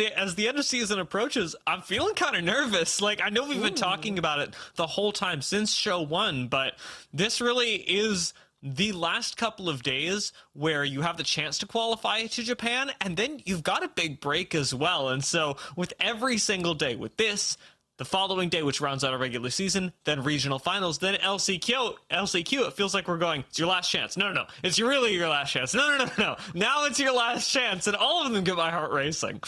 As the end of season approaches, I'm feeling kind of nervous. Like, I know we've been talking about it the whole time since show one, but this really is the last couple of days where you have the chance to qualify to Japan, and then you've got a big break as well. And so with every single day, with this, the following day, which rounds out a regular season, then regional finals, then LCQ, it feels like we're going, it's your last chance. No, it's really your last chance. No. Now it's your last chance, and all of them get my heart racing.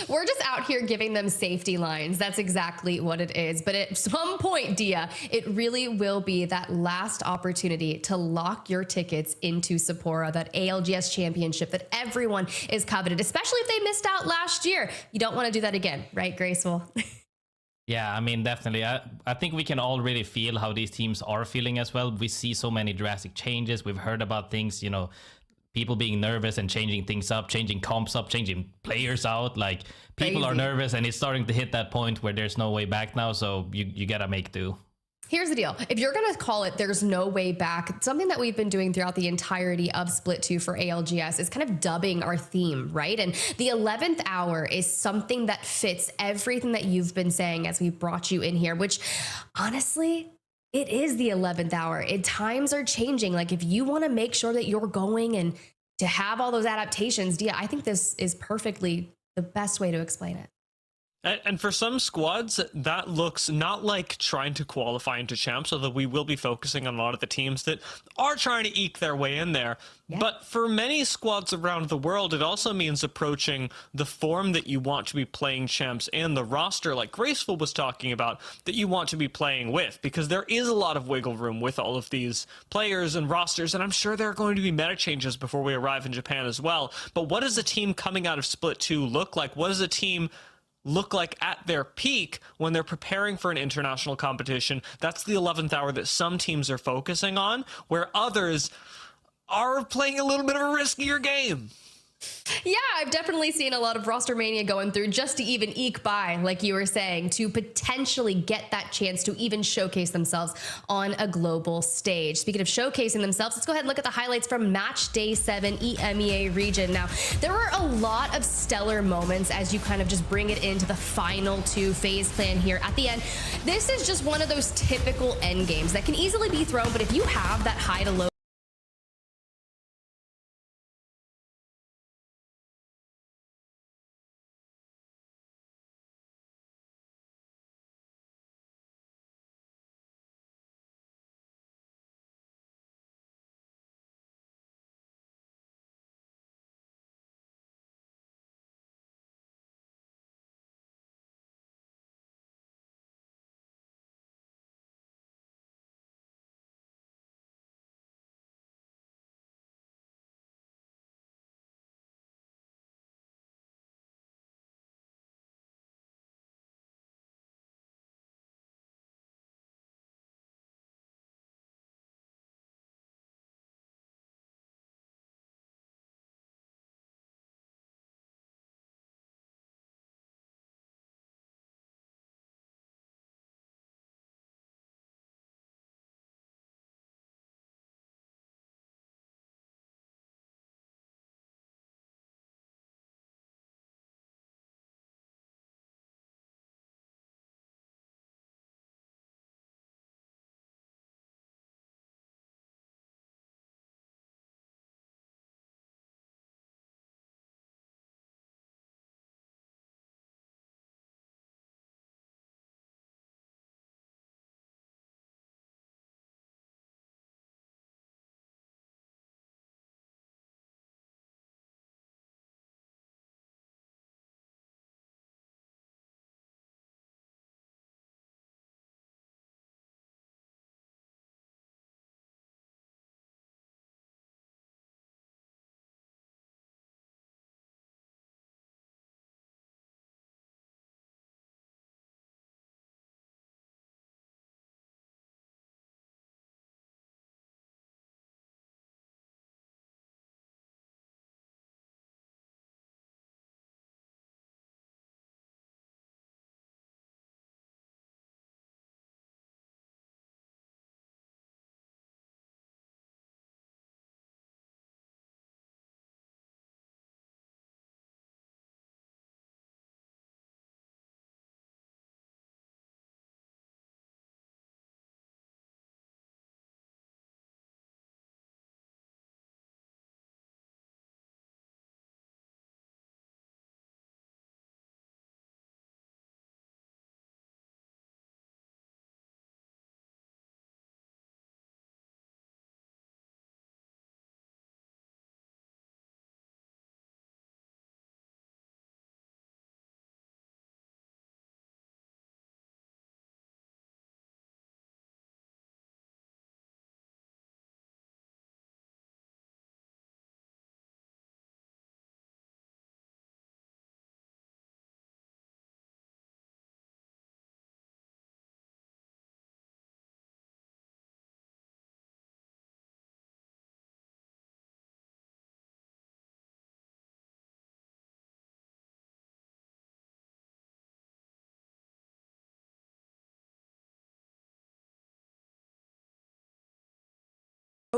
We're just out here giving them safety lines. That's exactly what it is. But at some point, Dia, it really will be that last opportunity to lock your tickets into Sapporo, that ALGS championship that everyone is coveted, especially if they missed out last year. You don't want to do that again, right, Graceful? Yeah, I mean, definitely. I think we can all really feel how these teams are feeling as well. We see so many drastic changes. We've heard about things, you know, people being nervous and changing things up, changing comps up, changing players out. Like, people are nervous, and it's starting to hit that point where there's no way back now. So you gotta make do. Here's the deal. If you're going to call it there's no way back, something that we've been doing throughout the entirety of Split 2 for ALGS is kind of dubbing our theme, right? And the 11th hour is something that fits everything that you've been saying as we brought you in here, which honestly, it is the 11th hour. Times are changing. Like, if you want to make sure that you're going and to have all those adaptations, Dia, I think this is perfectly the best way to explain it. And for some squads, that looks not like trying to qualify into champs, although we will be focusing on a lot of the teams that are trying to eke their way in there. Yeah. But for many squads around the world, it also means approaching the form that you want to be playing champs and the roster, like Graceful was talking about, that you want to be playing with, because there is a lot of wiggle room with all of these players and rosters, and I'm sure there are going to be meta changes before we arrive in Japan as well. But what does a team coming out of Split 2 look like? What does a team look like at their peak when they're preparing for an international competition? That's the 11th hour that some teams are focusing on, where others are playing a little bit of a riskier game. Yeah, I've definitely seen a lot of roster mania going through just to even eke by, like you were saying, to potentially get that chance to even showcase themselves on a global stage. Speaking of showcasing themselves, let's go ahead and look at the highlights from match day 7 EMEA region. Now, there were a lot of stellar moments as you kind of just bring it into the final 2 FaZe clan here at the end. This is just one of those typical end games that can easily be thrown, but if you have that high to low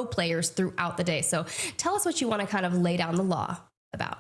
players throughout the day. So tell us what you want to kind of lay down the law about.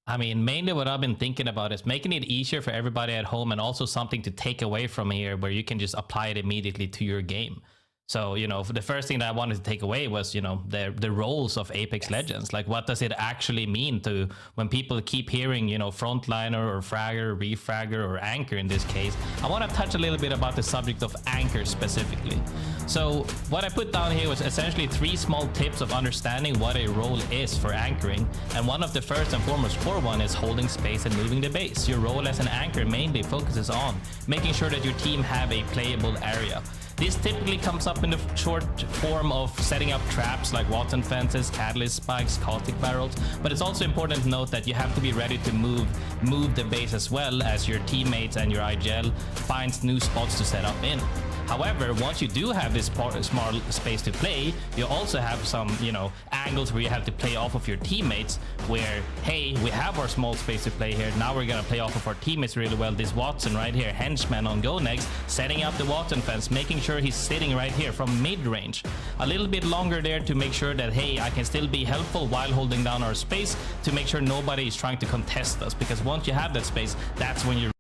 I mean, mainly what I've been thinking about is making it easier for everybody at home, and also something to take away from here where you can just apply it immediately to your game. So, you know, the first thing that I wanted to take away was, you know, the roles of Apex Legends. Like, what does it actually mean to when people keep hearing, you know, frontliner or fragger, refragger, or anchor in this case? I want to touch a little bit about the subject of anchor specifically. So what I put down here was essentially 3 small tips of understanding what a role is for anchoring. And one of the first and foremost core one is holding space and moving the base. Your role as an anchor mainly focuses on making sure that your team have a playable area. This typically comes up in the short form of setting up traps like Watson fences, catalyst spikes, caustic barrels, but it's also important to note that you have to be ready to move the base as well as your teammates and your IGL finds new spots to set up in. However, once you do have this small space to play, you also have some, you know, angles where you have to play off of your teammates where, hey, we have our small space to play here. Now we're going to play off of our teammates really well. This Watson right here, henchman on GoNext, setting up the Watson fence, making sure he's sitting right here from mid-range. A little bit longer there to make sure that, hey, I can still be helpful while holding down our space to make sure nobody is trying to contest us. Because once you have that space, that's when you're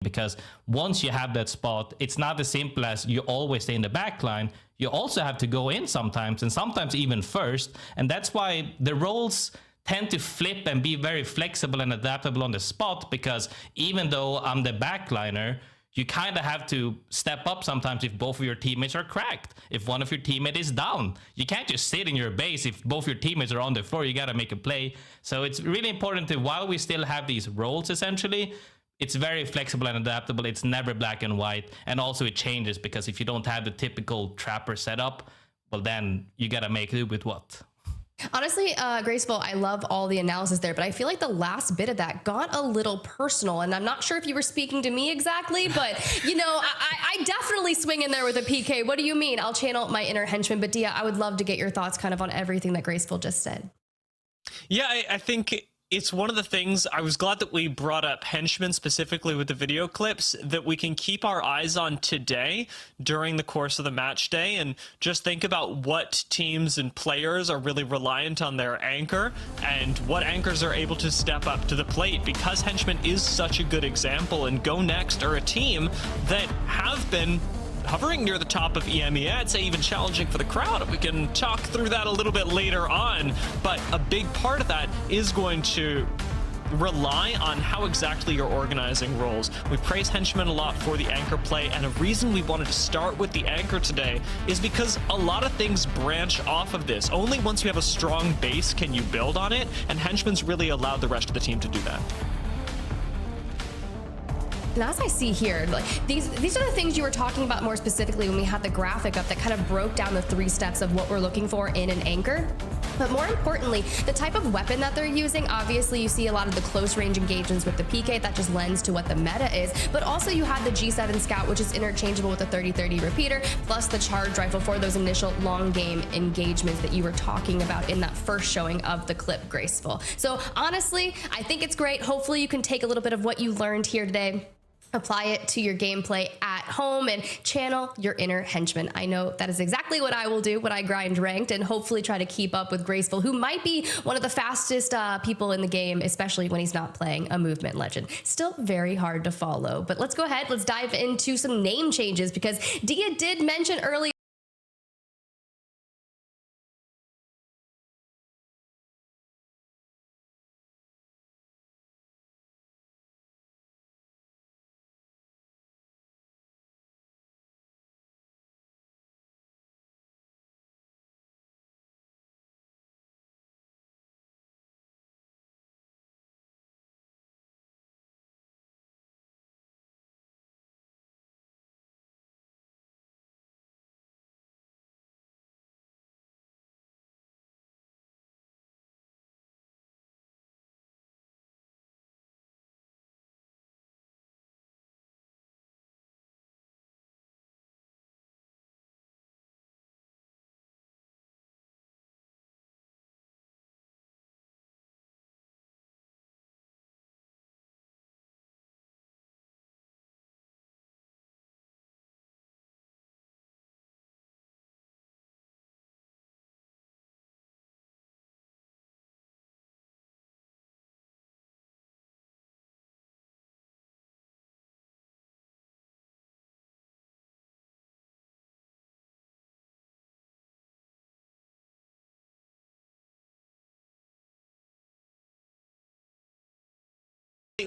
because once you have that spot, it's not as simple as you always stay in the back line. You also have to go in sometimes, and sometimes even first. And that's why the roles tend to flip and be very flexible and adaptable on the spot, because even though I'm the backliner, you kind of have to step up sometimes if both of your teammates are cracked. If one of your teammates is down, you can't just sit in your base. If both your teammates are on the floor, you got to make a play. So it's really important to, while we still have these roles essentially, it's very flexible and adaptable. It's never black and white. And also it changes, because if you don't have the typical trapper setup, well, then you got to make do with what? Honestly, Graceful, I love all the analysis there, but I feel like the last bit of that got a little personal, and I'm not sure if you were speaking to me exactly, but, you know, I definitely swing in there with a PK. What do you mean? I'll channel my inner henchman, but Dia, I would love to get your thoughts kind of on everything that Graceful just said. Yeah, I think it's one of the things, I was glad that we brought up henchmen specifically with the video clips, that we can keep our eyes on today during the course of the match day, and just think about what teams and players are really reliant on their anchor and what anchors are able to step up to the plate, because henchmen is such a good example, and GoNext are a team that have been hovering near the top of EMEA. I'd say even challenging for the crowd. We can talk through that a little bit later on, but a big part of that is going to rely on how exactly you're organizing roles. We praise henchmen a lot for the anchor play, and a reason we wanted to start with the anchor today is because a lot of things branch off of this. Only once you have a strong base can you build on it, and henchmen's really allowed the rest of the team to do that. And as I see here, like these are the things you were talking about more specifically when we had the graphic up that kind of broke down the 3 steps of what we're looking for in an anchor. But more importantly, the type of weapon that they're using, obviously you see a lot of the close range engagements with the PK, that just lends to what the meta is. But also you have the G7 Scout, which is interchangeable with the 30-30 repeater, plus the charge rifle for those initial long game engagements that you were talking about in that first showing of the clip, Graceful. So honestly, I think it's great. Hopefully you can take a little bit of what you learned here today, apply it to your gameplay at home, and channel your inner henchman. I know that is exactly what I will do when I grind ranked, and hopefully try to keep up with Graceful, who might be one of the fastest people in the game, especially when he's not playing a movement legend. Still very hard to follow. But let's go ahead, let's dive into some name changes, because Dia did mention earlier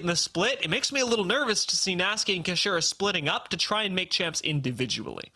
in the split, it makes me a little nervous to see Nasky and Kashira splitting up to try and make champs individually.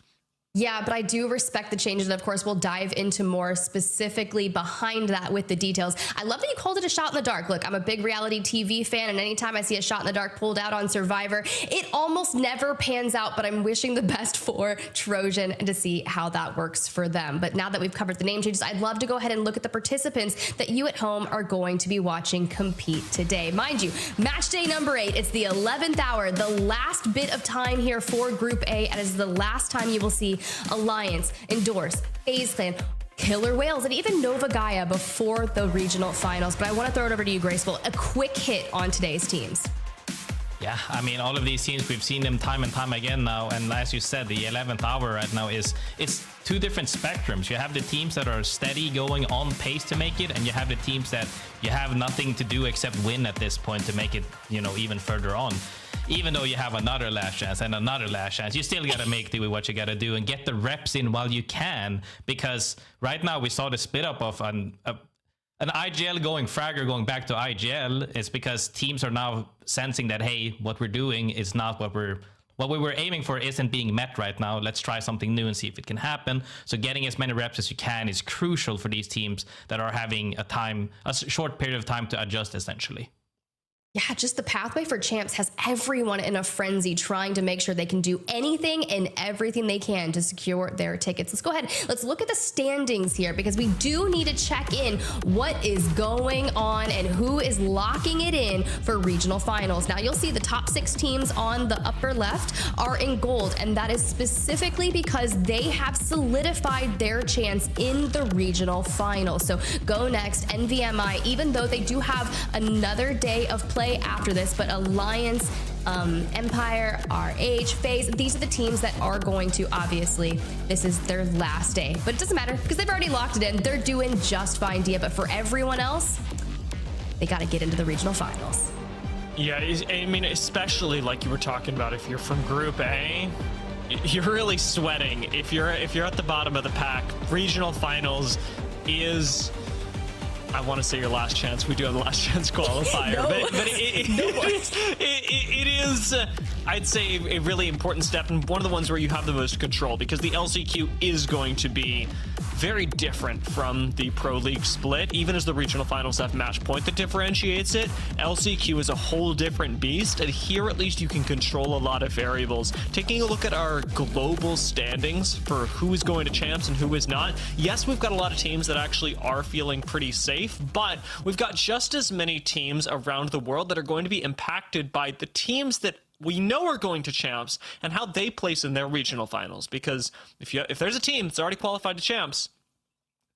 Yeah, but I do respect the changes. And of course, we'll dive into more specifically behind that with the details. I love that you called it a shot in the dark. Look, I'm a big reality TV fan, and anytime I see a shot in the dark pulled out on Survivor, it almost never pans out, but I'm wishing the best for Trojan and to see how that works for them. But now that we've covered the name changes, I'd love to go ahead and look at the participants that you at home are going to be watching compete today. Mind you, match day number 8, it's the 11th hour, the last bit of time here for Group A, and it's the last time you will see Alliance, Endorse, FaZe Clan, Killer Whales, and even Nova Gaia before the regional finals. But I want to throw it over to you, Graceful. A quick hit on today's teams. Yeah, I mean, all of these teams, we've seen them time and time again now. And as you said, the 11th hour right now it's 2 different spectrums. You have the teams that are steady going on pace to make it, and you have the teams that you have nothing to do except win at this point to make it, you know, even further on. Even though you have another last chance and another last chance, you still got to make do with what you got to do and get the reps in while you can. Because right now we saw the split up of an IGL going Fragger going back to IGL. It's because teams are now sensing that, hey, what we're doing is not what we were aiming for isn't being met right now. Let's try something new and see if it can happen. So getting as many reps as you can is crucial for these teams that are having a short period of time to adjust, essentially. Yeah, just the pathway for champs has everyone in a frenzy trying to make sure they can do anything and everything they can to secure their tickets. Let's go ahead. Let's look at the standings here, because we do need to check in what is going on and who is locking it in for regional finals. Now, you'll see the top 6 teams on the upper left are in gold, and that is specifically because they have solidified their chance in the regional finals. So GoNext, NVMI, even though they do have another day of play after this, but Alliance, Empire, RH, FaZe, these are the teams that are going to, obviously, this is their last day. But it doesn't matter because they've already locked it in. They're doing just fine, Dia. But for everyone else, they got to get into the regional finals. Yeah, I mean, especially like you were talking about, if you're from Group A, you're really sweating. If you're at the bottom of the pack, regional finals is, I want to say, your last chance. We do have the last chance qualifier, No. but it is, I'd say, a really important step, and one of the ones where you have the most control, because the LCQ is going to be very different from the Pro League split. Even as the regional finals have match point that differentiates it, LCQ is a whole different beast, and here at least you can control a lot of variables. Taking a look at our global standings for who is going to champs and who is not, yes, we've got a lot of teams that actually are feeling pretty safe, but we've got just as many teams around the world that are going to be impacted by the teams that we know are going to champs and how they place in their regional finals. Because if there's a team that's already qualified to champs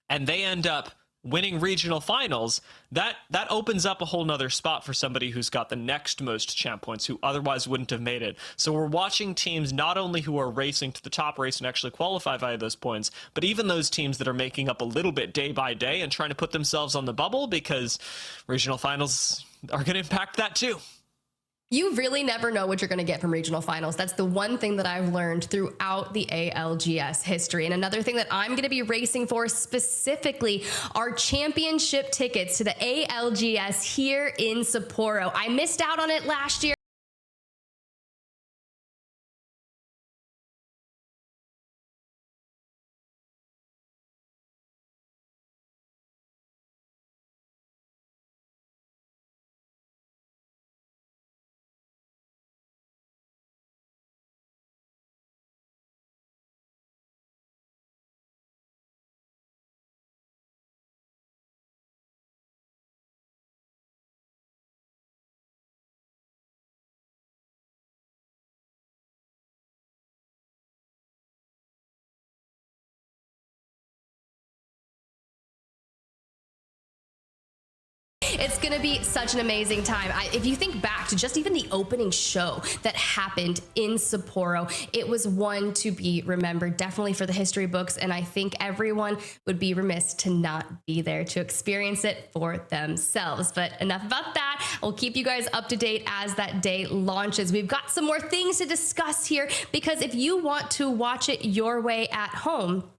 and they end up winning regional finals, that opens up a whole nother spot for somebody who's got the next most champ points who otherwise wouldn't have made it. So we're watching teams not only who are racing to the top race and actually qualify via those points, but even those teams that are making up a little bit day by day and trying to put themselves on the bubble, because regional finals are going to impact that too. You really never know what you're going to get from regional finals. That's the one thing that I've learned throughout the ALGS history. And another thing that I'm going to be racing for specifically are championship tickets to the ALGS here in Sapporo. I missed out on it last year. It's going to be such an amazing time. If you think back to just even the opening show that happened in Sapporo, it was one to be remembered, definitely for the history books. And I think everyone would be remiss to not be there to experience it for themselves. But enough about that. We'll keep you guys up to date as that day launches. We've got some more things to discuss here, because if you want to watch it your way at home,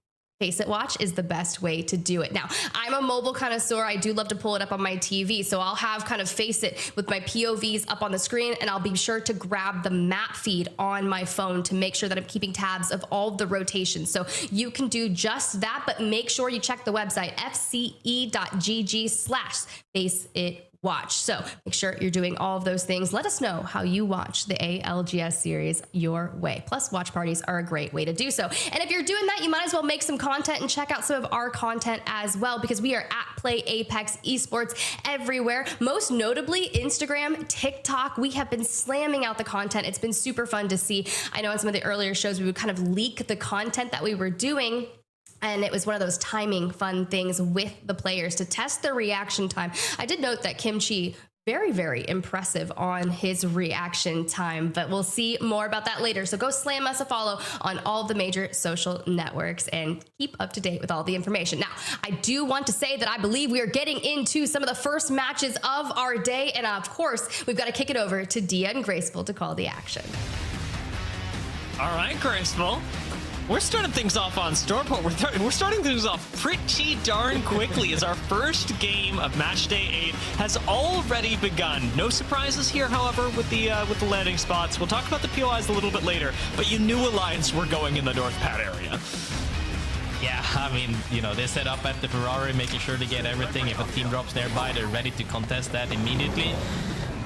Face It Watch is the best way to do it. Now, I'm a mobile connoisseur. I do love to pull it up on my TV. So I'll have kind of Face It with my POVs up on the screen, and I'll be sure to grab the map feed on my phone to make sure that I'm keeping tabs of all the rotations. So you can do just that, but make sure you check the website, fce.gg/FaceItWatch. So make sure you're doing all of those things. Let us know how you watch the ALGS series your way. Plus, watch parties are a great way to do so. And if you're doing that, you might as well make some content and check out some of our content as well, because we are at Play Apex Esports everywhere. Most notably, Instagram, TikTok. We have been slamming out the content. It's been super fun to see. I know on some of the earlier shows, we would kind of leak the content that we were doing. And it was one of those timing fun things with the players to test their reaction time. I did note that Kimchi, very, very impressive on his reaction time, but we'll see more about that later. So go slam us a follow on all of the major social networks and keep up to date with all the information. Now, I do want to say that I believe we are getting into some of the first matches of our day. And of course, we've got to kick it over to Dia and Graceful to call the action. All right, Graceful. We're starting things off on Stormport. We're starting things off pretty darn quickly as our first game of Match Day 8 has already begun. No surprises here, however, with the landing spots. We'll talk about the POIs a little bit later, but you knew Alliance were going in the North Pad area. Yeah, I mean, you know, they set up at the Ferrari, making sure to get everything. If a team drops nearby, they're ready to contest that immediately.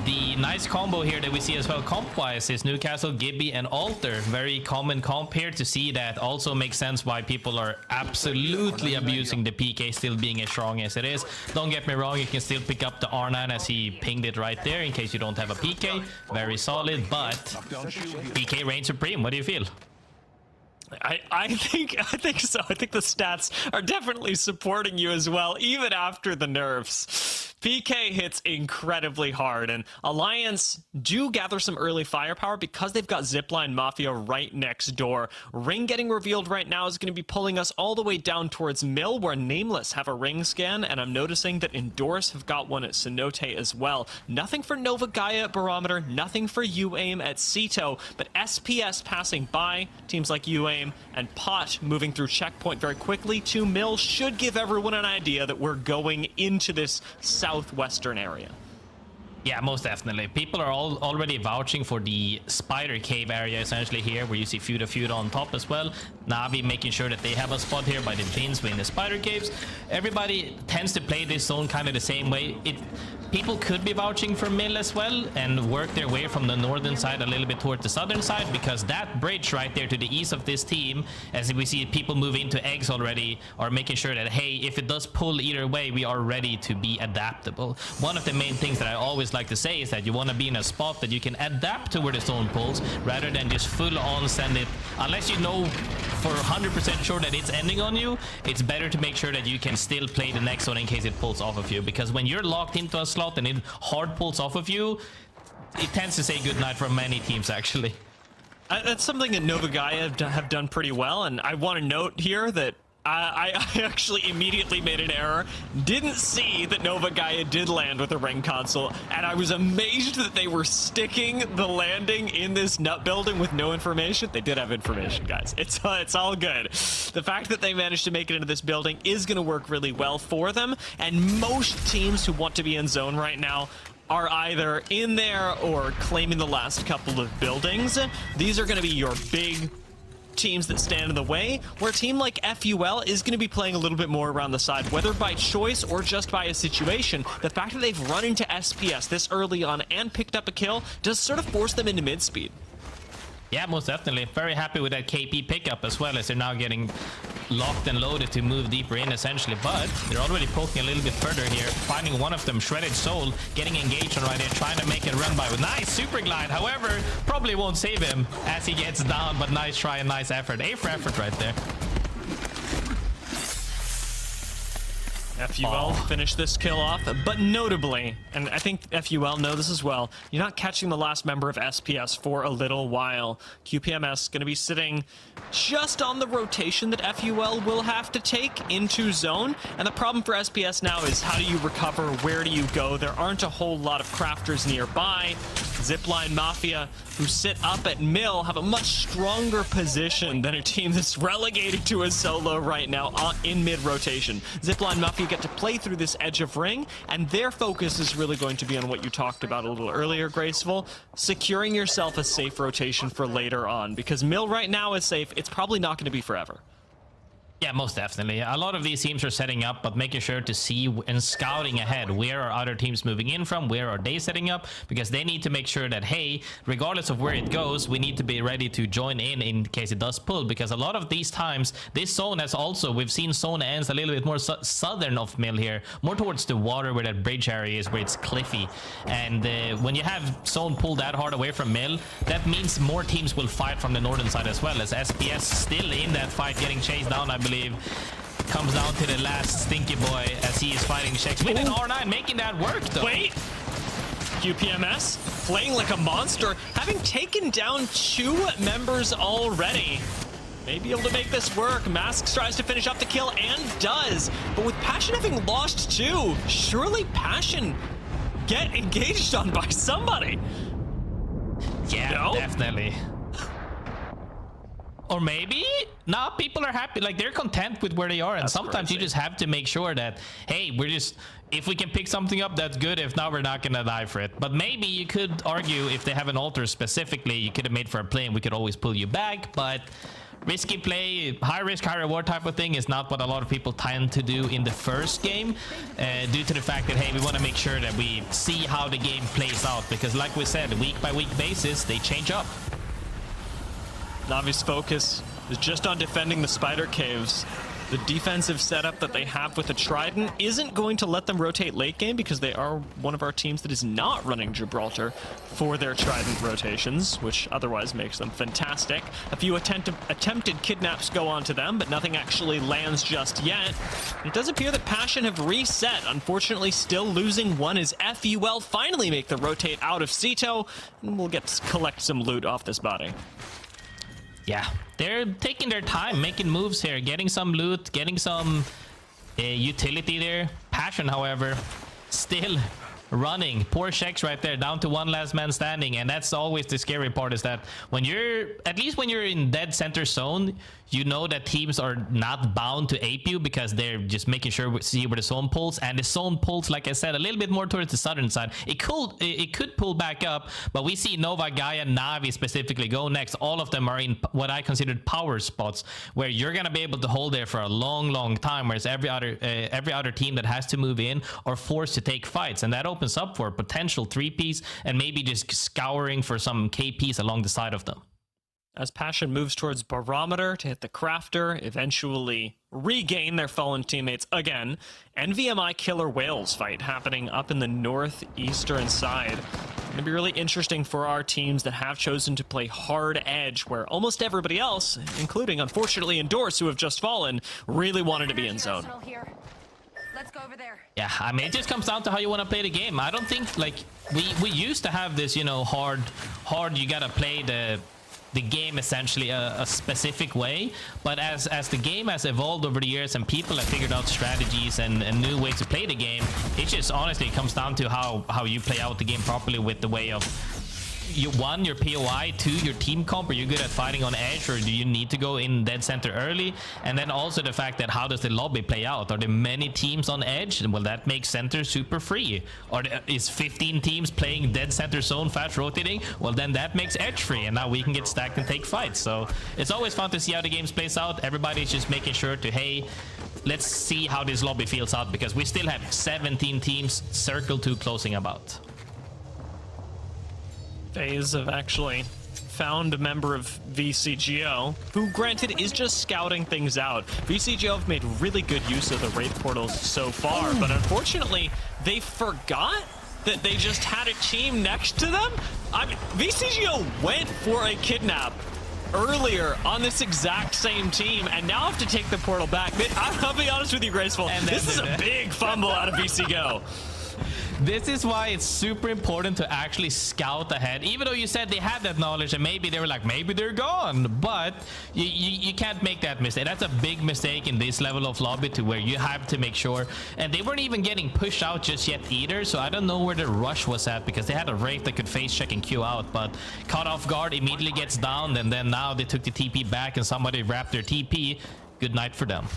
The nice combo here that we see as well comp-wise is Newcastle, Gibby, and Alter. Very common comp here. To see that also makes sense why people are absolutely abusing the PK, still being as strong as it is. Don't get me wrong, you can still pick up the R9 as he pinged it right there in case you don't have a PK. Very solid, but PK reigns supreme. What do you feel? I think so. I think the stats are definitely supporting you as well, even after the nerfs. PK hits incredibly hard, and Alliance do gather some early firepower because they've got ZiPLina Mafia right next door. Ring getting revealed right now is going to be pulling us all the way down towards Mill, where Nameless have a ring scan, and I'm noticing that Endorse have got one at Cenote as well. Nothing for Nova Gaia at Barometer, nothing for UAIM at Ceto, but SPS passing by, teams like UAIM and Pot moving through checkpoint very quickly to Mill should give everyone an idea that we're going into this southwestern area. Yeah, most definitely. People are already vouching for the Spider Cave area essentially here, where you see Feud on top as well. Navi making sure that they have a spot here by the Twins in the Spider Caves. Everybody tends to play this zone kind of the same way. People could be vouching for Mill as well and work their way from the northern side a little bit toward the southern side, because that bridge right there to the east of this team, as we see people move into eggs already, are making sure that, hey, if it does pull either way, we are ready to be adaptable. One of the main things that I always like to say is that you want to be in a spot that you can adapt to where the zone pulls, rather than just full on send it. Unless you know for 100% sure that it's ending on you, it's better to make sure that you can still play the next zone in case it pulls off of you, because when you're locked into a slot and it hard pulls off of you, it tends to say goodnight for many teams actually. That's something that Nova Gaia have done pretty well, and I want to note here that I actually immediately made an error. Didn't see that Nova Gaia did land with a ring console, and I was amazed that they were sticking the landing in this nut building with no information. They did have information, guys. It's all good. The fact that they managed to make it into this building is going to work really well for them, and most teams who want to be in zone right now are either in there or claiming the last couple of buildings. These are going to be your big teams that stand in the way, where a team like FUL is going to be playing a little bit more around the side, whether by choice or just by a situation. The fact that they've run into SPS this early on and picked up a kill does sort of force them into mid-speed. Yeah, most definitely. Very happy with that KP pickup as well, as they're now getting locked and loaded to move deeper in essentially, but they're already poking a little bit further here, finding one of them, Shredded Soul, getting engaged on right there, trying to make it run by with nice super glide. However, probably won't save him as he gets down, but nice try and nice effort. A for effort right there. FUL finished this kill off, but notably, and I think FUL know this as well, you're not catching the last member of SPS for a little while. QPMS going to be sitting just on the rotation that FUL will have to take into zone, and the problem for SPS now is how do you recover, where do you go? There aren't a whole lot of crafters nearby. ZiPLina Mafia, who sit up at mill, have a much stronger position than a team that's relegated to a solo right now in mid-rotation. ZiPLina Mafia get to play through this edge of ring, and their focus is really going to be on what you talked about a little earlier, Graceful, securing yourself a safe rotation for later on, because mill right now is safe. It's probably not going to be forever. Yeah, most definitely. A lot of these teams are setting up, but making sure to see and scouting ahead. Where are other teams moving in from? Where are they setting up? Because they need to make sure that, hey, regardless of where it goes, we need to be ready to join in case it does pull. Because a lot of these times, this zone has also, we've seen zone ends a little bit more southern of mill here, more towards the water where that bridge area is, where it's cliffy. And when you have zone pulled that hard away from mill, that means more teams will fight from the northern side as well. As SPS still in that fight, getting chased down, I believe. Comes down to the last stinky boy as he is fighting Shex with an R9, making that work though. Wait, QPMS playing like a monster, having taken down 2 members already. May be able to make this work. Masks tries to finish up the kill and does, but with Passion having lost 2, surely Passion get engaged on by somebody. Yeah, no? Definitely. Or maybe now people are happy, like they're content with where they are, and that's sometimes crazy. You just have to make sure that, hey, we're just, if we can pick something up, that's good. If not, we're not gonna die for it. But maybe you could argue, if they have an altar specifically, you could have made for a play and we could always pull you back. But risky play, high risk, high reward type of thing is not what a lot of people tend to do in the first game, due to the fact that, hey, we want to make sure that we see how the game plays out, because like we said, week by week basis, they change up. Navi's focus is just on defending the spider caves. The defensive setup that they have with the Trident isn't going to let them rotate late game, because they are one of our teams that is not running Gibraltar for their Trident rotations, which otherwise makes them fantastic. A few attempted kidnaps go on to them, but nothing actually lands just yet. It does appear that Passion have reset. Unfortunately, still losing one as FUL finally make the rotate out of Cito, and we'll get to collect some loot off this body. Yeah, they're taking their time, making moves here, getting some loot, getting some utility there. Passion, however, still running. Poor Shex right there, down to one last man standing. And that's always the scary part, is that when you're, at least when you're in dead center zone, you know that teams are not bound to ape you, because they're just making sure we see where the zone pulls. And the zone pulls, like I said, a little bit more towards the southern side. It could pull back up, but we see Nova, Gaia, Navi specifically, GoNext, all of them are in what I considered power spots, where you're gonna be able to hold there for a long time, whereas every other team that has to move in are forced to take fights, and that opens up for a potential 3-piece and maybe just scouring for some KPs along the side of them. As Passion moves towards Barometer to hit the Crafter, eventually regain their fallen teammates again. NVMI Killer Whales fight happening up in the northeastern side. Gonna be really interesting for our teams that have chosen to play hard edge, where almost everybody else, including unfortunately Endorse, who have just fallen, really wanted to be in zone. Let's go over there. Yeah, I mean, it just comes down to how you want to play the game. I don't think, like, we used to have this, you know, hard you gotta play the game essentially a specific way, but as the game has evolved over the years and people have figured out strategies and new ways to play the game, it just honestly comes down to how you play out the game properly, with the way of your POI, 2, your team comp. Are you good at fighting on edge, or do you need to go in dead center early? And then also the fact that, how does the lobby play out? Are there many teams on edge? Well, that makes center super free. Or is 15 teams playing dead center zone, fast rotating? Well, then that makes edge free, and now we can get stacked and take fights. So it's always fun to see how the game plays out. Everybody's just making sure to, hey, let's see how this lobby feels out, because we still have 17 teams circled to closing about. FaZe have actually found a member of VCGO, who granted is just scouting things out. VCGO have made really good use of the Wraith portals so far, but unfortunately they forgot that they just had a team next to them. I mean, VCGO went for a kidnap earlier on this exact same team, and now have to take the portal back. I'll be honest with you, Graceful, this is a big fumble out of VCGO. This is why it's super important to actually scout ahead. Even though you said they had that knowledge and maybe they were like, maybe they're gone, but you can't make that mistake. That's a big mistake in this level of lobby, to where you have to make sure. And they weren't even getting pushed out just yet either, so I don't know where the rush was at, because they had a Wraith that could face check and Q out, but caught off guard, immediately gets down, and then now they took the TP back and somebody wrapped their TP. Good night for them.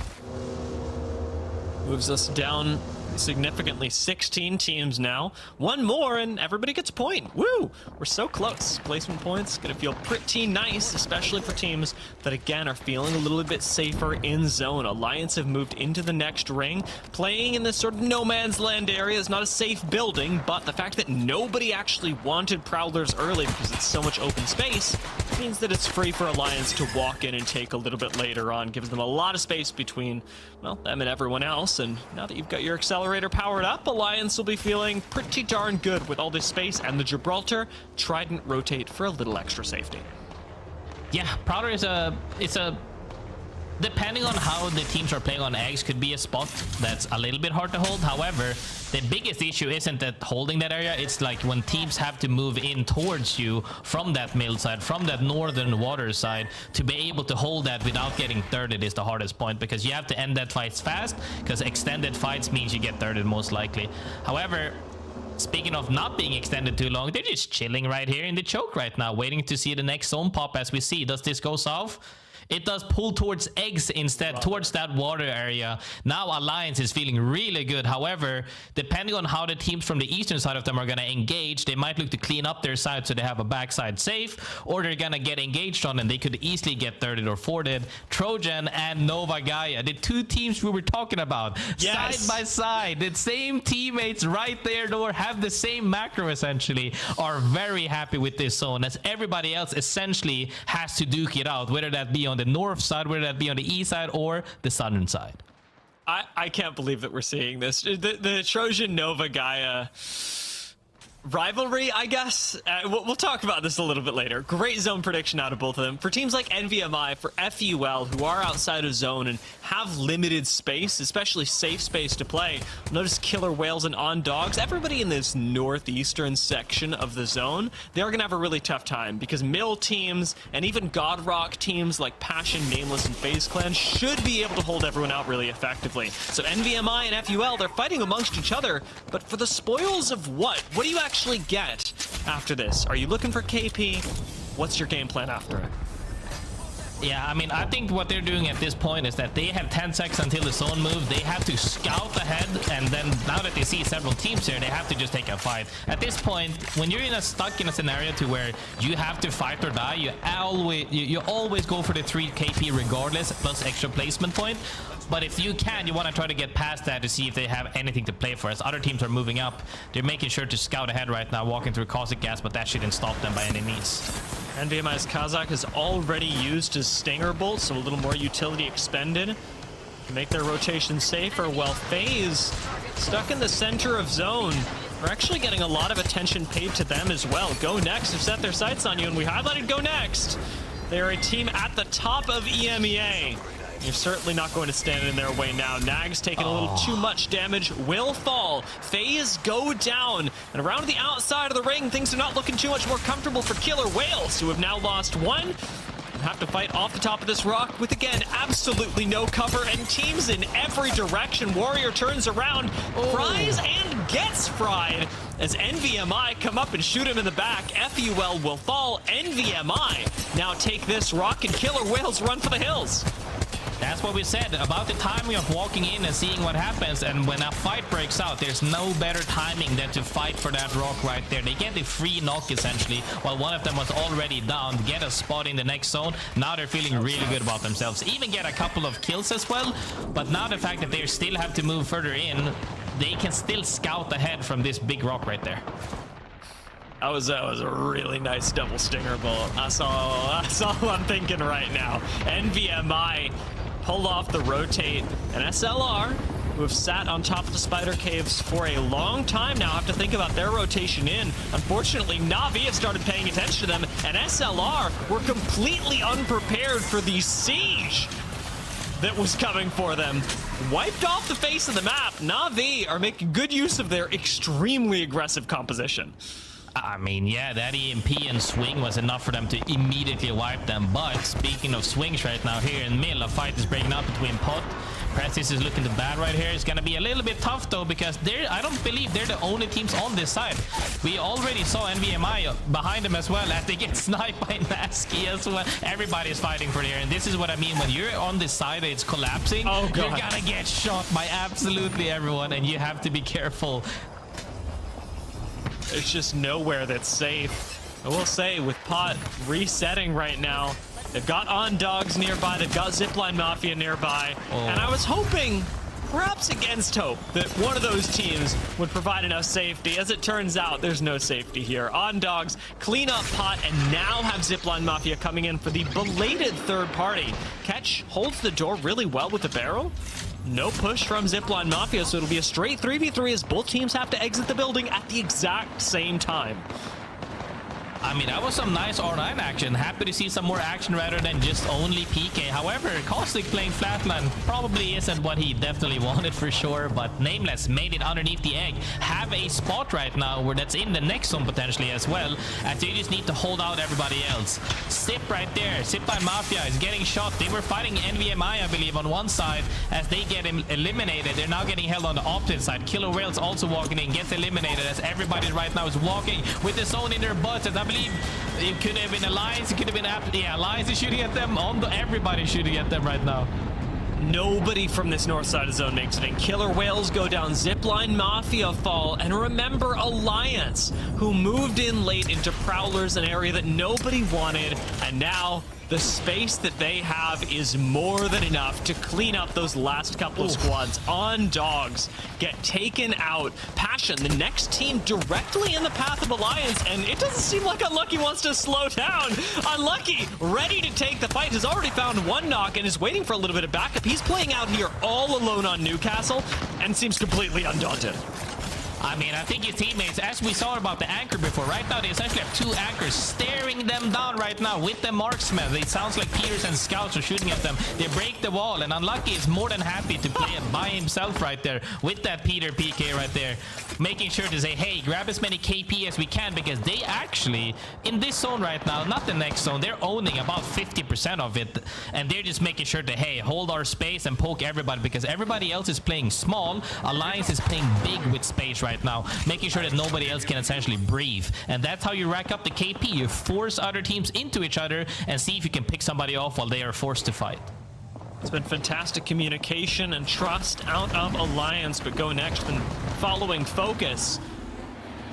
Moves us down significantly. 16 teams now. One more and everybody gets a point. Woo! We're so close. Placement points gonna feel pretty nice, especially for teams that again are feeling a little bit safer in zone. Alliance have moved into the next ring. Playing in this sort of no man's land area is not a safe building, but the fact that nobody actually wanted Prowlers early because it's so much open space means that it's free for Alliance to walk in and take a little bit later on. Gives them a lot of space between, well, them and everyone else. And now that you've got your accelerator powered up, Alliance will be feeling pretty darn good with all this space, and the Gibraltar Trident rotate for a little extra safety. Yeah, Prowler is depending on how the teams are playing on eggs, could be a spot that's a little bit hard to hold. However, the biggest issue isn't that holding that area, it's like when teams have to move in towards you from that middle side, from that northern water side, to be able to hold that without getting thirded is the hardest point, because you have to end that fights fast, because extended fights means you get thirded most likely. However, speaking of not being extended too long, they're just chilling right here in the choke right now, waiting to see the next zone pop. As we see, does this go south? It does pull towards eggs instead, towards that water area. Now Alliance is feeling really good. However, depending on how the teams from the eastern side of them are going to engage, they might look to clean up their side so they have a backside safe, or they're going to get engaged on and they could easily get thirded or fourthed. Trojan and Nova Gaia, the two teams we were talking about, yes, side by side, the same teammates right there, though, have the same macro essentially, are very happy with this zone, as everybody else essentially has to duke it out, whether that be on the north side, whether that be on the east side or the southern side. I can't believe that we're seeing this. The Trojan Nova Gaia rivalry, I guess. We'll talk about this a little bit later. Great zone prediction out of both of them. For teams like NVMI, for FUL, who are outside of zone and have limited space, especially safe space to play. Notice Killer Whales and On Dogs. Everybody in this northeastern section of the zone, they are going to have a really tough time, because mill teams and even Godrock teams like Passion, Nameless, and FaZe Clan should be able to hold everyone out really effectively. So NVMI and FUL, they're fighting amongst each other, but for the spoils of what? What do you actually get after this? Are you looking for KP? What's your game plan after it? Yeah, I mean, I think what they're doing at this point is that they have 10 seconds until the zone move. They have to scout ahead, and then now that they see several teams here, they have to just take a fight. At this point, when you're stuck in a scenario to where you have to fight or die, you always go for the 3 KP regardless, plus extra placement point. But if you can, you want to try to get past that to see if they have anything to play for. As other teams are moving up, they're making sure to scout ahead right now, walking through caustic gas, but that shouldn't stop them by any means. NVMI's Kazakh has already used his Stinger Bolt, so a little more utility expended to make their rotation safer, while FaZe, stuck in the center of zone, are actually getting a lot of attention paid to them as well. GoNext have set their sights on you, and we highlighted GoNext. They are a team at the top of EMEA. You're certainly not going to stand in their way now. Nag's taking a little too much damage, will fall. FaZe go down. And around the outside of the ring, things are not looking too much more comfortable for Killer Whales, who have now lost one. And have to fight off the top of this rock with, again, absolutely no cover and teams in every direction. Warrior turns around, fries and gets fried as NVMI come up and shoot him in the back. FUL will fall. NVMI now take this rock, and Killer Whales run for the hills. That's what we said about the timing of walking in and seeing what happens. And when a fight breaks out, there's no better timing than to fight for that rock right there. They get the free knock essentially, while one of them was already down, get a spot in the next zone. Now they're feeling really good about themselves, even get a couple of kills as well. But now the fact that they still have to move further in, they can still scout ahead from this big rock right there. That was a really nice double Stinger Bolt. That's all I'm thinking right now. NVMI pulled off the rotate, and SLR, who have sat on top of the spider caves for a long time now, have to think about their rotation in. Unfortunately, Navi have started paying attention to them, and SLR were completely unprepared for the siege. that was coming for them wiped off the face of the map. Na'Vi are making good use of their extremely aggressive composition. I mean, yeah, that EMP and swing was enough for them to immediately wipe them. But speaking of swings right now, here in middle, a fight is breaking out between Pot. Prestis is looking bad right here. It's going to be a little bit tough, though, because I don't believe they're the only teams on this side. We already saw NVMI behind them as well as they get sniped by Nasky as well. Everybody's fighting for there, and this is what I mean. When you're on this side, it's collapsing. Oh, God. You're going to get shot by absolutely everyone, and you have to be careful. There's just nowhere that's safe. I will say, with Pot resetting right now, they've got On Dogs nearby, they've got ZiPLina Mafia nearby, and I was hoping, perhaps against hope, that one of those teams would provide enough safety. As it turns out, there's no safety here. On Dogs clean up Pot and now have ZiPLina Mafia coming in for the belated third party. Catch holds the door really well with the barrel. No push from ZiPLina Mafia, so it'll be a straight 3v3 as both teams have to exit the building at the exact same time. I mean, that was some nice R9 action. Happy to see some more action rather than just only PK. However, Caustic playing flatline probably isn't what he definitely wanted for sure, but Nameless made it underneath the egg. Have a spot right now where that's in the next zone potentially as well, as they just need to hold out everybody else. Sip right there. ZiPLina Mafia is getting shot. They were fighting NVMI, I believe, on one side. As they get eliminated, they're now getting held on the opposite side. Killer Whale's also walking in, gets eliminated as everybody right now is walking with the zone in their butts. As I believe it could have been Alliance, it could have been Alliance is shooting at them. Everybody's shooting at them right now. Nobody from this north side of zone makes it in. Killer Whales go down, ZiPLina Mafia fall, and remember Alliance, who moved in late into Prowlers, an area that nobody wanted, and now the space that they have is more than enough to clean up those last couple of squads. On Dogs get taken out. Passion, the next team directly in the path of Alliance, and it doesn't seem like Unlucky wants to slow down. Unlucky, ready to take the fight, has already found one knock and is waiting for a little bit of backup. He's playing out here all alone on Newcastle and seems completely undaunted. I mean, I think his teammates, as we saw about the anchor before, right now they essentially have two anchors staring them down right now with the marksmen. It sounds like Peters and Scouts are shooting at them. They break the wall, and Unlucky is more than happy to play it by himself right there with that Peter PK right there, making sure to say, hey, grab as many KP as we can, because they actually, in this zone right now, not the next zone, they're owning about 50% of it, and they're just making sure to, hey, hold our space and poke everybody, because everybody else is playing small. Alliance is playing big with space right now, making sure that nobody else can essentially breathe. And that's how you rack up the KP. You force other teams into each other and see if you can pick somebody off while they are forced to fight. It's been fantastic communication and trust out of Alliance, but GoNext been following focus.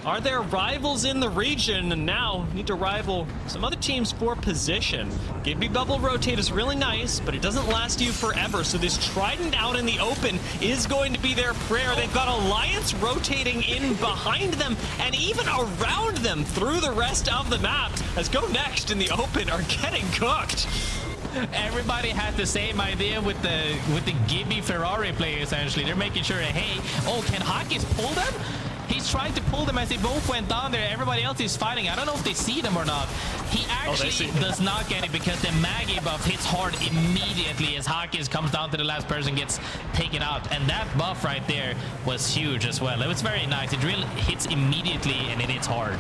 Are there rivals in the region? And now need to rival some other teams for position. Gibby Bubble Rotate is really nice, but it doesn't last you forever. So this Trident out in the open is going to be their prayer. They've got Alliance rotating in behind them and even around them through the rest of the map, as GoNext in the open are getting cooked. Everybody had the same idea with the Gibby Ferrari player essentially. They're making sure, hey, oh, can Hakis pull them? He's trying to pull them as they both went down there. Everybody else is fighting. I don't know if they see them or not. He actually does not get it because the Maggie buff hits hard immediately as Hakis comes down to the last person, gets taken out. And that buff right there was huge as well. It was very nice. It really hits immediately and it hits hard.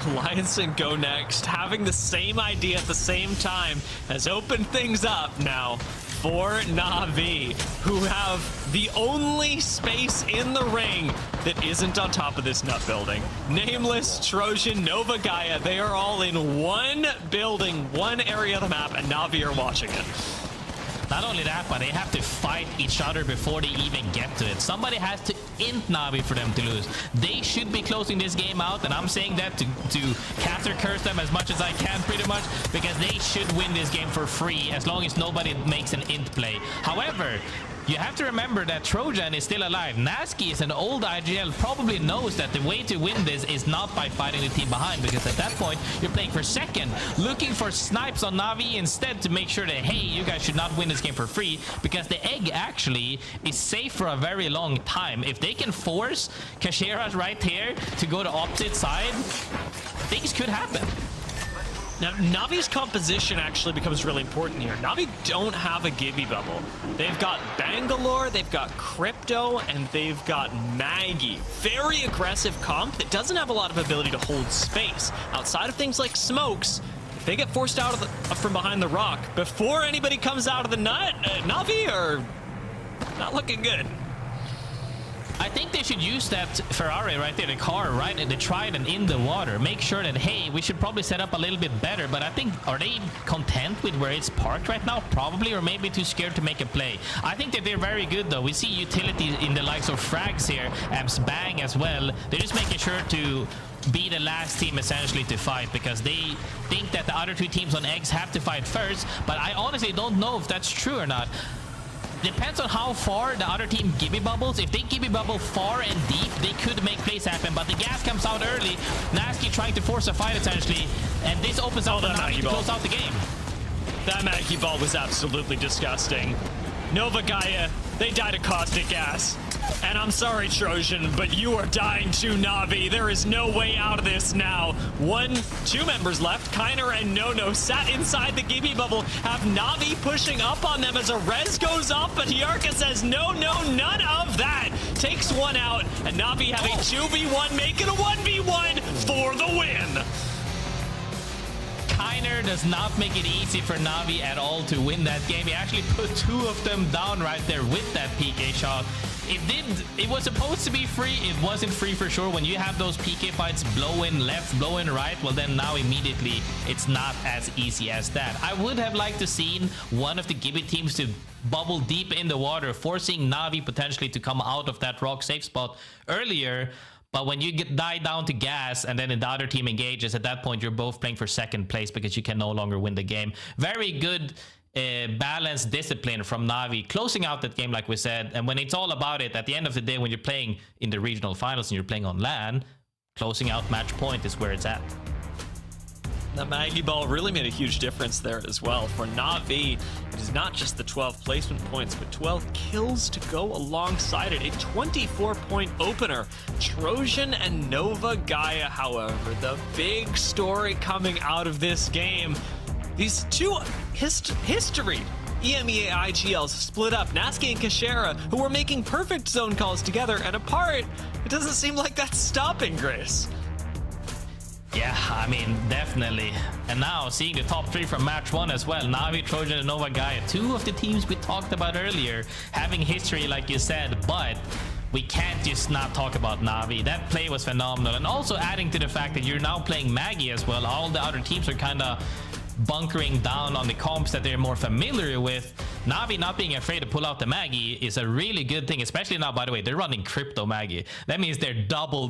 Alliance and GoNext having the same idea at the same time has opened things up now for Na'Vi, who have the only space in the ring that isn't on top of this nut building. Nameless, Trojan, Nova Gaia, they are all in one building, one area of the map, and Na'Vi are watching it. Not only that, but they have to fight each other before they even get to it. Somebody has to int Na'Vi for them to lose. They should be closing this game out, and I'm saying that to caster curse them as much as I can pretty much, because they should win this game for free as long as nobody makes an int play. However, you have to remember that Trojan is still alive. Nasky is an old IGL, probably knows that the way to win this is not by fighting the team behind, because at that point you're playing for second, looking for snipes on Na'Vi instead to make sure that, hey, you guys should not win this game for free, because the egg actually is safe for a very long time. If they can force Kasheras right here to go to opposite side, things could happen. Now, Navi's composition actually becomes really important here. Navi don't have a Gibby bubble. They've got Bangalore, they've got Crypto, and they've got Maggie. Very aggressive comp that doesn't have a lot of ability to hold space. Outside of things like smokes, if they get forced out of from behind the rock, before anybody comes out of the nut, Navi are not looking good. I think they should use that Ferrari right there, the car, right? And they try it in the water. Make sure that, hey, we should probably set up a little bit better. But I think, are they content with where it's parked right now? Probably, or maybe too scared to make a play. I think that they're very good, though. We see utility in the likes of Frags here, Abs Bang as well. They're just making sure to be the last team, essentially, to fight, because they think that the other two teams on Eggs have to fight first. But I honestly don't know if that's true or not. Depends on how far the other team Gibby bubbles. If they Gibby bubble far and deep, they could make plays happen. But the gas comes out early. Nasky trying to force a fight, essentially. And this opens up for Navi to close out the game. That Maggie ball was absolutely disgusting. Nova Gaia, they died of caustic gas. And I'm sorry, Trojan, but you are dying to Navi. There is no way out of this now. Two members left. Kiner and Nono sat inside the Gibby bubble. Have Navi pushing up on them as a res goes off, but Yarka says, no, none of that. Takes one out, and Navi have a 2v1, make it a 1v1 for the win. Kiner does not make it easy for Navi at all to win that game. He actually put two of them down right there with that PK shot. It was supposed to be free. It wasn't free for sure. When you have those PK fights, blow in left, blow in right, well then now immediately it's not as easy as that. I would have liked to seen one of the Gibby teams to bubble deep in the water, forcing Navi potentially to come out of that rock safe spot earlier. But when you die down to gas and then the other team engages, at that point you're both playing for second place because you can no longer win the game. Very good balanced discipline from Navi, closing out that game like we said. And when it's all about it, at the end of the day, when you're playing in the regional finals and you're playing on LAN, closing out match point is where it's at. The Maggie ball really made a huge difference there as well. For Navi, it is not just the 12 placement points, but 12 kills to go alongside it. A 24-point opener. Trojan and Nova Gaia, however, the big story coming out of this game. These two history EMEA IGLs split up. Nasky and Kashera, who were making perfect zone calls together and apart. It doesn't seem like that's stopping Grace. Yeah, I mean, definitely. And now seeing the top three from match one as well. Navi, Trojan, and Nova Gaia. Two of the teams we talked about earlier having history, like you said, but we can't just not talk about Navi. That play was phenomenal. And also adding to the fact that you're now playing Maggie as well. All the other teams are kind of bunkering down on the comps that they're more familiar with. Navi not being afraid to pull out the Maggie is a really good thing, especially now, by the way, they're running Crypto Maggie. That means they're double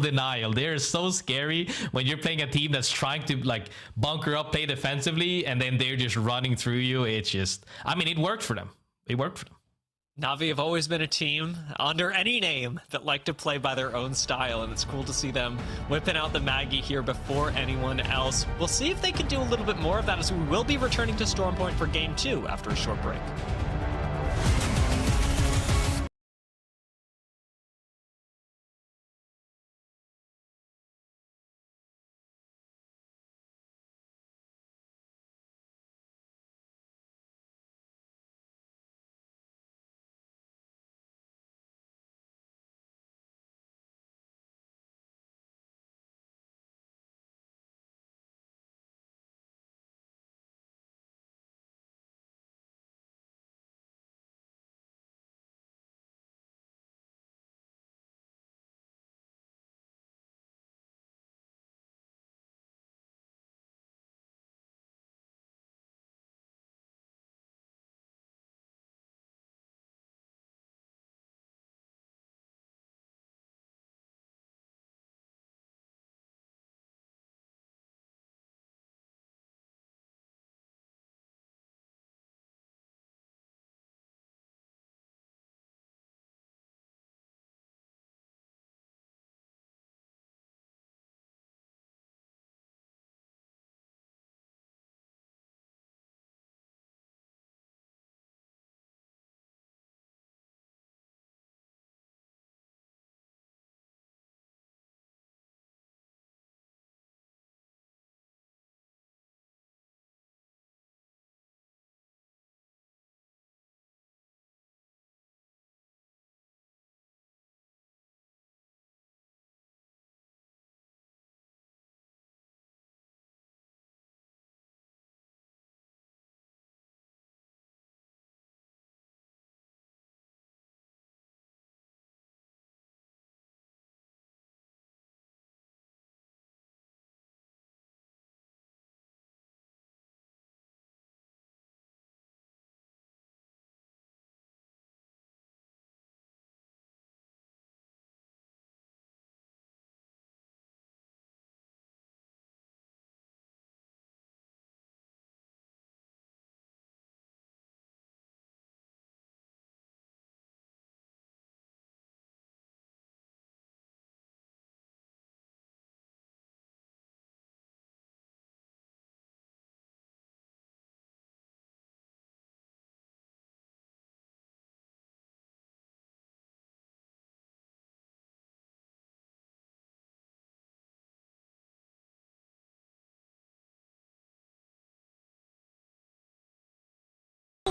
denial. They're so scary when you're playing a team that's trying to like bunker up, play defensively, and then they're just running through you. It's just, I mean, it worked for them. It worked for them. Navi have always been a team under any name that like to play by their own style, and it's cool to see them whipping out the Maggie here before anyone else. We'll see if they can do a little bit more of that, as we will be returning to Storm Point for Game 2 after a short break.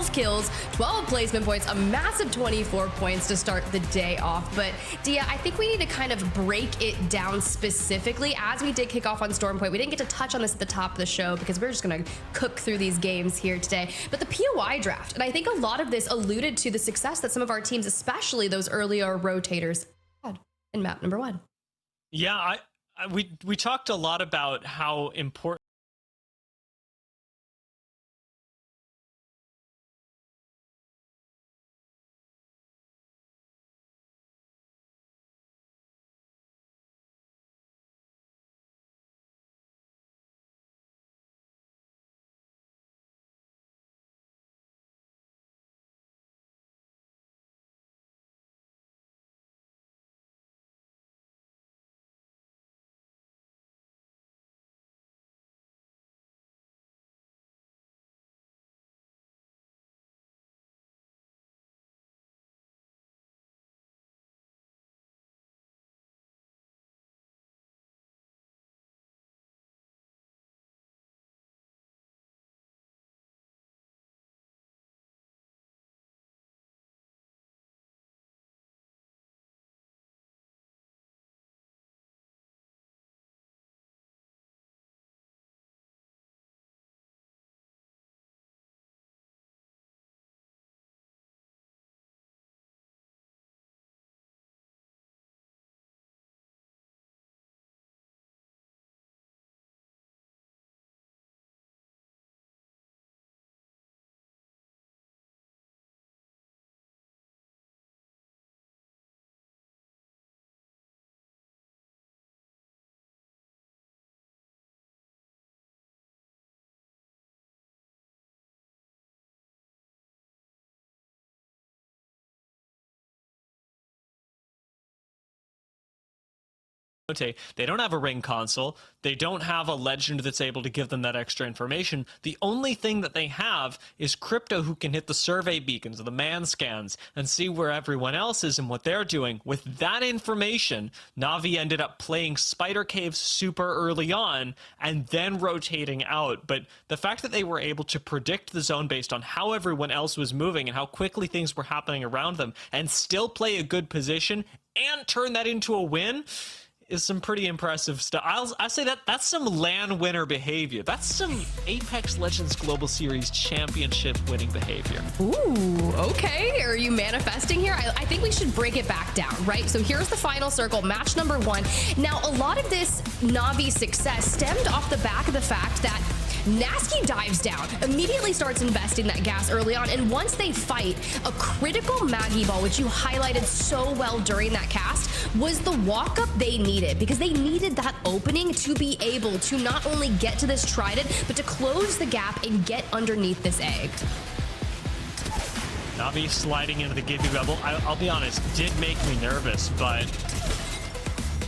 12 kills, 12 placement points, a massive 24 points to start the day off. But Dia, I think we need to kind of break it down specifically as we did kick off on Storm Point. We didn't get to touch on this at the top of the show because we're just going to cook through these games here today. But the POI draft, and I think a lot of this alluded to the success that some of our teams, especially those earlier rotators, had in map number 1. Yeah, we talked a lot about how important they don't have a ring console. They don't have a legend that's able to give them that extra information. The only thing that they have is Crypto, who can hit the survey beacons or the man scans and see where everyone else is and what they're doing. With that information, Na'Vi ended up playing Spider Caves super early on and then rotating out. But the fact that they were able to predict the zone based on how everyone else was moving and how quickly things were happening around them and still play a good position and turn that into a win is some pretty impressive stuff. I say that's some LAN winner behavior. That's some Apex Legends Global Series championship winning behavior. Ooh, okay. Are you manifesting here? I think we should break it back down, right? So here's the final circle, match number 1. Now, a lot of this Na'Vi success stemmed off the back of the fact that Nasky dives down, immediately starts investing that gas early on, and once they fight, a critical Maggie ball, which you highlighted so well during that cast, was the walk-up they needed, because they needed that opening to be able to not only get to this trident, but to close the gap and get underneath this egg. Na'Vi sliding into the Gibby bubble, I'll be honest, did make me nervous, but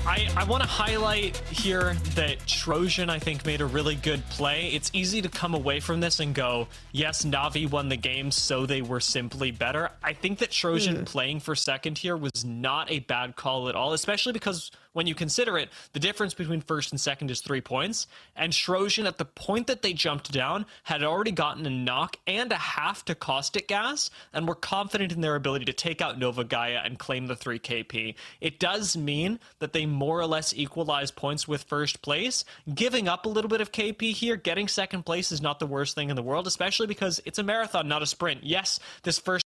I want to highlight here that Trojan, I think, made a really good play. It's easy to come away from this and go, yes, Na'Vi won the game, so they were simply better. I think that Trojan playing for second here was not a bad call at all, especially because when you consider it, the difference between first and second is 3 points. And Trojan, at the point that they jumped down, had already gotten a knock and a half to Caustic Gas, and were confident in their ability to take out Nova Gaia and claim the 3 KP. It does mean that they more or less equalize points with first place. Giving up a little bit of KP here, getting second place is not the worst thing in the world, especially because it's a marathon, not a sprint. Yes, this first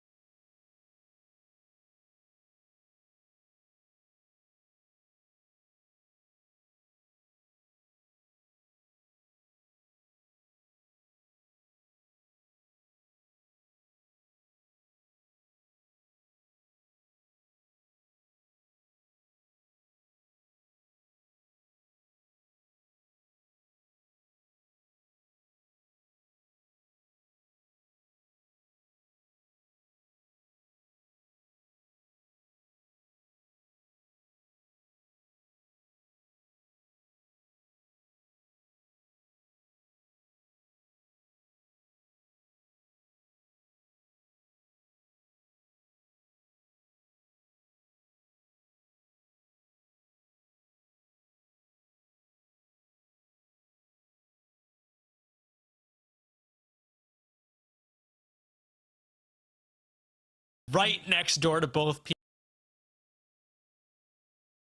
right next door to both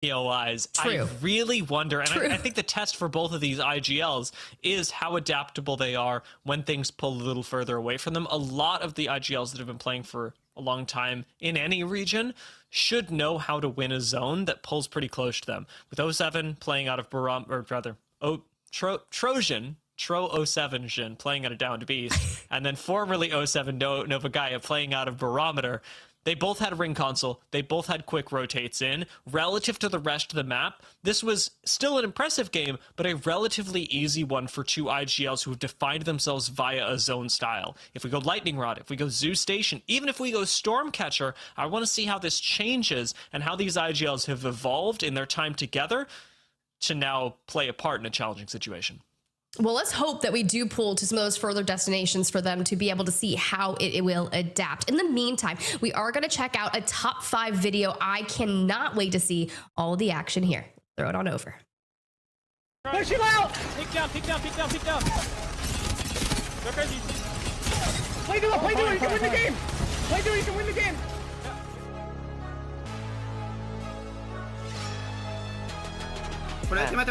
POIs. True. I really wonder, and True. I think the test for both of these IGLs is how adaptable they are when things pull a little further away from them. A lot of the IGLs that have been playing for a long time in any region should know how to win a zone that pulls pretty close to them. With 07 playing out of Trojan, Tro07 playing out of Downed Beast, and then formerly 07 Novagaya playing out of Barometer. They both had a ring console. They both had quick rotates in. Relative to the rest of the map, this was still an impressive game, but a relatively easy one for two IGLs who have defined themselves via a zone style. If we go Lightning Rod, if we go Zoo Station, even if we go Stormcatcher, I want to see how this changes and how these IGLs have evolved in their time together to now play a part in a challenging situation. Well, let's hope that we do pull to some of those further destinations for them to be able to see how it will adapt. In the meantime, we are going to check out a top 5 video. I cannot wait to see all of the action here. Throw it on over. Push him out! Pick down, pick down, pick down, pick down. Go crazy. Play duo, you can win the game! Play duo, you can win the game! Siamo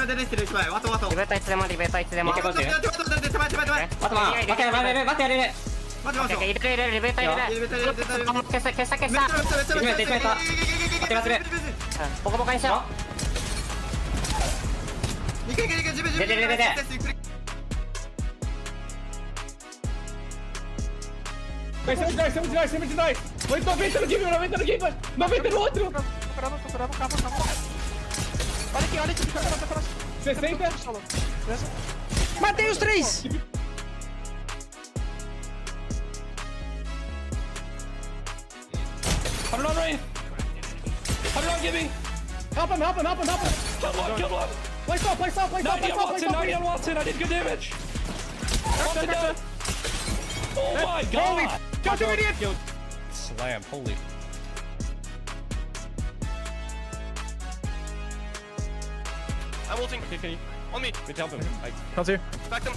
nice. Vai 90 no game, 90 no game, 90 no outro. Calma. Olha aqui, 60. Matei os 3. I'm not right. I'm not giving. Help him. Kill one. Play stop. 90 Watson, I did good damage. Oh my god. Holy f***, you idiot. Slam, holy. I'm ulting. Okay. On me. Good help him. Can't see. Back them.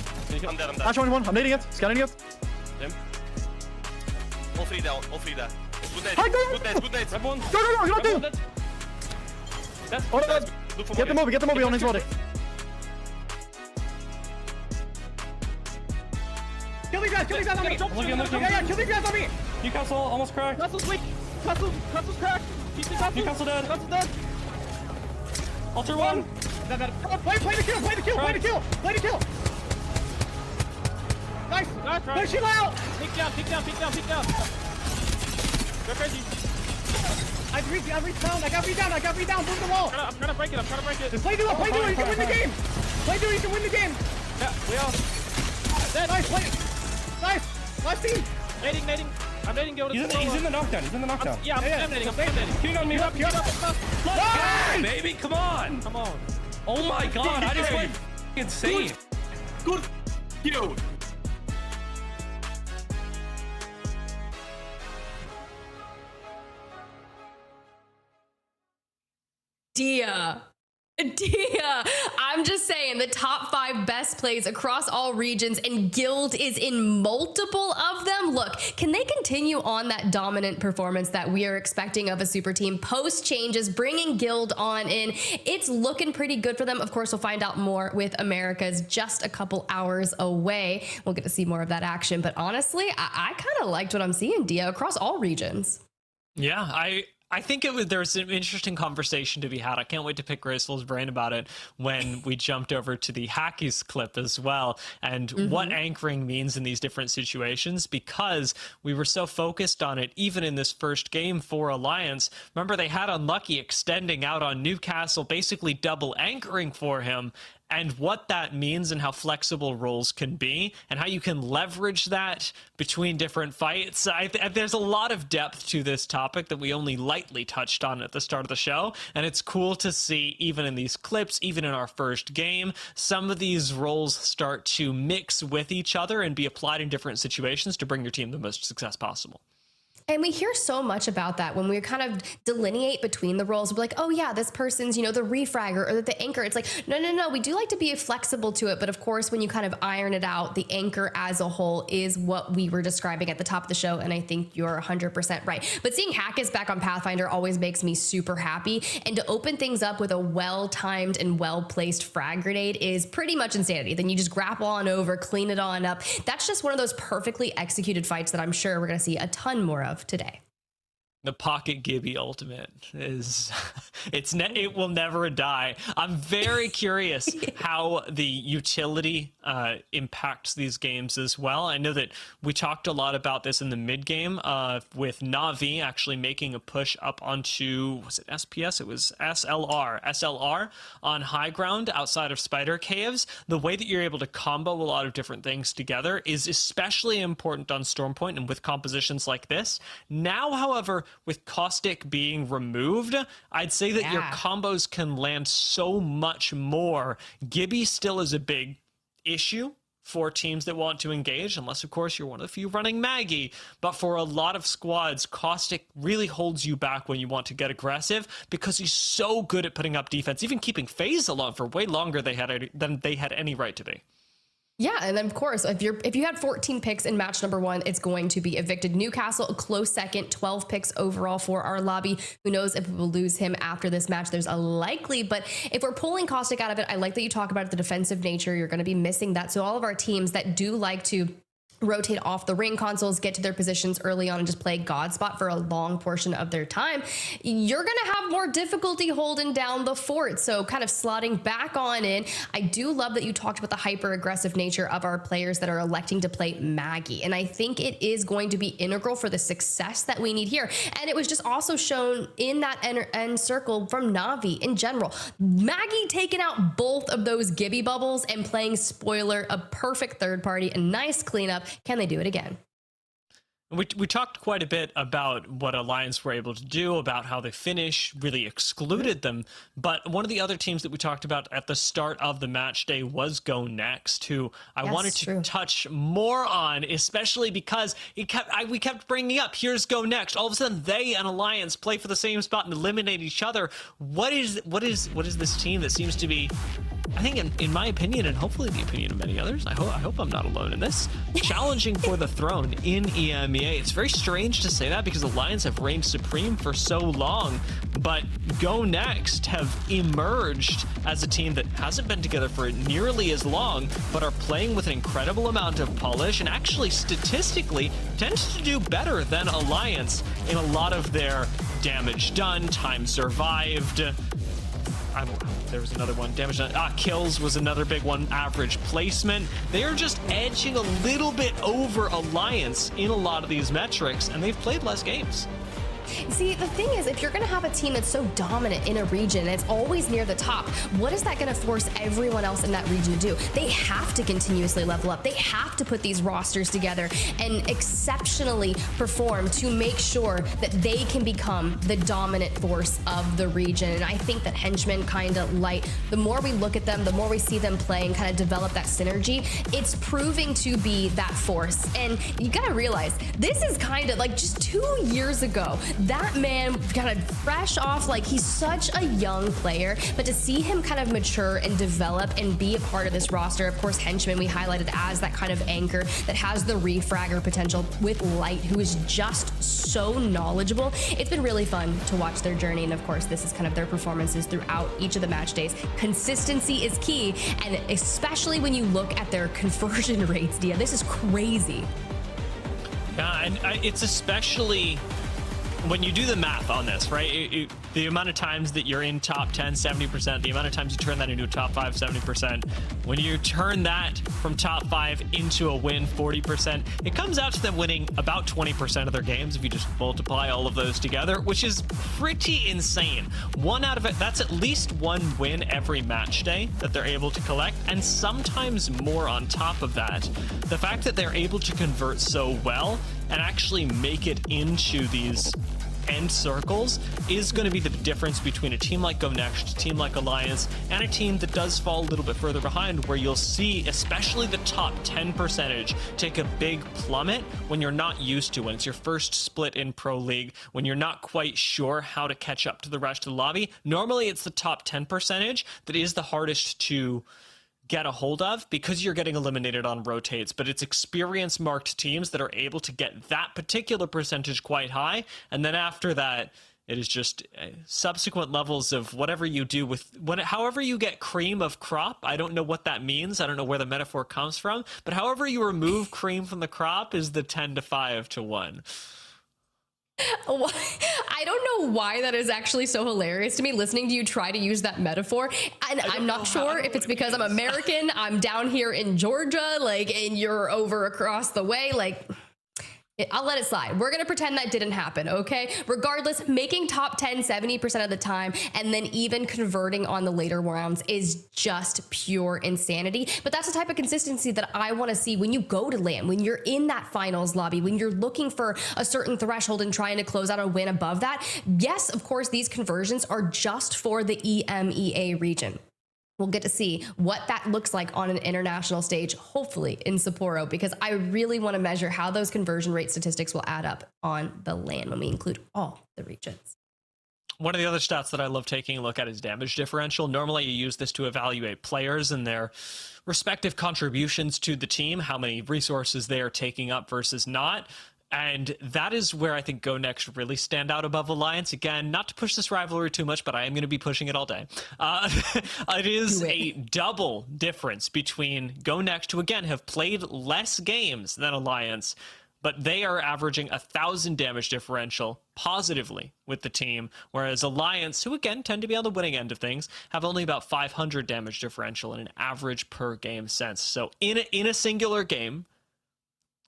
I'm dead. Ash 1, I'm nading it. Scanning it. Him. All 3 down. Good nades. Hi, go! Good nades. Red one. Go, you got 2. That's Oh, no. Look for Get the movie on his body. Kill these guys on me. Yeah, kill these guys on me. Newcastle almost cracked. Castle's weak. Castle's cracked. Newcastle dead. Castle's dead. Alter 1. Play the kill. Nice. Push him out. Pick down. Go crazy. I got read down. Move the wall. I'm trying to break it. Just play duo. You can win the game. Yeah, we are. Dead. Nice play. Nice team. Nading. I'm nading. He's in the knockdown. Yeah, I'm nading. King on me. Up. Hey, baby, come on. Oh my god, I just went insane. Good. You. Dia, I'm just saying the top 5 best plays across all regions, and Guild is in multiple of them. Look, can they continue on that dominant performance that we are expecting of a super team post changes, bringing Guild on in? It's looking pretty good for them. Of course, we'll find out more with America's just a couple hours away. We'll get to see more of that action. But honestly, I kind of liked what I'm seeing, Dia, across all regions. Yeah, I think there's an interesting conversation to be had. I can't wait to pick Graceful's brain about it when we jumped over to the Hackies clip as well, and what anchoring means in these different situations, because we were so focused on it even in this first game for Alliance. Remember, they had Unlucky extending out on Newcastle, basically double anchoring for him, and what that means and how flexible roles can be and how you can leverage that between different fights. There's a lot of depth to this topic that we only lightly touched on at the start of the show, and it's cool to see, even in these clips, even in our first game, some of these roles start to mix with each other and be applied in different situations to bring your team the most success possible. And we hear so much about that when we kind of delineate between the roles. We're like, oh yeah, this person's, the refragger or the anchor. It's like, no. We do like to be flexible to it. But of course, when you kind of iron it out, the anchor as a whole is what we were describing at the top of the show. And I think you're 100% right. But seeing Hackett back on Pathfinder always makes me super happy. And to open things up with a well-timed and well-placed frag grenade is pretty much insanity. Then you just grapple on over, clean it on up. That's just one of those perfectly executed fights that I'm sure we're going to see a ton more of today. The Pocket Gibby ultimate is it will never die. I'm very curious how the utility impacts these games as well. I know that we talked a lot about this in the mid game with Na'Vi actually making a push up onto, was it SPS? It was SLR on high ground outside of Spider Caves. The way that you're able to combo a lot of different things together is especially important on Stormpoint and with compositions like this. Now, however, with Caustic being removed, I'd say that your combos can land so much more. Gibby still is a big issue for teams that want to engage, unless of course you're one of the few running Maggie. But for a lot of squads, Caustic really holds you back when you want to get aggressive because he's so good at putting up defense, even keeping FaZe alone for way longer than they had any right to be. Yeah, and then of course, if you had 14 picks in match number 1, it's going to be evicted. Newcastle, a close second, 12 picks overall for our lobby. Who knows if we will lose him after this match? There's a likely, but if we're pulling Caustic out of it, I like that you talk about the defensive nature. You're going to be missing that. So all of our teams that do like to rotate off the ring consoles, get to their positions early on and just play God spot for a long portion of their time, you're going to have more difficulty holding down the fort. So kind of slotting back on in. I do love that you talked about the hyper aggressive nature of our players that are electing to play Maggie. And I think it is going to be integral for the success that we need here. And it was just also shown in that end circle from Na'Vi in general. Maggie taking out both of those Gibby bubbles and playing Spoiler, a perfect third party, a nice cleanup. Can they do it again? We talked quite a bit about what Alliance were able to do, about how the finish really excluded them. But one of the other teams that we talked about at the start of the match day was GoNext, who I wanted to touch more on, especially because we kept bringing up, here's GoNext. All of a sudden, they and Alliance play for the same spot and eliminate each other. What is this team that seems to be, I think in my opinion, and hopefully the opinion of many others, I hope I'm not alone in this, challenging for the throne in EMEA. It's very strange to say that because the Lions have reigned supreme for so long, but GoNext have emerged as a team that hasn't been together for nearly as long, but are playing with an incredible amount of polish and actually statistically tends to do better than Alliance in a lot of their damage done, time survived. There was another one. Damage done. Kills was another big one. Average placement. They are just edging a little bit over Alliance in a lot of these metrics, and they've played less games. See, the thing is, if you're going to have a team that's so dominant in a region, and it's always near the top, what is that going to force everyone else in that region to do? They have to continuously level up. They have to put these rosters together and exceptionally perform to make sure that they can become the dominant force of the region. And I think that Henchmen kind of light, the more we look at them, the more we see them play and kind of develop that synergy, it's proving to be that force. And you got to realize, this is kind of like just 2 years ago, that man kind of fresh off, like he's such a young player, but to see him kind of mature and develop and be a part of this roster, of course, Henchman we highlighted as that kind of anchor that has the refragger potential with Light, who is just so knowledgeable. It's been really fun to watch their journey, and of course, this is kind of their performances throughout each of the match days. Consistency is key, and especially when you look at their conversion rates, Dia, this is crazy. Yeah, and it's especially when you do the math on this, right? The amount of times that you're in top 10, 70%, the amount of times you turn that into a top 5, 70%, when you turn that from top 5 into a win, 40%, it comes out to them winning about 20% of their games if you just multiply all of those together, which is pretty insane. One out of it, that's at least one win every match day that they're able to collect, and sometimes more on top of that. The fact that they're able to convert so well and actually make it into these end circles is going to be the difference between a team like GoNext, a team like Alliance, and a team that does fall a little bit further behind, where you'll see especially the top 10 percentage take a big plummet when you're not used to, when it's your first split in Pro League, when you're not quite sure how to catch up to the rest of the lobby. Normally it's the top 10 percentage that is the hardest to get a hold of because you're getting eliminated on rotates, but it's experience marked teams that are able to get that particular percentage quite high, and then after that it is just subsequent levels of whatever you do with however you get cream of crop. I don't know what that means. I don't know where the metaphor comes from, but however you remove cream from the crop is the 10 to 5 to 1. I don't know why that is actually so hilarious to me, listening to you try to use that metaphor. And I'm not sure if it's because I'm American, I'm down here in Georgia, like, and you're over across the way, like... I'll let it slide. We're going to pretend that didn't happen, okay? Regardless, making top 10 70% of the time and then even converting on the later rounds is just pure insanity. But that's the type of consistency that I want to see when you go to LAN, when you're in that finals lobby, when you're looking for a certain threshold and trying to close out a win above that. Yes, of course, these conversions are just for the EMEA region. We'll get to see what that looks like on an international stage, hopefully in Sapporo, because I really want to measure how those conversion rate statistics will add up on the LAN when we include all the regions. One of the other stats that I love taking a look at is damage differential. Normally you use this to evaluate players and their respective contributions to the team, how many resources they are taking up versus not. And that is where I think GoNext really stand out above Alliance. Again, not to push this rivalry too much, but I am going to be pushing it all day. It is a double difference between GoNext, who again have played less games than Alliance, but they are averaging 1,000 damage differential positively with the team, whereas Alliance, who again tend to be on the winning end of things, have only about 500 damage differential in an average per game sense. So in a singular game,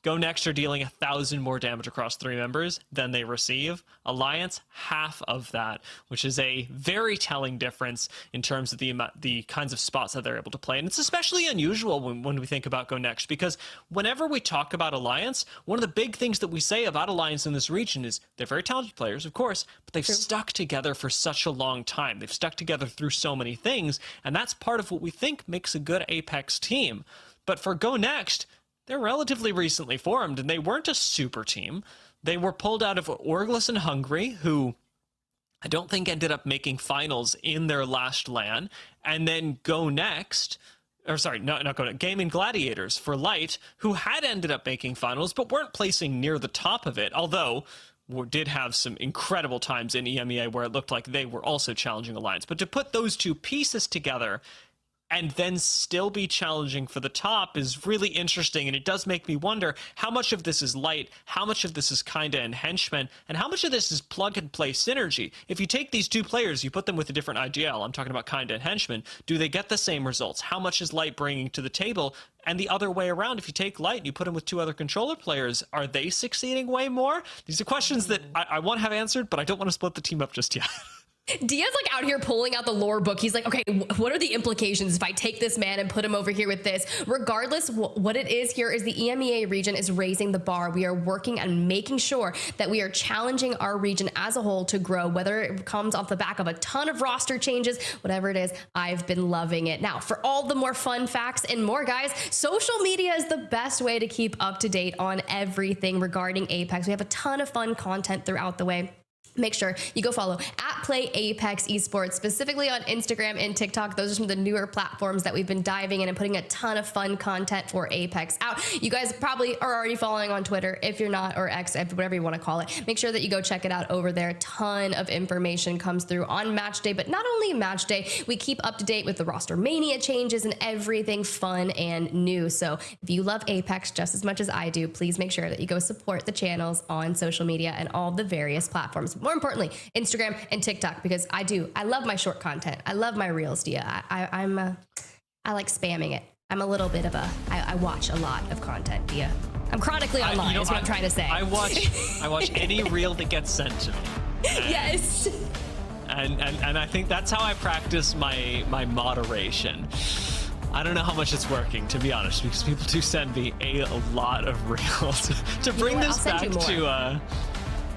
GoNext are dealing 1,000 more damage across 3 members than they receive. Alliance, half of that, which is a very telling difference in terms of the kinds of spots that they're able to play. And it's especially unusual when we think about GoNext, because whenever we talk about Alliance, one of the big things that we say about Alliance in this region is they're very talented players, of course, but they've stuck together for such a long time. They've stuck together through so many things, and that's part of what we think makes a good Apex team. But for GoNext, they're relatively recently formed, and they weren't a super team. They were pulled out of Orglis and Hungary, who I don't think ended up making finals in their last LAN, and then GoNext, or sorry, not GoNext, Gaming Gladiators for Light, who had ended up making finals, but weren't placing near the top of it, although did have some incredible times in EMEA where it looked like they were also challenging Alliance. But to put those two pieces together and then still be challenging for the top is really interesting, and it does make me wonder how much of this is Light, how much of this is Kinda and Henchman, and how much of this is plug-and-play synergy. If you take these two players, you put them with a different IGL, I'm talking about Kinda and Henchman, do they get the same results? How much is Light bringing to the table? And the other way around, if you take Light and you put them with 2 other controller players, are they succeeding way more? These are questions that I want to have answered, but I don't want to split the team up just yet. Dia's like out here pulling out the lore book. He's like, okay, what are the implications if I take this man and put him over here with this? Regardless, what it is here is the EMEA region is raising the bar. We are working on making sure that we are challenging our region as a whole to grow, whether it comes off the back of a ton of roster changes, whatever it is. I've been loving it. Now, for all the more fun facts and more, guys, social media is the best way to keep up to date on everything regarding Apex. We have a ton of fun content throughout the way. Make sure you go follow @PlayApex Esports, specifically on Instagram and TikTok. Those are some of the newer platforms that we've been diving in and putting a ton of fun content for Apex out. You guys probably are already following on Twitter. If you're not, or X, whatever you want to call it, make sure that you go check it out over there. A ton of information comes through on match day, but not only match day, we keep up to date with the roster mania changes and everything fun and new. So if you love Apex just as much as I do, please make sure that you go support the channels on social media and all the various platforms. More importantly, Instagram and TikTok, because I love my short content. I love my reels, Dia. I like spamming it. I'm a little bit of I watch a lot of content, Dia. I'm chronically online, is what I'm trying to say. I watch any reel that gets sent to me. Yes. And I think that's how I practice my moderation. I don't know how much it's working, to be honest, because people do send me a lot of reels. To bring this back to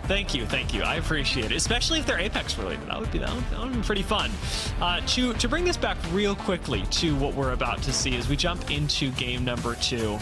Thank you. I appreciate it, especially if they're Apex related. That would be pretty fun. To bring this back real quickly to what we're about to see as we jump into game number 2.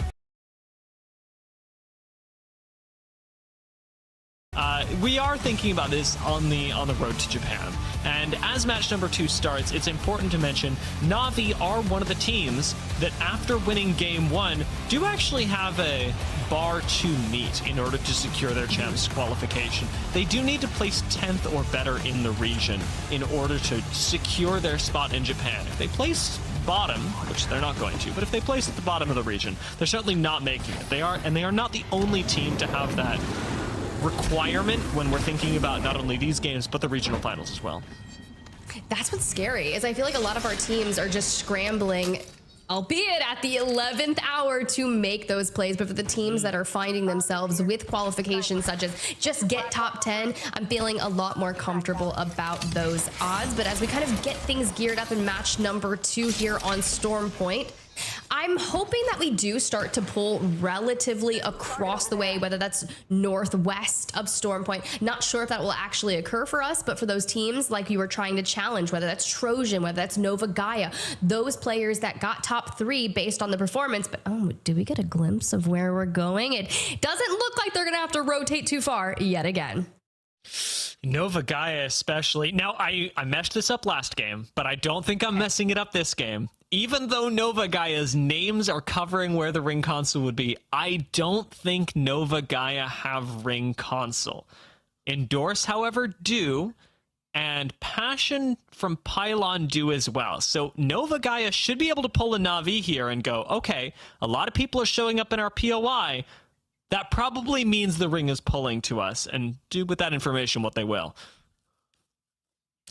We are thinking about this on the road to Japan, and as match number 2 starts, it's important to mention Na'Vi are one of the teams that, after winning game 1, do actually have a bar to meet in order to secure their champs qualification. They do need to place 10th or better in the region in order to secure their spot in Japan. If they place bottom, which they're not going to, but if they place at the bottom of the region, they're certainly not making it. They are not the only team to have that requirement when we're thinking about not only these games but the regional finals as well. That's what's scary, is I feel like a lot of our teams are just scrambling, albeit at the 11th hour, to make those plays. But for the teams that are finding themselves with qualifications such as just get top 10, I'm feeling a lot more comfortable about those odds. But as we kind of get things geared up in match number 2 here on Storm Point, I'm hoping that we do start to pull relatively across the way, whether that's northwest of Storm Point. Not sure if that will actually occur for us, but for those teams like you were trying to challenge, whether that's Trojan, whether that's Nova Gaia, those players that got top 3 based on the performance. But oh, do we get a glimpse of where we're going? It doesn't look like they're gonna have to rotate too far yet again. Nova Gaia especially. Now, I messed this up last game, but I don't think I'm messing it up this game. Even though Nova Gaia's names are covering where the ring console would be, I don't think Nova Gaia have ring console. Endorse, however, do, and Passion from Pylon do as well. So Nova Gaia should be able to pull a Na'Vi here and go, okay, a lot of people are showing up in our POI. That probably means the ring is pulling to us, and do with that information what they will.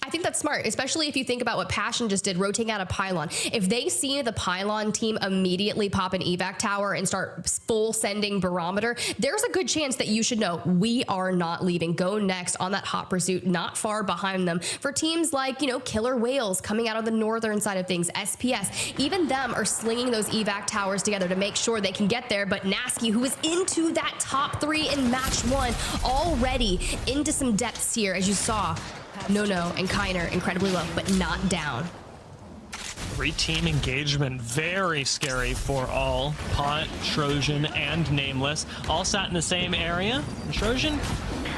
I think that's smart, especially if you think about what Passion just did, rotating out a Pylon. If they see the Pylon team immediately pop an evac tower and start full sending barometer, there's a good chance that you should know we are not leaving. GoNext on that hot pursuit, not far behind them. For teams like, Killer Whales coming out of the northern side of things, SPS, even them are slinging those evac towers together to make sure they can get there. But Nasky, who is into that top 3 in match 1, already into some depths here, as you saw. No, and Kiner incredibly low, but not down. 3-team engagement, very scary for all. Pot, Trojan, and Nameless all sat in the same area. And Trojan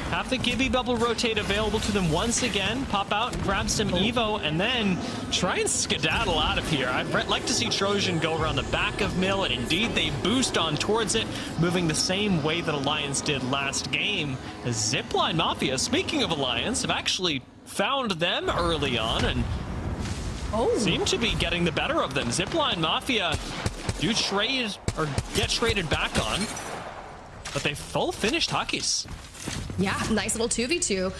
have the Gibby bubble rotate available to them once again. Pop out, grab some Evo, and then try and skedaddle out of here. I'd like to see Trojan go around the back of Mill, and indeed they boost on towards it, moving the same way that Alliance did last game. As ZiPLina Mafia, speaking of Alliance, have actually found them early on and seem to be getting the better of them. ZiPLina Mafia do trade or get traded back on, but they full finished Hockeys. Yeah, nice little 2v2.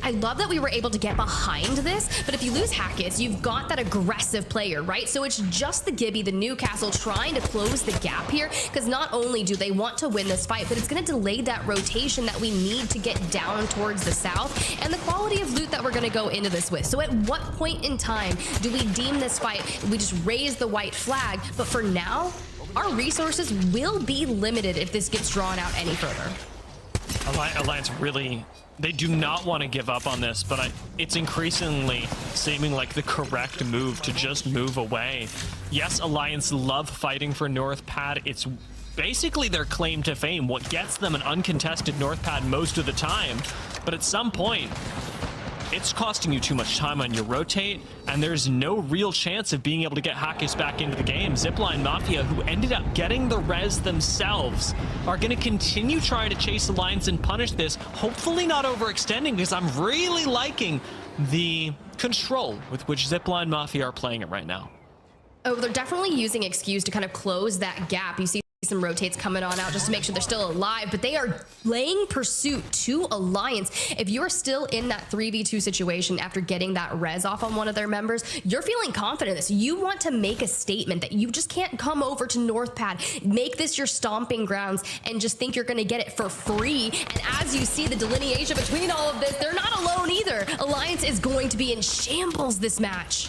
I love that we were able to get behind this, but if you lose Hackett, you've got that aggressive player, right? So it's just the Gibby, the Newcastle, trying to close the gap here, because not only do they want to win this fight, but it's going to delay that rotation that we need to get down towards the south, and the quality of loot that we're going to go into this with. So at what point in time do we deem this fight, we just raise the white flag? But for now, our resources will be limited if this gets drawn out any further. Alliance really, they do not want to give up on this, but it's increasingly seeming like the correct move to just move away. Yes, Alliance love fighting for North Pad. It's basically their claim to fame, what gets them an uncontested North Pad most of the time. But at some point, it's costing you too much time on your rotate, and there's no real chance of being able to get Hackis back into the game. ZiPLina Mafia, who ended up getting the res themselves, are going to continue trying to chase Alliance and punish this, hopefully not overextending, because I'm really liking the control with which ZiPLina Mafia are playing it right now. Oh, they're definitely using Excuse to kind of close that gap. You see some rotates coming on out just to make sure they're still alive, but they are laying pursuit to Alliance. If you're still in that 3v2 situation after getting that res off on one of their members, you're feeling confident in this. You want to make a statement that you just can't come over to North Pad, make this your stomping grounds, and just think you're going to get it for free. And as you see the delineation between all of this, they're not alone either. Alliance is going to be in shambles this match.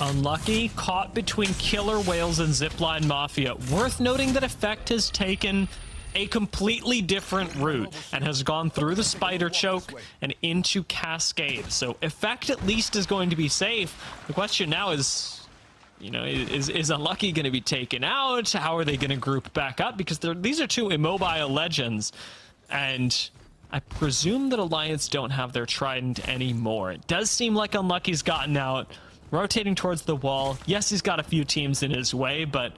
Unlucky, caught between Killer Whales and ZiPLina Mafia. Worth noting that Effect has taken a completely different route and has gone through the spider choke and into Cascade. So Effect at least is going to be safe. The question now is, you know, is Unlucky going to be taken out? How are they going to group back up? Because these are two immobile legends, and I presume that Alliance don't have their Trident anymore. It does seem like Unlucky's gotten out, rotating towards the wall. Yes, he's got a few teams in his way, but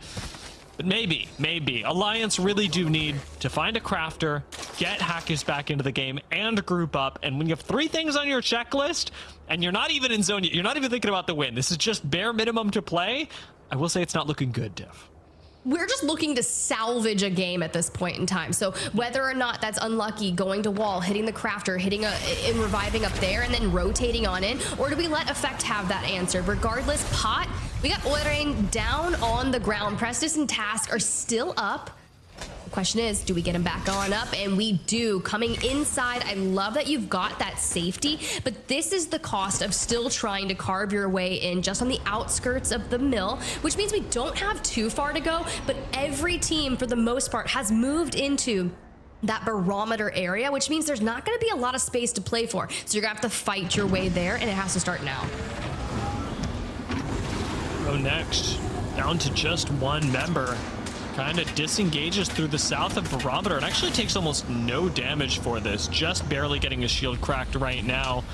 maybe Alliance really do need to find a crafter, get Hackers back into the game, and group up. And when you have 3 things on your checklist, and you're not even in zone, you're not even thinking about the win, this is just bare minimum to play, I will say it's not looking good, Div. We're just looking to salvage a game at this point in time. So whether or not that's Unlucky going to wall, hitting the crafter, and reviving up there, and then rotating on in, or do we let Effect have that answer? Regardless, Pot, we got Oilrain down on the ground. Prestis and Task are still up. The question is, do we get him back on up? And we do. Coming inside, I love that you've got that safety, but this is the cost of still trying to carve your way in just on the outskirts of the mill, which means we don't have too far to go, but every team, for the most part, has moved into that barometer area, which means there's not going to be a lot of space to play for. So you're going to have to fight your way there, and it has to start now. GoNext, down to just 1 member. Kind of disengages through the south of Barometer and actually takes almost no damage for this, just barely getting his shield cracked right now.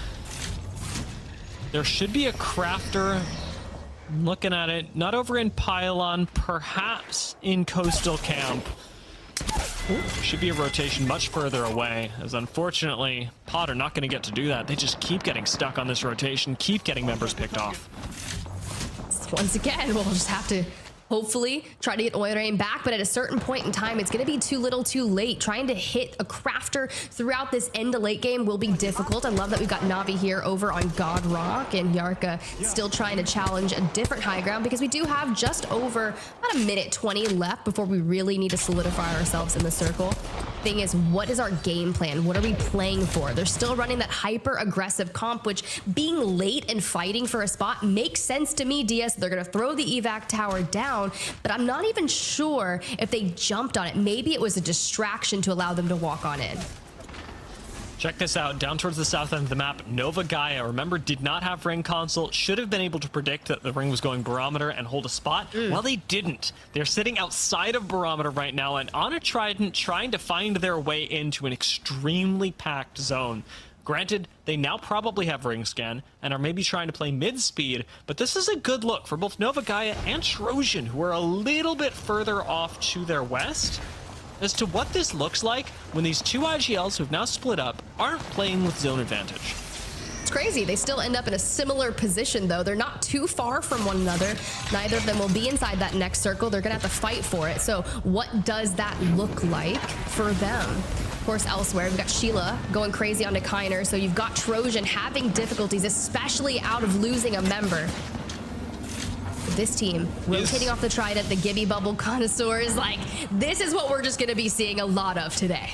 There should be a crafter, I'm looking at it, not over in Pylon, perhaps in Coastal Camp. Should be a rotation much further away, as unfortunately Pot are not going to get to do that. They just keep getting stuck on this rotation, keep getting members picked off. Once again, we'll just have to hopefully try to get Oilrain back, but at a certain point in time, it's going to be too little too late. Trying to hit a crafter throughout this end to late game will be difficult. I love that we've got Navi here over on God Rock, and Yarka still trying to challenge a different high ground, because we do have just over about a minute 20 left before we really need to solidify ourselves in the circle. Thing is, what is our game plan? What are we playing for? They're still running that hyper aggressive comp, which being late and fighting for a spot makes sense to me. DS, they're going to throw the evac tower down, but I'm not even sure if they jumped on it. Maybe it was a distraction to allow them to walk on in. Check this out, down towards the south end of the map, Nova Gaia, remember, did not have ring console, should have been able to predict that the ring was going Barometer and hold a spot. Well, they didn't. They're sitting outside of Barometer right now and on a Trident trying to find their way into an extremely packed zone. Granted, they now probably have ring scan and are maybe trying to play mid-speed, but this is a good look for both Nova Gaia and Trojan, who are a little bit further off to their west, as to what this looks like when these 2 IGLs who've now split up aren't playing with zone advantage. It's crazy. They still end up in a similar position, though. They're not too far from one another. Neither of them will be inside that next circle. They're going to have to fight for it. So what does that look like for them? Of course, elsewhere, we've got Sheila going crazy onto Kiner. So you've got Trojan having difficulties, especially out of losing a member. This team rotating off the Trident, the Gibby bubble connoisseurs, like, this is what we're just going to be seeing a lot of today.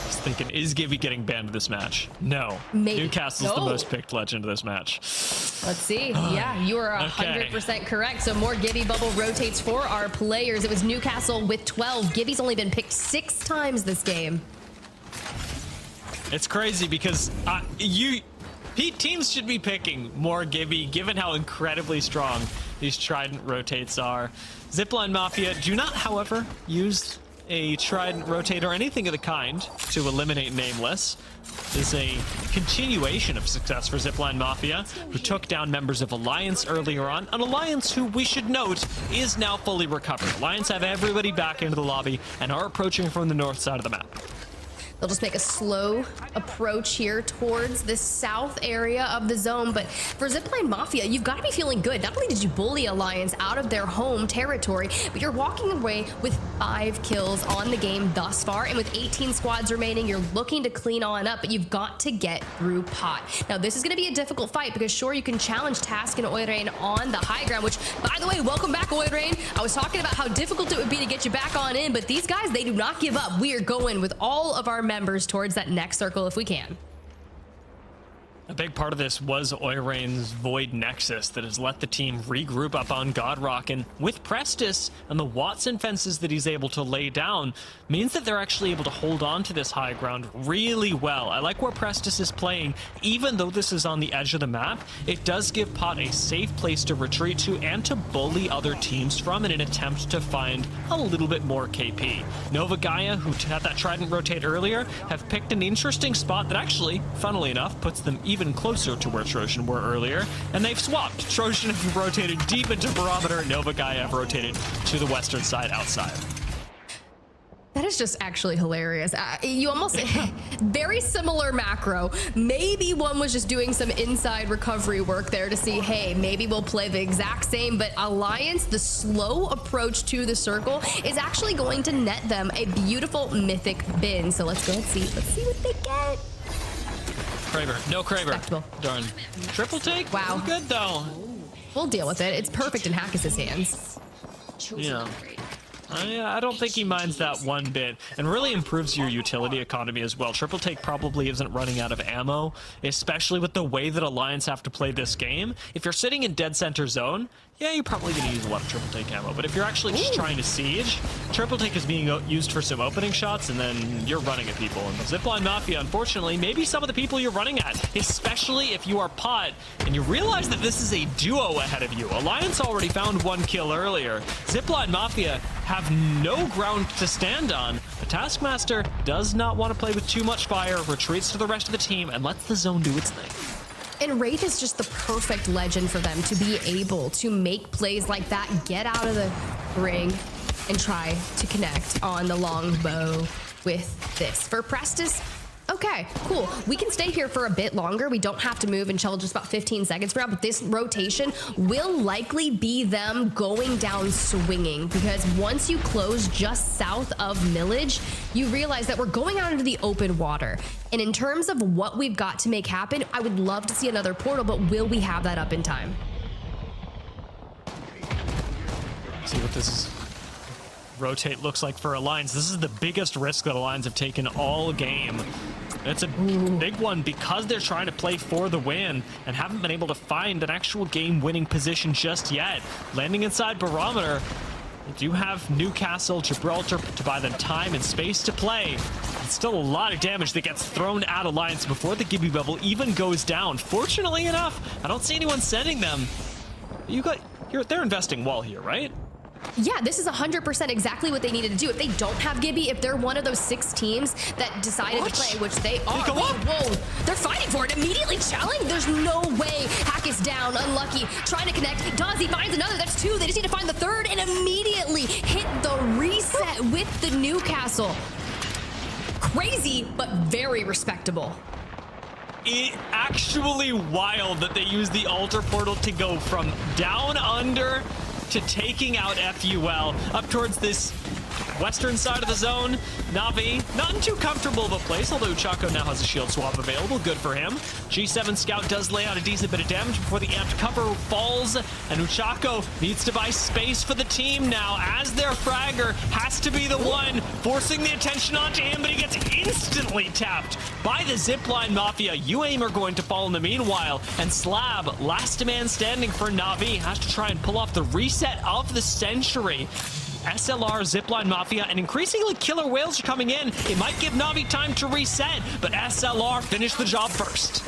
Just thinking, is Gibby getting banned this match? No. Maybe. Newcastle's the most picked legend of this match. Let's see. Yeah, you are 100% correct. So more Gibby bubble rotates for our players. It was Newcastle with 12. Gibby's only been picked 6 times this game. It's crazy because teams should be picking more Gibby, given how incredibly strong these Trident rotates are. ZiPLina Mafia do not, however, use a Trident rotate or anything of the kind to eliminate Nameless. This is a continuation of success for ZiPLina Mafia, who took down members of Alliance earlier on. An Alliance who, we should note, is now fully recovered. Alliance have everybody back into the lobby and are approaching from the north side of the map. They'll just make a slow approach here towards this south area of the zone. But for ZiPLina Mafia, you've got to be feeling good. Not only did you bully Alliance out of their home territory, but you're walking away with 5 kills on the game thus far. And with 18 squads remaining, you're looking to clean on up, but you've got to get through Pot. Now, this is going to be a difficult fight because, sure, you can challenge Task and Oilrain on the high ground, which, by the way, welcome back, Oilrain. I was talking about how difficult it would be to get you back on in, but these guys, they do not give up. We are going with all of our members towards that next circle if we can. A big part of this was Oirain's Void Nexus that has let the team regroup up on Godrock, and with Prestis and the Watson fences that he's able to lay down, means that they're actually able to hold on to this high ground really well. I like where Prestis is playing. Even though this is on the edge of the map, it does give Pot a safe place to retreat to and to bully other teams from in an attempt to find a little bit more KP. Nova Gaia, who had that Trident rotate earlier, have picked an interesting spot that actually, funnily enough, puts them even closer to where Trojan were earlier, and they've swapped. Trojan have rotated deep into Barometer, Nova Gaia have rotated to the western side outside. That is just actually hilarious. You almost, very similar macro. Maybe one was just doing some inside recovery work there to see, hey, maybe we'll play the exact same, but Alliance, the slow approach to the circle is actually going to net them a beautiful mythic bin. So let's go and see. Let's see what they get. Kraber, no Kraber. Respectable. Darn. Triple take? Wow. Good though. We'll deal with it. It's perfect in Hackus' hands. Yeah. I don't think he minds that one bit, and really improves your utility economy as well. Triple Take probably isn't running out of ammo, especially with the way that Alliance have to play this game. If you're sitting in dead center zone, yeah, you're probably going to use a lot of Triple Take ammo, but if you're actually just trying to siege, Triple Take is being used for some opening shots, and then you're running at people. And ZiPLina Mafia, unfortunately, maybe some of the people you're running at, especially if you are Pot, and you realize that this is a duo ahead of you. Alliance already found one kill earlier. ZiPLina Mafia have no ground to stand on. The Taskmaster does not want to play with too much fire, retreats to the rest of the team, and lets the zone do its thing. And Wraith is just the perfect legend for them to be able to make plays like that, get out of the ring, and try to connect on the long bow with this. For Prestis, okay, cool. We can stay here for a bit longer. We don't have to move until just about 15 seconds from now, but this rotation will likely be them going down swinging, because once you close just south of Millage, you realize that we're going out into the open water. And in terms of what we've got to make happen, I would love to see another portal, but will we have that up in time? See what this is. Rotate looks like for Alliance. This is the biggest risk that Alliance have taken all game. It's a big one because they're trying to play for the win and haven't been able to find an actual game-winning position just yet. Landing inside Barometer, they do have Newcastle, Gibraltar to buy them time and space to play. It's still a lot of damage that gets thrown at Alliance before the Gibby bubble even goes down. Fortunately enough, I don't see anyone sending them. They're investing wall here, right? Yeah, this is 100% exactly what they needed to do. If they don't have Gibby, if they're one of those 6 teams that decided to play, which they are, whoa, they're fighting for it. Immediately challenge. There's no way. Hack is down, unlucky, trying to connect. Does he finds another? That's 2. They just need to find the 3rd and immediately hit the reset with the Newcastle. Crazy, but very respectable. It actually wild that they use the altar portal to go from down under to taking out FUL up towards this western side of the zone. Navi, not in too comfortable of a place, although Chaco now has a shield swap available. Good for him. G7 Scout does lay out a decent bit of damage before the amped cover falls, and Uchako needs to buy space for the team now, as their fragger has to be the one forcing the attention onto him, but he gets instantly tapped by the ZiPLina Mafia. UAIM are going to fall in the meanwhile, and Slab, last man standing for Navi, has to try and pull off the reset of the century. SLR, ZiPLina Mafia, and increasingly killer whales are coming in. It might give Navi time to reset, but SLR finished the job first.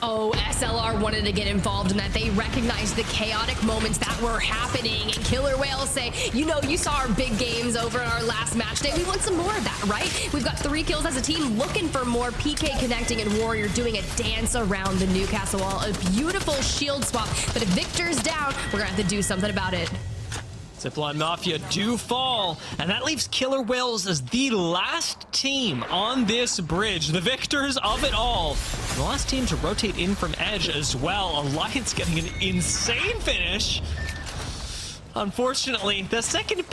Oh, SLR wanted to get involved in that. They recognized the chaotic moments that were happening. And Killer Whales say, you know, you saw our big games over in our last match day. We want some more of that, right? We've got 3 kills as a team, looking for more. PK connecting and Warrior doing a dance around the Newcastle wall. A beautiful shield swap. But if Victor's down, we're going to have to do something about it. ZiPLina Mafia do fall, and that leaves Killer Whales as the last team on this bridge, the victors of it all. The last team to rotate in from Edge as well. Alliance getting an insane finish. Unfortunately, the second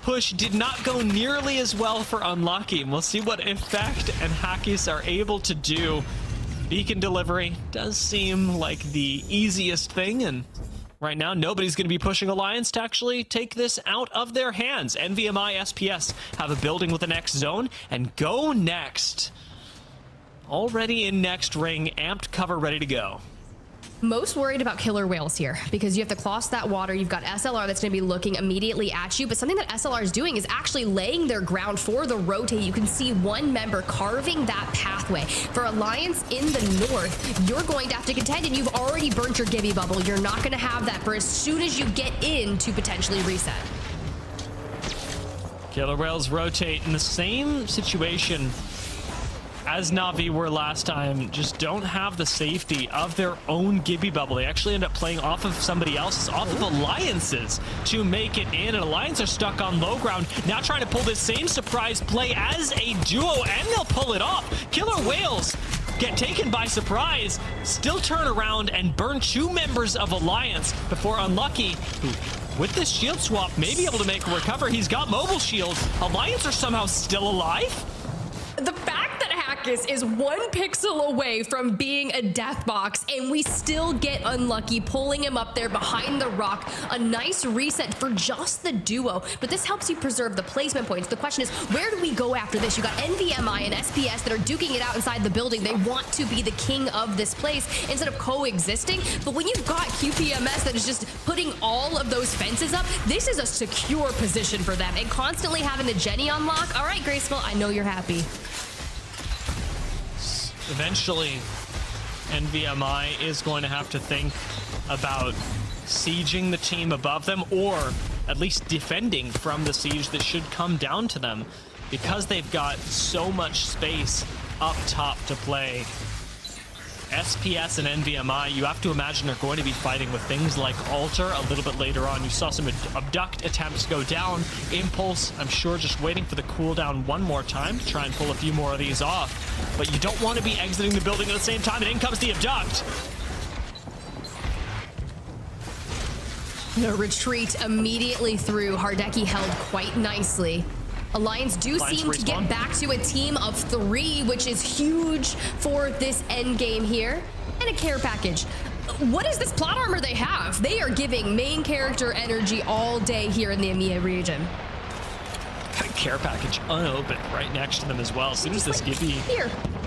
push did not go nearly as well for Unlucky. We'll see what Effect and Hackis are able to do. Beacon delivery does seem like the easiest thing, and right now, nobody's going to be pushing Alliance to actually take this out of their hands. NVMI SPS have a building with the next zone, and GoNext already in next ring, amped cover ready to go. Most worried about killer whales here because you have to cross that water. You've got SLR that's going to be looking immediately at you, but something that SLR is doing is actually laying their ground for the rotate. You can see one member carving that pathway. For Alliance in the north, you're going to have to contend, and you've already burnt your Gibby bubble. You're not going to have that for as soon as you get in to potentially reset. Killer Whales rotate in the same situation as Na'Vi were last time, just don't have the safety of their own Gibby bubble. They actually end up playing off of somebody else's, off of Alliance's to make it in, and Alliance are stuck on low ground, now trying to pull this same surprise play as a duo, and they'll pull it off. Killer Whales get taken by surprise, still turn around and burn 2 members of Alliance before Unlucky, who with this shield swap may be able to make a recover. He's got mobile shield. Alliance are somehow still alive. The fact that Hackis is 1 pixel away from being a death box, and we still get Unlucky, pulling him up there behind the rock. A nice reset for just the duo, but this helps you preserve the placement points. The question is, where do we go after this? You got NVMI and SPS that are duking it out inside the building. They want to be the king of this place instead of coexisting, but when you've got QPMS that is just putting all of those fences up, this is a secure position for them, and constantly having the Jenny unlock. All right, Graceful, I know you're happy. Eventually, NVMI is going to have to think about sieging the team above them, or at least defending from the siege that should come down to them, because they've got so much space up top to play. SPS and NVMI, you have to imagine they're going to be fighting with things like Alter a little bit later on. You saw some abduct attempts go down. Impulse, I'm sure, just waiting for the cooldown one more time to try and pull a few more of these off. But you don't want to be exiting the building at the same time, and in comes the abduct. The retreat immediately through. Hardeki held quite nicely. Alliance do seem to get back to a team of 3, which is huge for this end game here. And a care package. What is this plot armor they have? They are giving main character energy all day here in the EMEA region. Care package unopened right next to them as well. As soon as this Gibby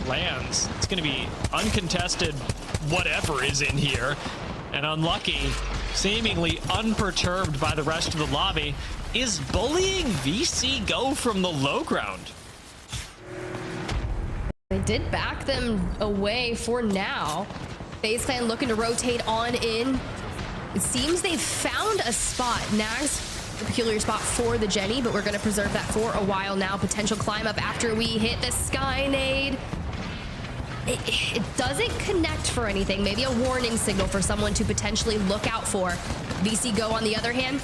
lands, it's going to be uncontested whatever is in here. And Unlucky, seemingly unperturbed by the rest of the lobby, is bullying VC Go from the low ground. They did back them away for now. FaZe Clan looking to rotate on in. It seems they've found a spot. Nags, a peculiar spot for the Jenny, but we're going to preserve that for a while now. Potential climb up after we hit the Sky Nade. It doesn't connect for anything. Maybe a warning signal for someone to potentially look out for. VC Go, on the other hand,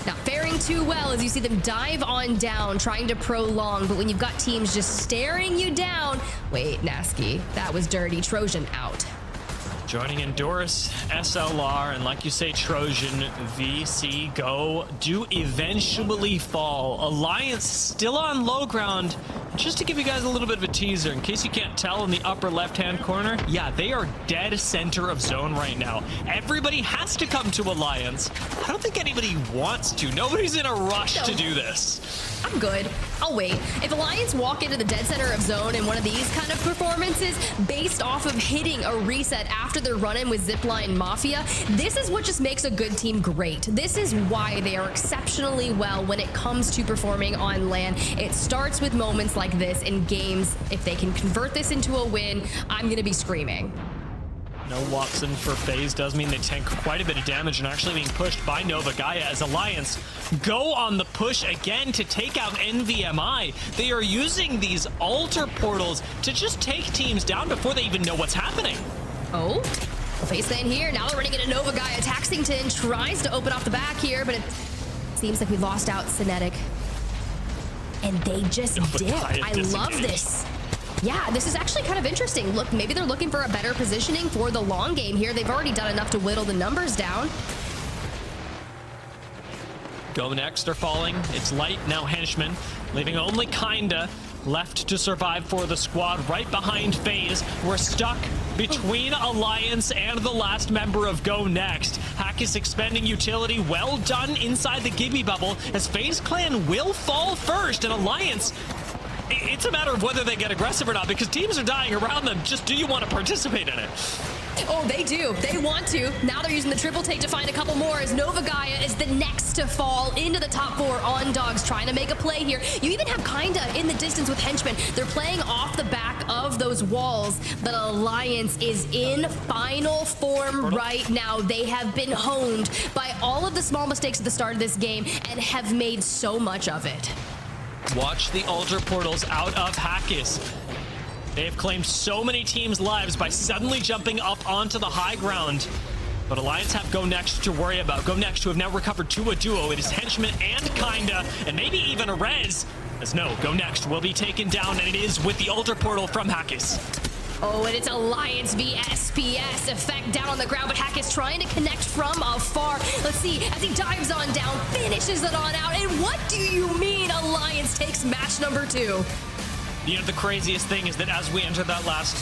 not faring too well as you see them dive on down, trying to prolong. But when you've got teams just staring you down... Wait, Nasky, that was dirty. Trojan out. Joining Endorse, SLR, and like you say, Trojan, VC Go do eventually fall. Alliance still on low ground. Just to give you guys a little bit of a teaser, in case you can't tell, in the upper left-hand corner, yeah, they are dead center of zone right now. Everybody has to come to Alliance. I don't think anybody wants to. Nobody's in a rush to do this. I'm good. I'll wait. If Alliance walk into the dead center of zone in one of these kind of performances based off of hitting a reset after their run-in with ZiPLina Mafia, this is what just makes a good team great. This is why they are exceptionally well when it comes to performing on LAN. It starts with moments like this in games. If they can convert this into a win, I'm going to be screaming. No Watson for FaZe does mean they tank quite a bit of damage and actually being pushed by Nova Gaia as Alliance go on the push again to take out NVMI. They are using these altar portals to just take teams down before they even know what's happening. Oh, FaZe Clan here. Now they're running into Nova Gaia. Taxington tries to open off the back here, but it seems like we lost out Synetic. And they just dip. I love this. Yeah, this is actually kind of interesting. Look, maybe they're looking for a better positioning for the long game here. They've already done enough to whittle the numbers down. GoNext are falling. It's Light, now Henchman, leaving only Kinda left to survive for the squad right behind FaZe. We're stuck between Alliance and the last member of GoNext. Hackis expending utility, well done inside the Gibby bubble, as FaZe Clan will fall first, and Alliance it's a matter of whether they get aggressive or not, because teams are dying around them. Just do you want to participate in it? Oh, they do. They want to. Now they're using the triple take to find a couple more as Novagaya is the next to fall into the top 4 on Dogs, trying to make a play here. You even have Kinda in the distance with Henchmen. They're playing off the back of those walls, but Alliance is in final form right now. They have been honed by all of the small mistakes at the start of this game and have made so much of it. Watch the altar portals out of Hackis. They have claimed so many teams' lives by suddenly jumping up onto the high ground. But Alliance have GoNext to worry about. GoNext, who have now recovered to a duo. It is Henchmen and Kinda, and maybe even a Rez. As no, GoNext will be taken down, and it is with the altar portal from Hackis. Oh, and it's Alliance v SPS effect down on the ground, but Hack is trying to connect from afar. Let's see, as he dives on down, finishes it on out. And what do you mean Alliance takes match number 2? You know, the craziest thing is that as we enter that last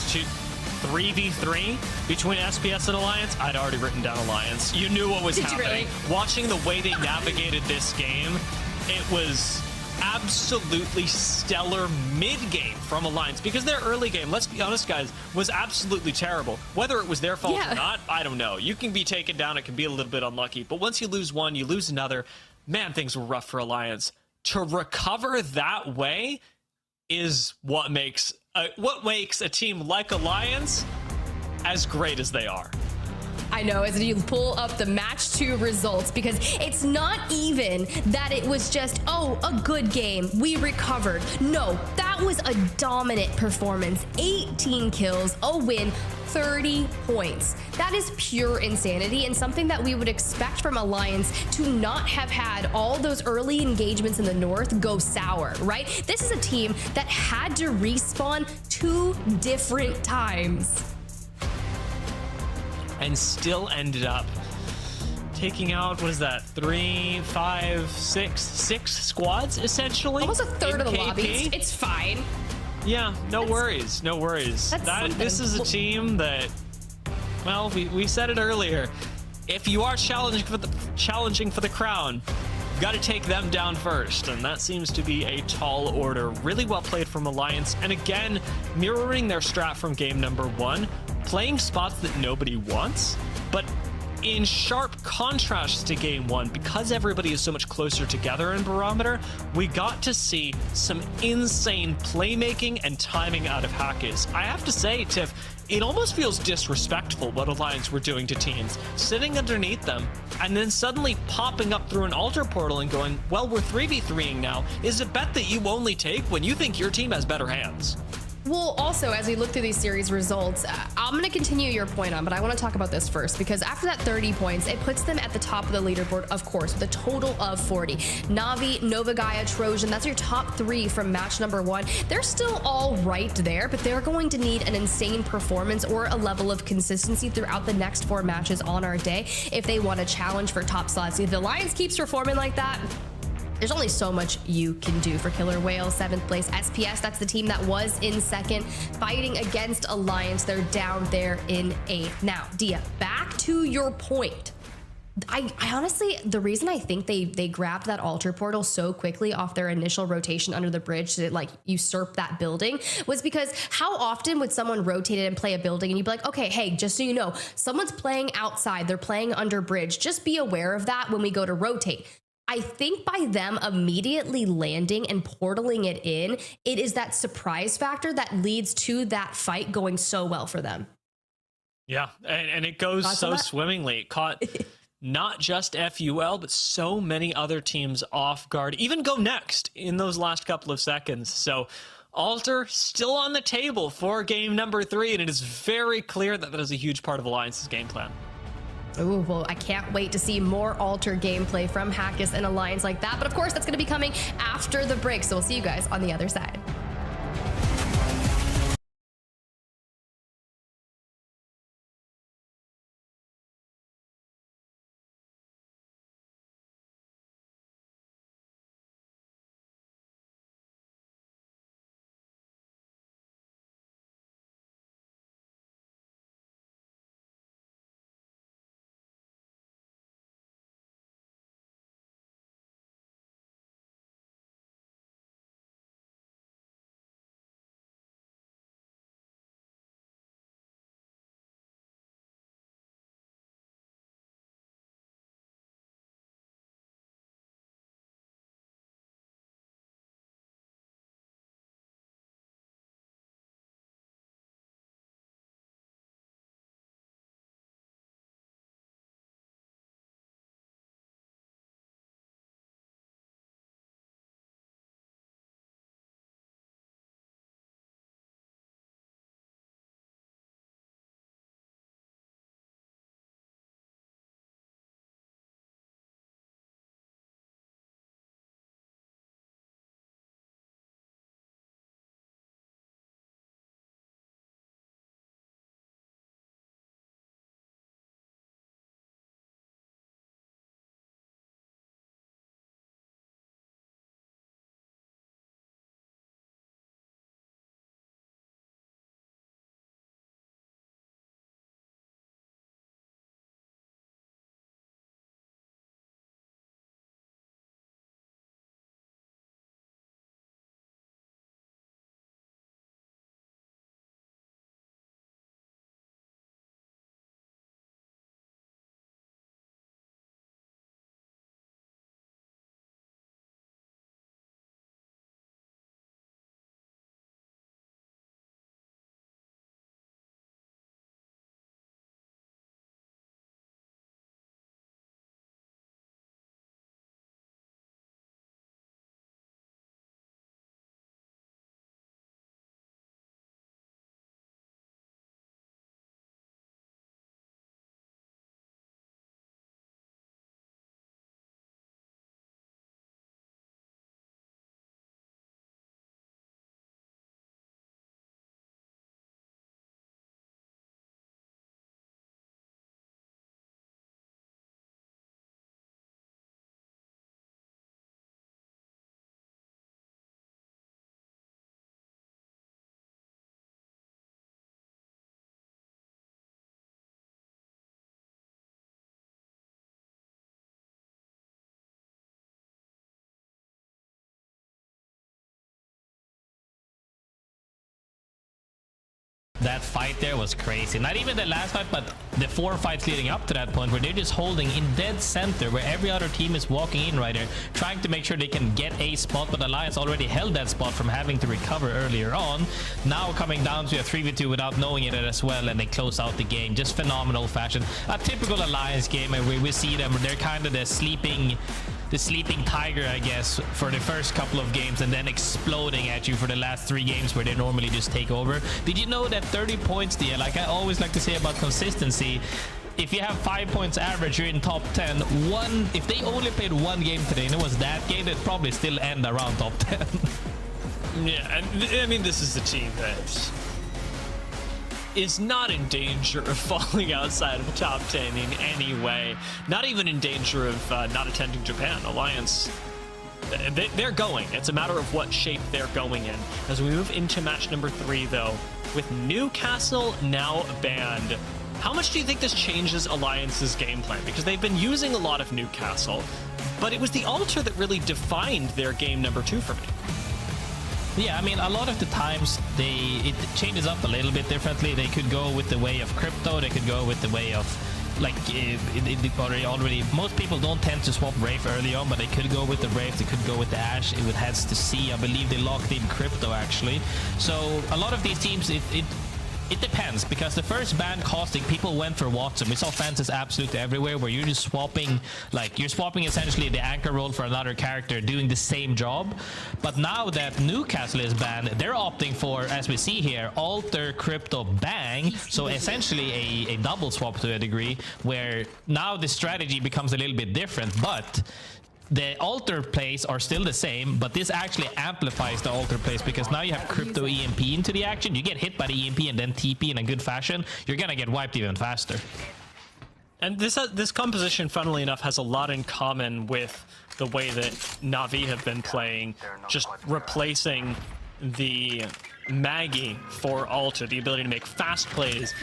3v3 between SPS and Alliance, I'd already written down Alliance. You knew what was Did you happening. really? Watching the way they navigated this game, it was absolutely stellar mid-game from Alliance, because their early game, let's be honest guys, was absolutely terrible. Whether it was their fault or not, I don't know. You can be taken down, it can be a little bit unlucky, but once you lose one, you lose another. Man, things were rough for Alliance. To recover that way is what makes a team like Alliance as great as they are. I know, as you pull up the match 2 results, because it's not even that it was just, oh, a good game, we recovered. No, that was a dominant performance. 18 kills, a win, 30 points. That is pure insanity, and something that we would expect from Alliance to not have had all those early engagements in the north go sour, right? This is a team that had to respawn 2 different times. And still ended up taking out, what is that, 3, 5, 6 squads, essentially? Almost a third of the KP. lobby. It's fine. Yeah, no worries, no worries. This is a team that, well, we said it earlier. If you are challenging for the crown, you've got to take them down first, and that seems to be a tall order. Really well played from Alliance, and again, mirroring their strat from game number 1, playing spots that nobody wants, but in sharp contrast to game 1, because everybody is so much closer together in Barometer, we got to see some insane playmaking and timing out of Hackis. I have to say, Tiff, it almost feels disrespectful what Alliance were doing to teams, sitting underneath them, and then suddenly popping up through an altar portal and going, well, we're 3v3ing now. Is a bet that you only take when you think your team has better hands. Well, also, as we look through these series results, I'm going to continue your point on, but I want to talk about this first, because after that 30 points, it puts them at the top of the leaderboard, of course, with a total of 40. Navi, Novagaya, Trojan, that's your top 3 from match number 1. They're still all right there, but they're going to need an insane performance or a level of consistency throughout the next 4 matches on our day if they want to challenge for top slots. If the Alliance keeps performing like that, there's only so much you can do for Killer Whale. 7th place SPS, that's the team that was in 2nd, fighting against Alliance. They're down there in 8th. Now, Dia, back to your point. I honestly, the reason I think they grabbed that altar portal so quickly off their initial rotation under the bridge to like usurp that building was because how often would someone rotate it and play a building and you'd be like, okay, hey, just so you know, someone's playing outside, they're playing under bridge. Just be aware of that when we go to rotate. I think by them immediately landing and portaling it in, it is that surprise factor that leads to that fight going so well for them. Yeah, and it goes so swimmingly. It caught not just FUL, but so many other teams off guard. Even GoNext in those last couple of seconds. So Alter still on the table for game number 3, and it is very clear that that is a huge part of Alliance's game plan. Ooh, well, I can't wait to see more Alter gameplay from Hackis and Alliance like that. But of course, that's going to be coming after the break. So we'll see you guys on the other side. that fight there was crazy. Not even the last fight, but the 4 fights leading up to that point where they're just holding in dead center where every other team is walking in right there, trying to make sure they can get a spot, but Alliance already held that spot from having to recover earlier on. Now coming down to a 3v2 without knowing it as well, and they close out the game. Just phenomenal fashion. A typical Alliance game, and we see them, they're kind of the sleeping tiger, I guess, for the first couple of games and then exploding at you for the last 3 games where they normally just take over. Did you know that 30 points there, like I always like to say about consistency, if you have 5 points average, you're in top 10. If they only played 1 game today and it was that game, they'd probably still end around top 10. Yeah, and I mean, this is a team that is not in danger of falling outside of the top 10 in any way. Not even in danger of not attending Japan. Alliance, they're going. It's a matter of what shape they're going in. As we move into match number 3, though, with Newcastle now banned, how much do you think this changes Alliance's game plan? Because they've been using a lot of Newcastle, but it was the altar that really defined their game number 2 for me. Yeah, I mean, a lot of the times it changes up a little bit differently. They could go with the way of crypto. They could go with the way of, like, already most people don't tend to swap Wraith early on, but they could go with the Wraith. They could go with the Ash. It has to see. I believe they locked in crypto actually. So a lot of these teams, it depends, because the first ban Caustic, people went for Watson. We saw fences absolutely everywhere where you're just swapping, like you're swapping essentially the anchor role for another character doing the same job. But now that Newcastle is banned, they're opting for, as we see here, alter, crypto, bang. So essentially a double swap to a degree, where now the strategy becomes a little bit different, but the alter plays are still the same, but this actually amplifies the alter plays, because now you have crypto EMP into the action. You get hit by the EMP and then TP in a good fashion, you're gonna get wiped even faster. And this composition, funnily enough, has a lot in common with the way that Na'Vi have been playing, just replacing the Maggie for Alta, the ability to make fast plays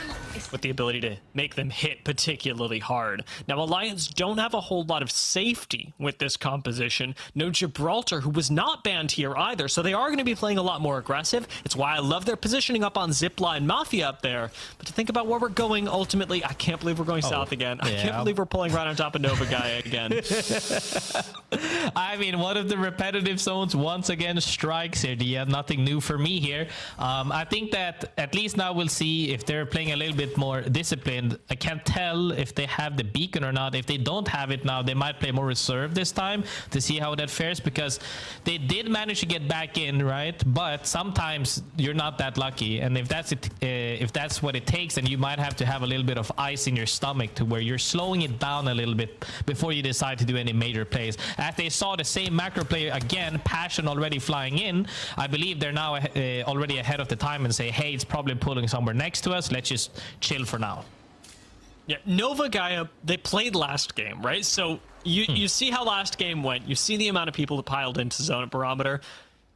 with the ability to make them hit particularly hard. Now, Alliance don't have a whole lot of safety with this composition. No Gibraltar, who was not banned here either, so they are going to be playing a lot more aggressive. It's why I love their positioning up on ZiPLina Mafia up there. But to think about where we're going ultimately, I can't believe we're going south again. I can't believe we're pulling right on top of Nova Gaia again. I mean, one of the repetitive zones once again strikes here. Yeah, nothing new for me here. I think that at least now we'll see if they're playing a little bit more disciplined. I can't tell if they have the beacon or not. If they don't have it now, they might play more reserved this time to see how that fares, because they did manage to get back in, right? But sometimes you're not that lucky, and if that's what it takes, then you might have to have a little bit of ice in your stomach to where you're slowing it down a little bit before you decide to do any major plays. As they saw the same macro player again, Passion already flying in, I believe they're now already ahead of the time and say, hey, it's probably pulling somewhere next to us, let's just chill for now. Yeah, Nova Gaia, they played last game, right? So you see how last game went. You see the amount of people that piled into Zone at Barometer.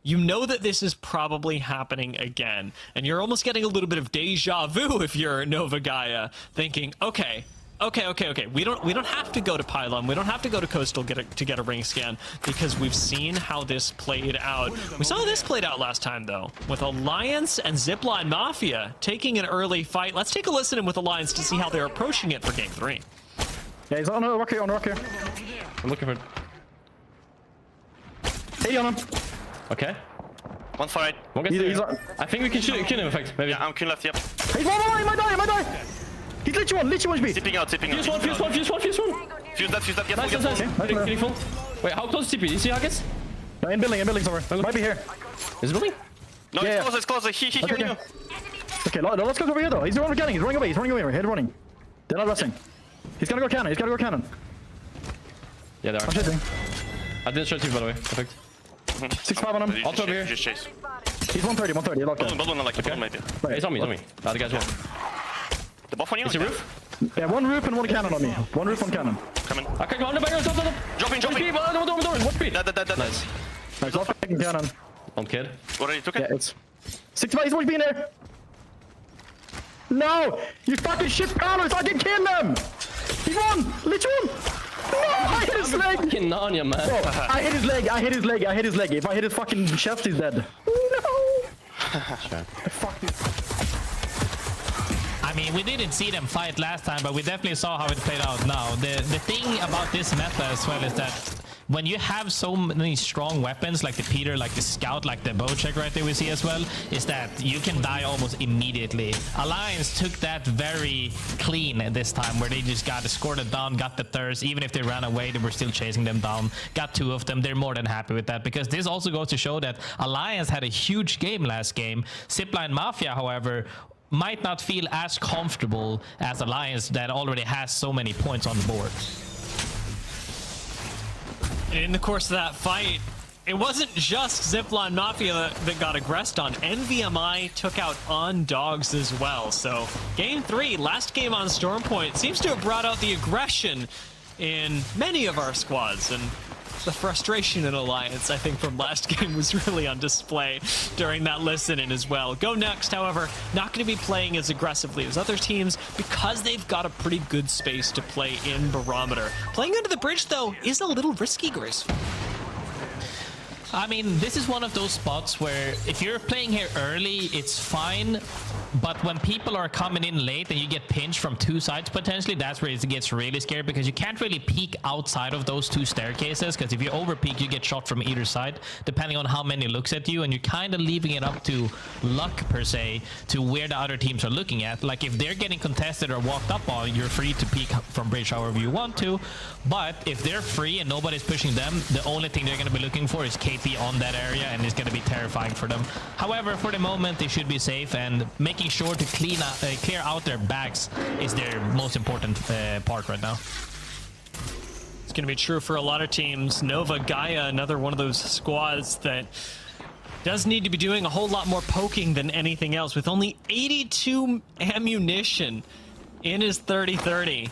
You know that this is probably happening again. And you're almost getting a little bit of deja vu if you're Nova Gaia, thinking, okay. We don't have to go to Pylon. We don't have to go to Coastal to get a ring scan, because we've seen how this played out. We saw this played out last time, though, with Alliance and ZiPLina Mafia taking an early fight. Let's take a listen in with Alliance to see how they're approaching it for Game 3. Yeah, he's on the rock here, I'm looking for it. 80 on him. Okay. One far right. One gets He's there. on. I think we can shoot him, in fact. Maybe. Yeah, I'm killing left, yep. He's one, he might die. He's literally one HP. Tipping out. Fuse one. Fuse that, get Nice. full. Getting full. Wait, how close is TP? Do you see Huggins? No, in building somewhere. Might be here. Is it building? No, Yeah, it's closer. He Okay. you. Okay, let's go over here though. He's running away. He's running away. Head running. They're not rushing. He's gonna go cannon. Yeah, they are. I'm shooting. I didn't show TP, by the way. Perfect. 6-5 on him. I'll throw over here. Just chase. He's 130. Locked in. Balloon, like balloon maybe. Hey, it's on me. The other guy's one. The buff on you? Is it roof? Yeah, one roof and one cannon on me. One roof, one cannon. Coming. Okay, go on the back. Stop. Dropping. What speed? That. Nice. Nice, lock picking cannon. Don't kid. Already took Yeah, it? it's 6-5. He's always been there. No! You fucking shit Carlos! I didn't kill him! He won! Literally won! No! I hit his leg! Fucking Narnia, man. Bro, I hit his leg. If I hit his fucking chest, he's dead. No! Sure. Fuck this. I mean, we didn't see them fight last time, but we definitely saw how it played out now. The thing about this meta as well is that when you have so many strong weapons like the Peter, like the Scout, like the Bocek right there we see as well, is that you can die almost immediately. Alliance took that very clean this time, where they just got escorted down, got the thirst. Even if they ran away, they were still chasing them down, got 2 of them. They're more than happy with that, because this also goes to show that Alliance had a huge game last game. ZiPLina Mafia, however, might not feel as comfortable as Alliance, that already has so many points on the board. In the course of that fight, it wasn't just ZiPLina Mafia that got aggressed on. NVMI took out on Dogs as well. So game 3, last game on Stormpoint, seems to have brought out the aggression in many of our squads. And the frustration in Alliance, I think, from last game was really on display during that listen-in as well. GoNext, however, not going to be playing as aggressively as other teams because they've got a pretty good space to play in Barometer. Playing under the bridge, though, is a little risky, Grace. I mean, this is one of those spots where if you're playing here early, it's fine. But when people are coming in late and you get pinched from 2 sides potentially, that's where it gets really scary, because you can't really peek outside of those 2 staircases, because if you over peek, you get shot from either side, depending on how many looks at you, and you're kind of leaving it up to luck, per se, to where the other teams are looking at. Like, if they're getting contested or walked up on, you're free to peek from bridge however you want to. But if they're free and nobody's pushing them, the only thing they're going to be looking for is KP on that area, and it's going to be terrifying for them. However, for the moment, they should be safe, and making sure to clear out their backs is their most important part right now. It's going to be true for a lot of teams. Nova Gaia, another one of those squads that does need to be doing a whole lot more poking than anything else, with only 82 ammunition in his 30-30,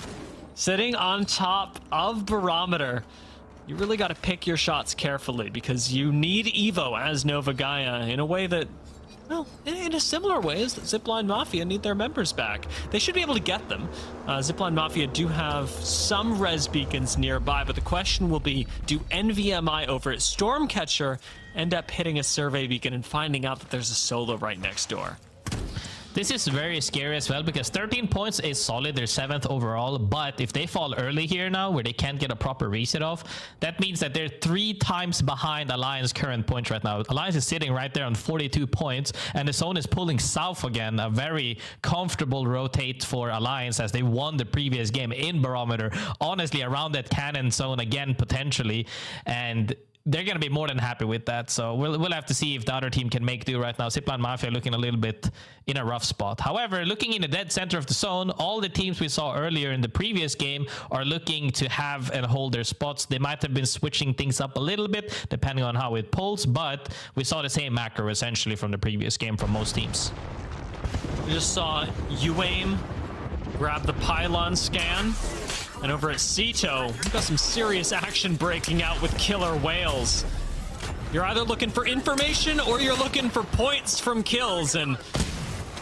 sitting on top of Barometer. You really got to pick your shots carefully, because you need Evo as Nova Gaia in a way that, well, in a similar way as ZiPLina Mafia need their members back. They should be able to get them. ZiPLina Mafia do have some res beacons nearby, but the question will be, do NVMI over at Stormcatcher end up hitting a survey beacon and finding out that there's a solo right next door? This is very scary as well, because 13 points is solid. They're 7th overall, but if they fall early here now, where they can't get a proper reset off, that means that they're 3 times behind Alliance current points right now. Alliance is sitting right there on 42 points, and the zone is pulling south again. A very comfortable rotate for Alliance, as they won the previous game in Barometer, honestly around that cannon zone again potentially, and they're going to be more than happy with that. So we'll have to see if the other team can make do right now. ZiPLina Mafia looking a little bit in a rough spot. However, looking in the dead center of the zone, all the teams we saw earlier in the previous game are looking to have and hold their spots. They might have been switching things up a little bit depending on how it pulls, but we saw the same macro essentially from the previous game from most teams. We just saw UAIM grab the pylon scan. And over at Cito, we've got some serious action breaking out with Killer Whales. You're either looking for information or you're looking for points from kills, and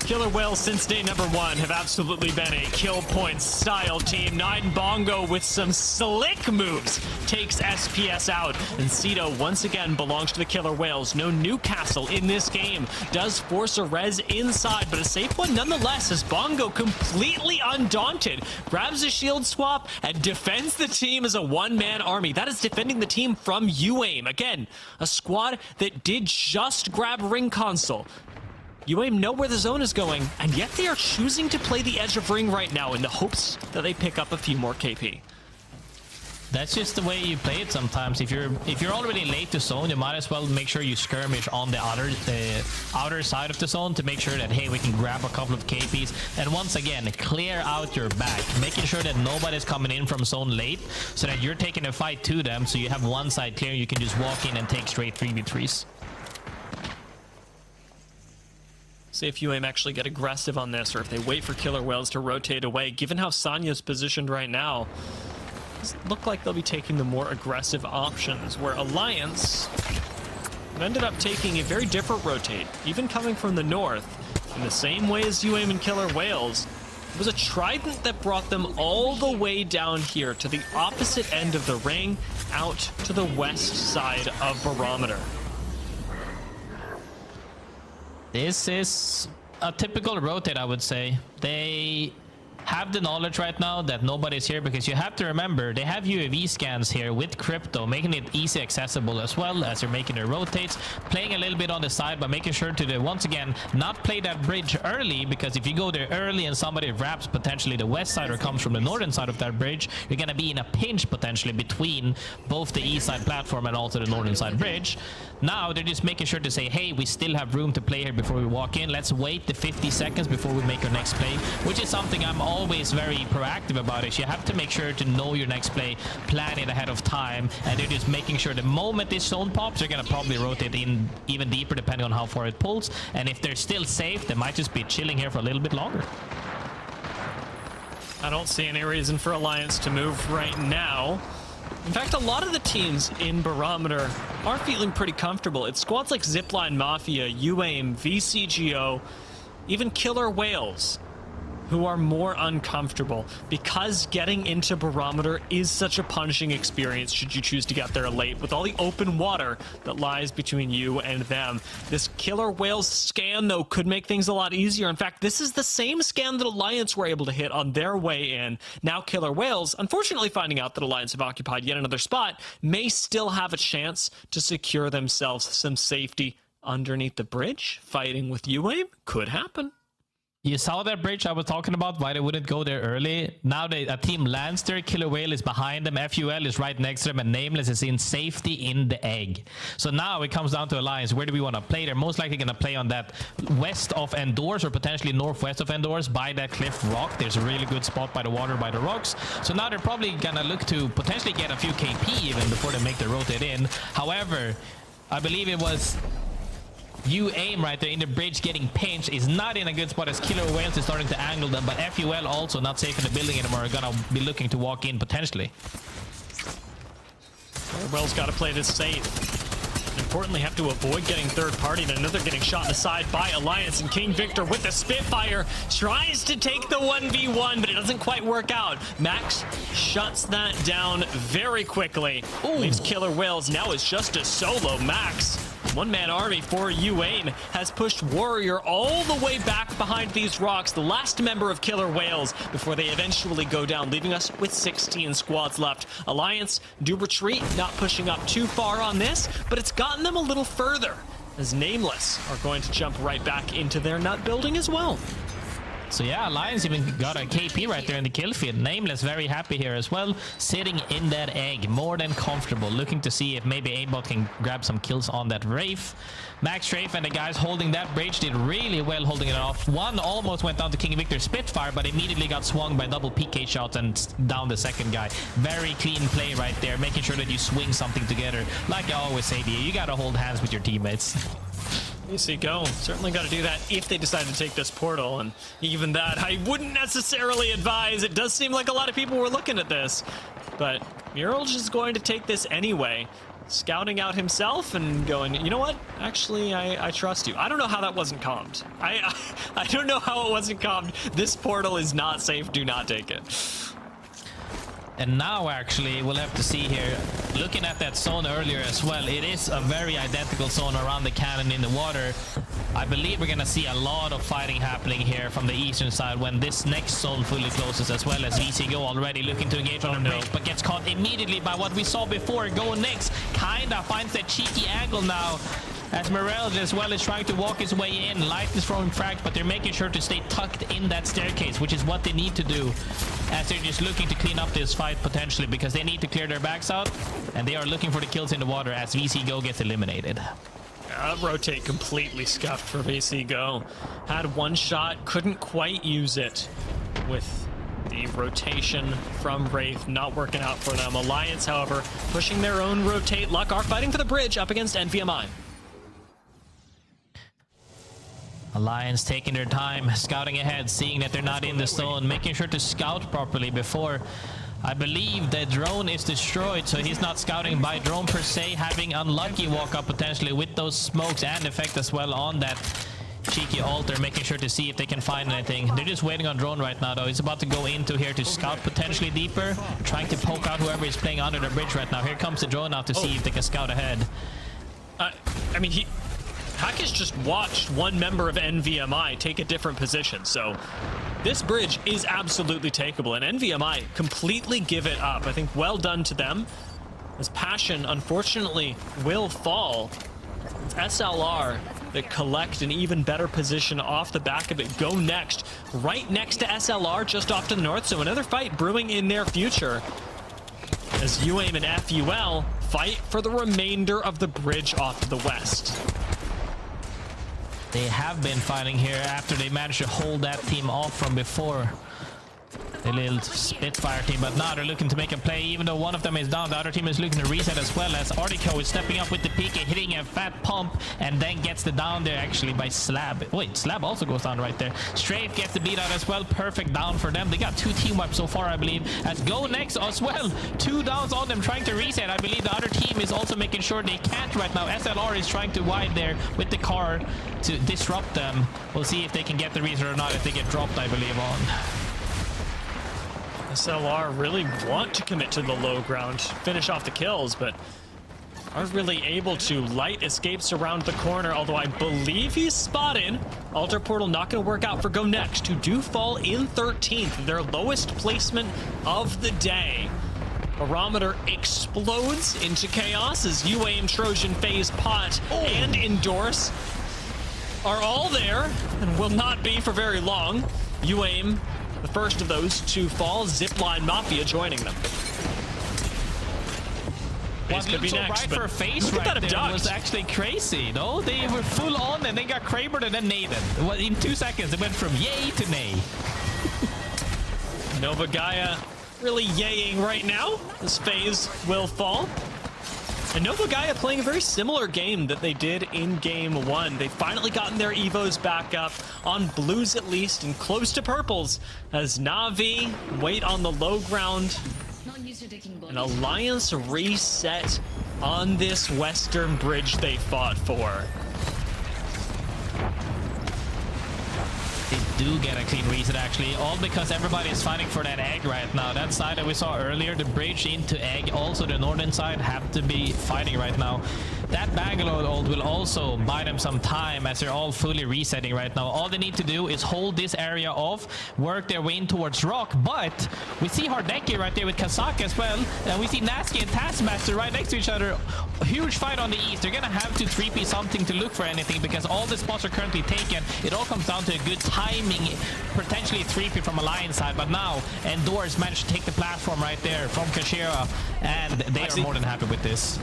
Killer Whales since day number 1 have absolutely been a kill points style team. Nine Bongo with some slick moves takes SPS out, and Cito once again belongs to the Killer Whales. No Newcastle in this game, does force a res inside, but a safe one nonetheless, as Bongo, completely undaunted, grabs a shield swap and defends the team as a one-man army. That is defending the team from UAIM. Again, a squad that did just grab ring console. UAIM know where the zone is going, and yet they are choosing to play the edge of ring right now in the hopes that they pick up a few more KP. That's just the way you play it sometimes. If you're already late to zone, you might as well make sure you skirmish on the outer side of the zone to make sure that, hey, we can grab a couple of KPs. And once again, clear out your back, making sure that nobody's coming in from zone late, so that you're taking a fight to them, so you have one side clear, you can just walk in and take straight 3v3s. See if UAIM actually get aggressive on this, or if they wait for Killer Whales to rotate away. Given how Sanya's positioned right now, it look like they'll be taking the more aggressive options, where Alliance ended up taking a very different rotate, even coming from the north, in the same way as UAIM and Killer Whales. It was a trident that brought them all the way down here to the opposite end of the ring, out to the west side of Barometer. This is a typical rotate, I would say. They have the knowledge right now that nobody's here, because you have to remember they have UAV scans here with crypto, making it easy accessible as well as they're making their rotates, playing a little bit on the side, but making sure to once again not play that bridge early, because if you go there early and somebody wraps potentially the west side or comes from the northern side of that bridge, you're gonna be in a pinch potentially between both the east side platform and also the northern side bridge. Now they're just making sure to say, hey, we still have room to play here before we walk in. Let's wait the 50 seconds before we make our next play, which is something I'm always very proactive about. Is you have to make sure to know your next play, plan it ahead of time, and they're just making sure the moment this zone pops, they're gonna probably rotate in even deeper depending on how far it pulls. And if they're still safe, they might just be chilling here for a little bit longer. I don't see any reason for Alliance to move right now. In fact, a lot of the teams in Barometer are feeling pretty comfortable. It's squads like ZiPLina, Mafia, UAIM, VCGO, even Killer Whales, who are more uncomfortable, because getting into Barometer is such a punishing experience should you choose to get there late, with all the open water that lies between you and them. This Killer Whales scan, though, could make things a lot easier. In fact, this is the same scan that Alliance were able to hit on their way in. Now Killer Whales, unfortunately finding out that Alliance have occupied yet another spot, may still have a chance to secure themselves some safety underneath the bridge. Fighting with UAIM could happen. You saw that bridge I was talking about, why they wouldn't go there early. Now a team lands there, Killer Whale is behind them, FUL is right next to them, and Nameless is in safety in the egg. So now it comes down to Alliance. Where do we want to play? They're most likely going to play on that west of Endorse, or potentially northwest of Endorse, by that cliff rock. There's a really good spot by the water, by the rocks. So now they're probably going to look to potentially get a few KP even before they make the rotate in. However, I believe it was UAIM right there in the bridge getting pinched, is not in a good spot as Killer Whales is starting to angle them, but FUL also not safe in the building anymore, are gonna be looking to walk in potentially. Whales got to play this safe. Importantly, have to avoid getting third party. And another getting shot in the side by Alliance, and King Victor with the Spitfire tries to take the 1v1, but it doesn't quite work out. Max shuts that down very quickly. Leaves Killer Whales. Now it's just a solo Max. One-man army for UAIM has pushed Warrior all the way back behind these rocks, the last member of Killer Whales, before they eventually go down, leaving us with 16 squads left. Alliance do retreat, not pushing up too far on this, but it's gotten them a little further, as Nameless are going to jump right back into their nut building as well. So yeah, Alliance even got a KP right there in the kill field. Nameless very happy here as well, sitting in that egg, more than comfortable, looking to see if maybe Aimbot can grab some kills on that Wraith. Max Wraith and the guys holding that bridge did really well holding it off. One almost went down to King Victor's Spitfire, but immediately got swung by double PK shots and down the second guy. Very clean play right there, making sure that you swing something together. Like I always say to you, you gotta hold hands with your teammates. Go. Certainly got to do that if they decide to take this portal, and even that I wouldn't necessarily advise. It does seem like a lot of people were looking at this, but Muralj is going to take this anyway, scouting out himself and going, you know what, actually I trust you. I don't know how that wasn't calmed. I don't know how it wasn't calmed. This portal is not safe. Do not take it. And now actually we'll have to see here, looking at that zone earlier as well, it is a very identical zone around the cannon in the water. I believe we're gonna see a lot of fighting happening here from the eastern side when this next zone fully closes, as well as VCGO already looking to engage on the bridge, but gets caught immediately by what we saw before. GoNext kinda finds that cheeky angle now, as Morel as well is trying to walk his way in. Light is throwing frags, but they're making sure to stay tucked in that staircase, which is what they need to do, as they're just looking to clean up this fight potentially, because they need to clear their backs out, and they are looking for the kills in the water as VCGO gets eliminated. Rotate completely scuffed for VCGO. Had one shot, couldn't quite use it with the rotation from Wraith not working out for them. Alliance, however, pushing their own rotate luck, are fighting for the bridge up against NVMI. Alliance taking their time, scouting ahead, seeing that they're not in the zone, making sure to scout properly before, I believe the drone is destroyed, so he's not scouting by drone per se, having unlucky walk up potentially with those smokes and effect as well on that cheeky altar, making sure to see if they can find anything. They're just waiting on drone right now though. He's about to go into here to scout potentially deeper, trying to poke out whoever is playing under the bridge right now. Here comes the drone now to see if they can scout ahead. I mean, Hackett just watched one member of NVMI take a different position, so this bridge is absolutely takeable, and NVMI completely give it up. I think well done to them, as Passion unfortunately will fall. It's SLR that collect an even better position off the back of it. GoNext right next to SLR just off to the north, so another fight brewing in their future as UAIM and FUL fight for the remainder of the bridge off to the west. They have been fighting here after they managed to hold that team off from before. The little Spitfire team, but now they're looking to make a play. Even though one of them is down, the other team is looking to reset as well, as Artico is stepping up with the PK, hitting a fat pump, and then gets the down there actually by Slab. Wait, Slab also goes down right there. Strafe gets the beat out as well. Perfect down for them. They got 2 team wipes so far, I believe. As GoNext as well. 2 downs on them trying to reset. I believe the other team is also making sure they can't right now. SLR is trying to wide there with the car to disrupt them. We'll see if they can get the reset or not, if they get dropped, I believe, on. SLR really want to commit to the low ground, finish off the kills, but aren't really able to. Light escapes around the corner, although I believe he's spotted. Altar Portal not going to work out for GoNext, who do fall in 13th, their lowest placement of the day. Barometer explodes into chaos as UAIM, Trojan, FaZe, Pot, and Endorse are all there and will not be for very long. UAIM, the first of those to fall. ZiPLina, Mafia joining them. What could be looked so next, right for a face look at right that there duct. was actually crazy. No, they were full on and they got Krabered and then naded. Well, in 2 seconds, it went from yay to nay. Nova Gaia really yaying right now. This FaZe will fall. And Nova Gaia playing a very similar game that they did in game 1. They've finally gotten their Evos back up, on blues at least, and close to purples, as Na'Vi wait on the low ground. An alliance reset on this western bridge they fought for. They do get a clean reset, actually, all because everybody is fighting for that egg right now. That side that we saw earlier, the bridge into egg, also the northern side, have to be fighting right now. That Bangalore ult will also buy them some time as they're all fully resetting right now. All they need to do is hold this area off, work their way in towards Rock, but we see Hardeki right there with Kazak as well, and we see Nasky and Taskmaster right next to each other. A huge fight on the east. They're gonna have to 3P something to look for anything because all the spots are currently taken. It all comes down to a good timing, potentially 3P from Alliance side, but now Endorse managed to take the platform right there from Kashira, and they are more than happy with this.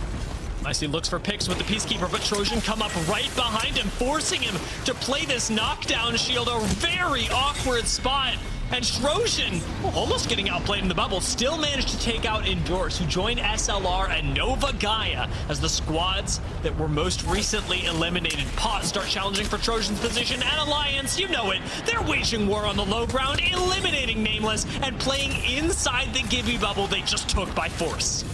Nicely looks for picks with the Peacekeeper, but Trojan come up right behind him, forcing him to play this knockdown shield, a very awkward spot. And Trojan, almost getting outplayed in the bubble, still managed to take out Endorse, who joined SLR and Nova Gaia as the squads that were most recently eliminated. Pot start challenging for Trojan's position, and Alliance, you know it, they're waging war on the low ground, eliminating Nameless and playing inside the Gibby bubble they just took by force.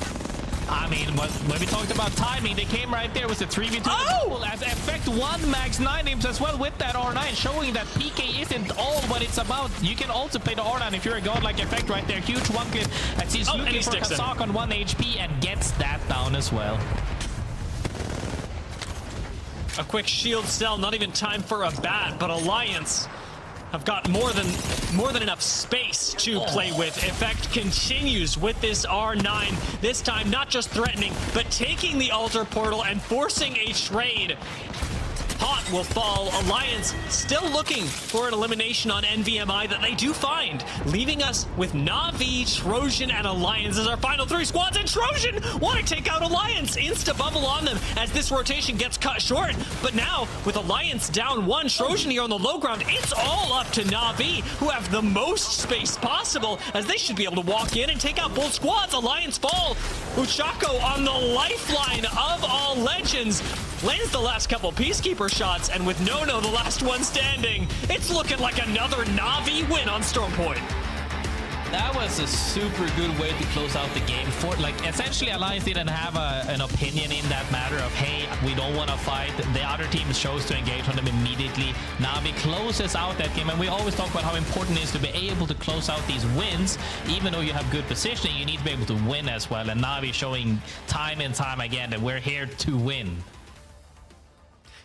I mean, when we talked about timing, they came right there with the 3v2. Oh! As Effect 1 max 9 names as well with that R9, showing that PK isn't all what it's about. You can also play the R9 if you're a god like Effect right there. Huge one clip as he's looking for Kazak on 1 HP and gets that down as well. A quick shield cell, not even time for a bat, but Alliance have got more than enough space to play with. Effect continues with this R9, this time not just threatening, but taking the altar portal and forcing a trade. Pot will fall. Alliance still looking for an elimination on NVMI that they do find, leaving us with Na'Vi, Trojan, and Alliance as our final 3 squads. And Trojan want to take out Alliance. Insta bubble on them as this rotation gets cut short. But now, with Alliance down 1, Trojan here on the low ground, it's all up to Na'Vi, who have the most space possible, as they should be able to walk in and take out both squads. Alliance fall. Uchako on the lifeline of all legends lands the last couple Peacekeeper shots, and with Nono the last one standing, it's looking like another Na'Vi win on Storm Point. That was a super good way to close out the game. For like, essentially, Alliance didn't have an opinion in that matter of, hey, we don't want to fight. The other team chose to engage on them immediately. Na'Vi closes out that game, and we always talk about how important it is to be able to close out these wins. Even though you have good positioning, you need to be able to win as well. And Na'Vi showing time and time again that we're here to win.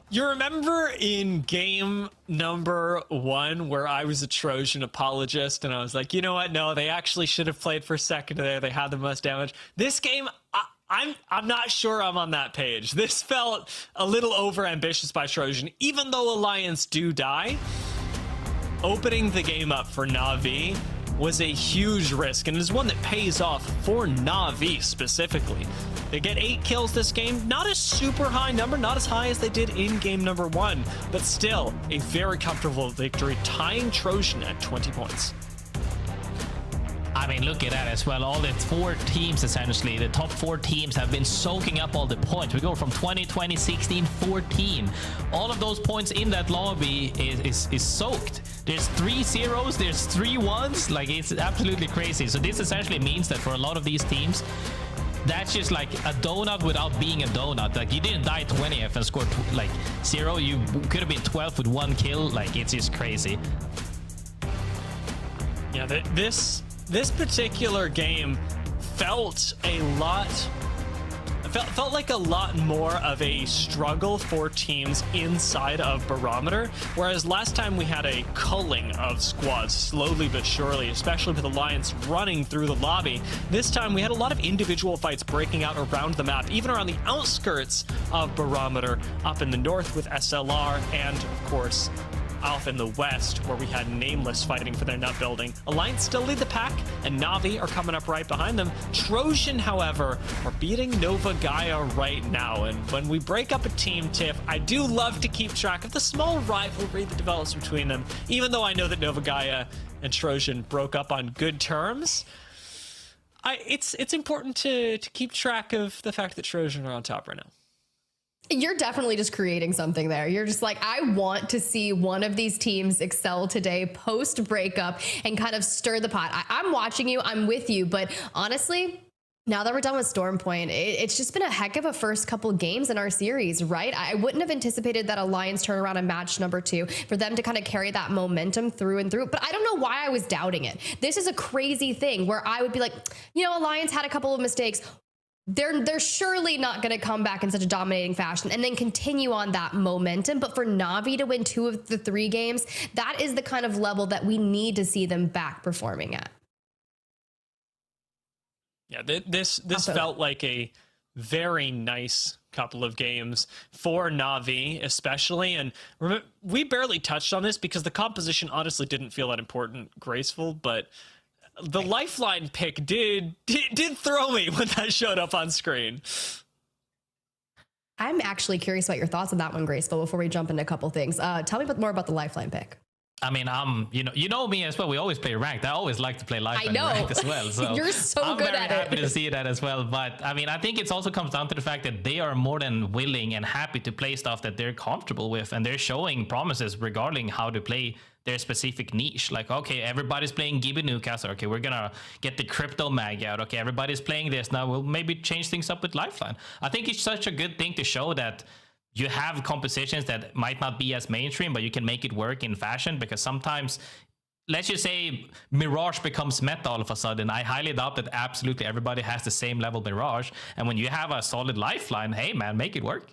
You remember in game number 1 where I was a Trojan apologist and I was like, you know what? No, they actually should have played for second there. They had the most damage. This game, I'm not sure I'm on that page. This felt a little over ambitious by Trojan, even though Alliance do die. Opening the game up for Na'Vi was a huge risk and is one that pays off for Na'Vi specifically. They get 8 kills this game, not a super high number, not as high as they did in game number 1, but still a very comfortable victory, tying Trojan at 20 points. I mean, look at that as well. All the 4 teams, essentially, the top 4 teams have been soaking up all the points. We go from 20, 20, 16, 14. All of those points in that lobby is soaked. There's 3 zeros, there's 3 ones. Like, it's absolutely crazy. So this essentially means that for a lot of these teams, that's just like a donut without being a donut. Like, you didn't die 20th and scored like 0. You could have been 12th with 1 kill. Like, it's just crazy. Yeah, this particular game felt like a lot more of a struggle for teams inside of Barometer, whereas last time we had a culling of squads slowly but surely, especially with Alliance running through the lobby. This time we had a lot of individual fights breaking out around the map, even around the outskirts of Barometer, up in the north with SLR, and of course off in the west where we had Nameless fighting for their nut building. Alliance still lead the pack, and Na'Vi are coming up right behind them. Trojan, however, are beating Nova Gaia right now, and when we break up a team, Tiff, I do love to keep track of the small rivalry that develops between them, even though I know that Nova Gaia and Trojan broke up on good terms. It's important to keep track of the fact that Trojan are on top right now. You're definitely just creating something there. You're just like, I want to see one of these teams excel today post breakup and kind of stir the pot. I'm watching you, I'm with you, but honestly, now that we're done with Storm Point, it's just been a heck of a first couple games in our series, right? I wouldn't have anticipated that Alliance turnaround in match number 2 for them to kind of carry that momentum through and through, but I don't know why I was doubting it. This is a crazy thing where I would be like, you know, Alliance had a couple of mistakes. They're surely not going to come back in such a dominating fashion and then continue on that momentum. But for Na'Vi to win 2 of the 3 games, that is the kind of level that we need to see them back performing at. Yeah, this felt like a very nice couple of games for Na'Vi especially. And remember, we barely touched on this because the composition honestly didn't feel that important, graceful, but the Lifeline pick did throw me when that showed up on screen. I'm actually curious about your thoughts on that one, Graceful, before we jump into a couple things. Tell me more about the Lifeline pick. I mean, you know me as well. We always play ranked. I always like to play Lifeline ranked as well. So you're so good at it. I'm very happy to see that as well. But I mean, I think it also comes down to the fact that they are more than willing and happy to play stuff that they're comfortable with, and they're showing promises regarding how to play their specific niche. Like, okay, everybody's playing Gibby Newcastle. Okay, we're gonna get the crypto mag out. Okay, everybody's playing this. Now we'll maybe change things up with Lifeline. I think it's such a good thing to show that you have compositions that might not be as mainstream, but you can make it work in fashion, because sometimes, let's just say Mirage becomes meta all of a sudden. I highly doubt that absolutely everybody has the same level Mirage. And when you have a solid Lifeline, hey man, make it work.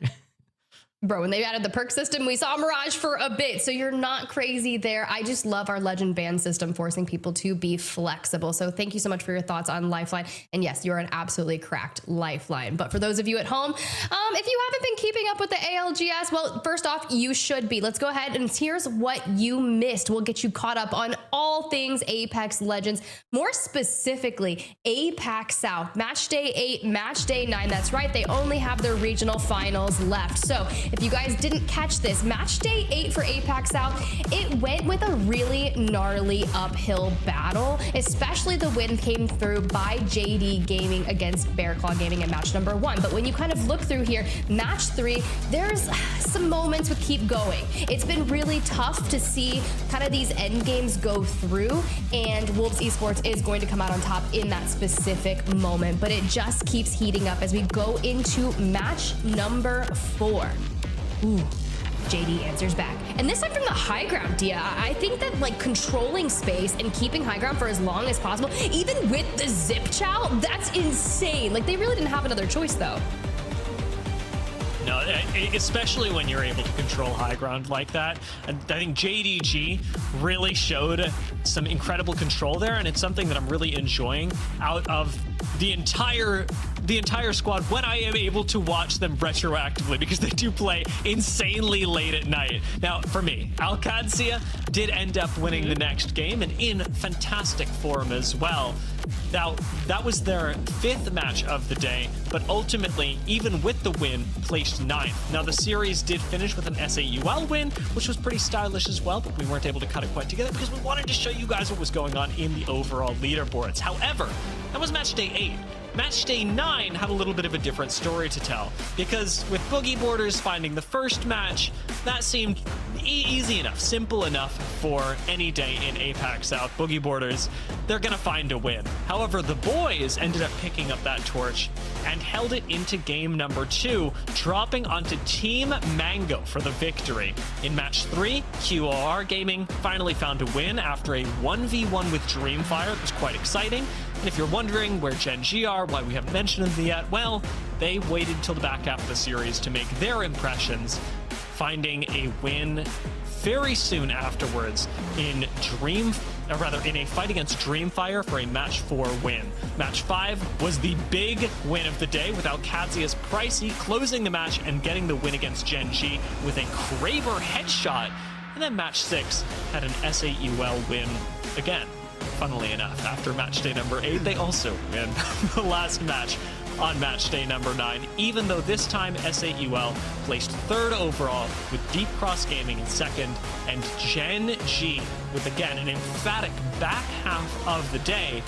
Bro, when they added the perk system, we saw Mirage for a bit, so you're not crazy there. I just love our Legend ban system forcing people to be flexible. So thank you so much for your thoughts on Lifeline. And yes, you're an absolutely cracked Lifeline. But for those of you at home, if you haven't been keeping up with the ALGS, well, first off, you should be. Let's go ahead and here's what you missed. We'll get you caught up on all things Apex Legends, more specifically APAC South, Match Day 8, Match Day 9. That's right, they only have their regional finals left. So if you guys didn't catch this, Match Day 8 for APAC South, it went with a really gnarly uphill battle, especially the win came through by JD Gaming against Bear Claw Gaming in match number 1. But when you kind of look through here, match 3, there's some moments with keep going. It's been really tough to see kind of these end games go through, and Wolves Esports is going to come out on top in that specific moment. But it just keeps heating up as we go into match number 4. Ooh, JD answers back. And this time from the high ground, Dia. I think that like controlling space and keeping high ground for as long as possible, even with the zip chow, that's insane. Like they really didn't have another choice though. No, especially when you're able to control high ground like that. And I think JDG really showed some incredible control there, and it's something that I'm really enjoying out of the entire squad when I am able to watch them retroactively, because they do play insanely late at night. Now, for me, ALGS did end up winning the next game and in fantastic form as well. Now, that was their 5th match of the day, but ultimately, even with the win, placed 9th. Now, the series did finish with an SAUL win, which was pretty stylish as well, but we weren't able to cut it quite together because we wanted to show you guys what was going on in the overall leaderboards. However, that was match day 8. Match day 9 had a little bit of a different story to tell, because with Boogie Borders finding the first match, that seemed easy enough, simple enough for any day in APAC South. Boogie Borders, they're gonna find a win. However, the boys ended up picking up that torch and held it into game number 2, dropping onto Team Mango for the victory. In match 3, QOR Gaming finally found a win after a 1v1 with Dreamfire. It was quite exciting. And if you're wondering where Gen G are, why we haven't mentioned them yet, well, they waited till the back half of the series to make their impressions, finding a win very soon afterwards in a fight against Dreamfire for a match 4 win. Match 5 was the big win of the day, with ALGS Pricey closing the match and getting the win against Gen G with a Kraber headshot. And then match 6 had an SAUL win again. Funnily enough, after match day number 8, they also win the last match on match day number 9, even though this time SAUL placed 3rd overall, with Deep Cross Gaming in 2nd, and Gen G with, again, an emphatic back half of the day,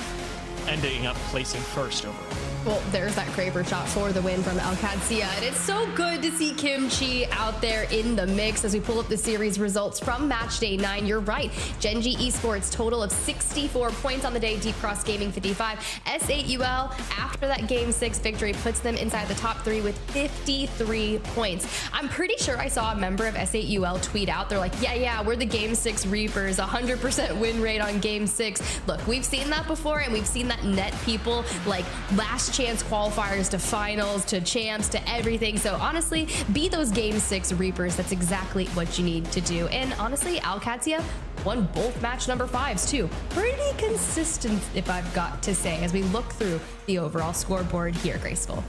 ending up placing 1st overall. Well, there's that Kraber shot for the win from ALGS, and it's so good to see Kimchi out there in the mix as we pull up the series results from match day 9. You're right, Gen G Esports total of 64 points on the day, Deep Cross Gaming 55. SAUL, after that game 6 victory, puts them inside the top 3 with 53 points. I'm pretty sure I saw a member of SAUL tweet out, they're like, yeah, we're the game 6 Reapers, 100% win rate on game 6. Look, we've seen that before, and we've seen that net people like last chance qualifiers to finals to champs to everything. So honestly, be those game 6 Reapers. That's exactly what you need to do. And honestly, ALGS won both match number 5s too. Pretty consistent, if I've got to say, as we look through the overall scoreboard here, Graceful.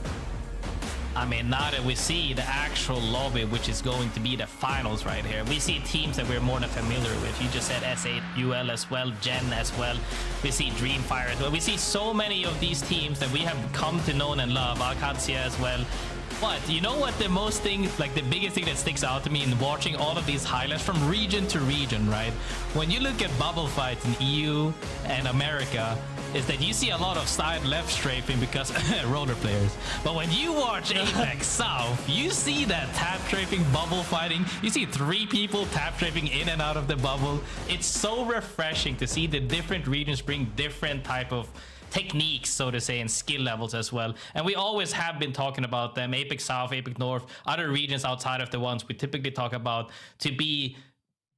I mean, now that we see the actual lobby, which is going to be the finals right here, we see teams that we're more than familiar with. You just said SAUL as well, Gen as well. We see Dreamfire as well. We see so many of these teams that we have come to know and love. ALGS as well. But you know what the most thing, like the biggest thing that sticks out to me in watching all of these highlights from region to region, right? When you look at bubble fights in EU and America, is that you see a lot of side left strafing because roller players. But when you watch APAC South, you see that tap strafing, bubble fighting. You see 3 people tap strafing in and out of the bubble. It's so refreshing to see the different regions bring different type of techniques, so to say, and skill levels as well. And we always have been talking about them, APAC South, APAC North, other regions outside of the ones we typically talk about, to be,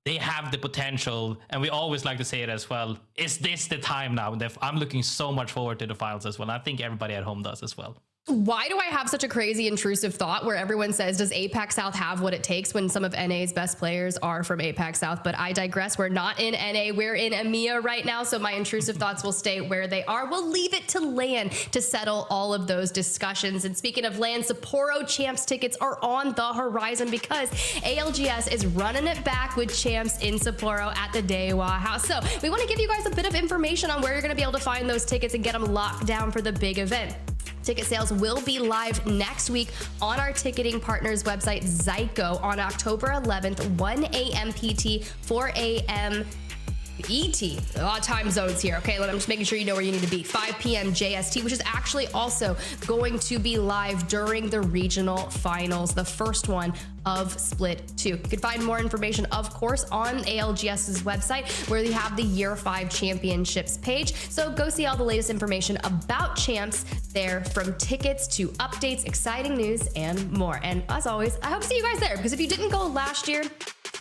they have the potential, and we always like to say it as well. Is this the time now? I'm looking so much forward to the finals as well. I think everybody at home does as well. Why do I have such a crazy intrusive thought where everyone says, does APAC South have what it takes, when some of NA's best players are from APAC South? But I digress. We're not in NA. We're in EMEA right now. So my intrusive thoughts will stay where they are. We'll leave it to LAN to settle all of those discussions. And speaking of LAN, Sapporo Champs tickets are on the horizon because ALGS is running it back with Champs in Sapporo at the Dewa House. So we want to give you guys a bit of information on where you're going to be able to find those tickets and get them locked down for the big event. Ticket sales will be live next week on our ticketing partners website, Zyco, on October 11th, 1 a.m. PT, 4 a.m. ET. A lot of time zones here. Okay, I'm just making sure you know where you need to be. 5 p.m. JST, which is actually also going to be live during the regional finals, the first one of Split 2. You can find more information, of course, on ALGS's website, where they have the Year 5 Championships page. So go see all the latest information about Champs there, from tickets to updates, exciting news, and more. And as always, I hope to see you guys there, because if you didn't go last year,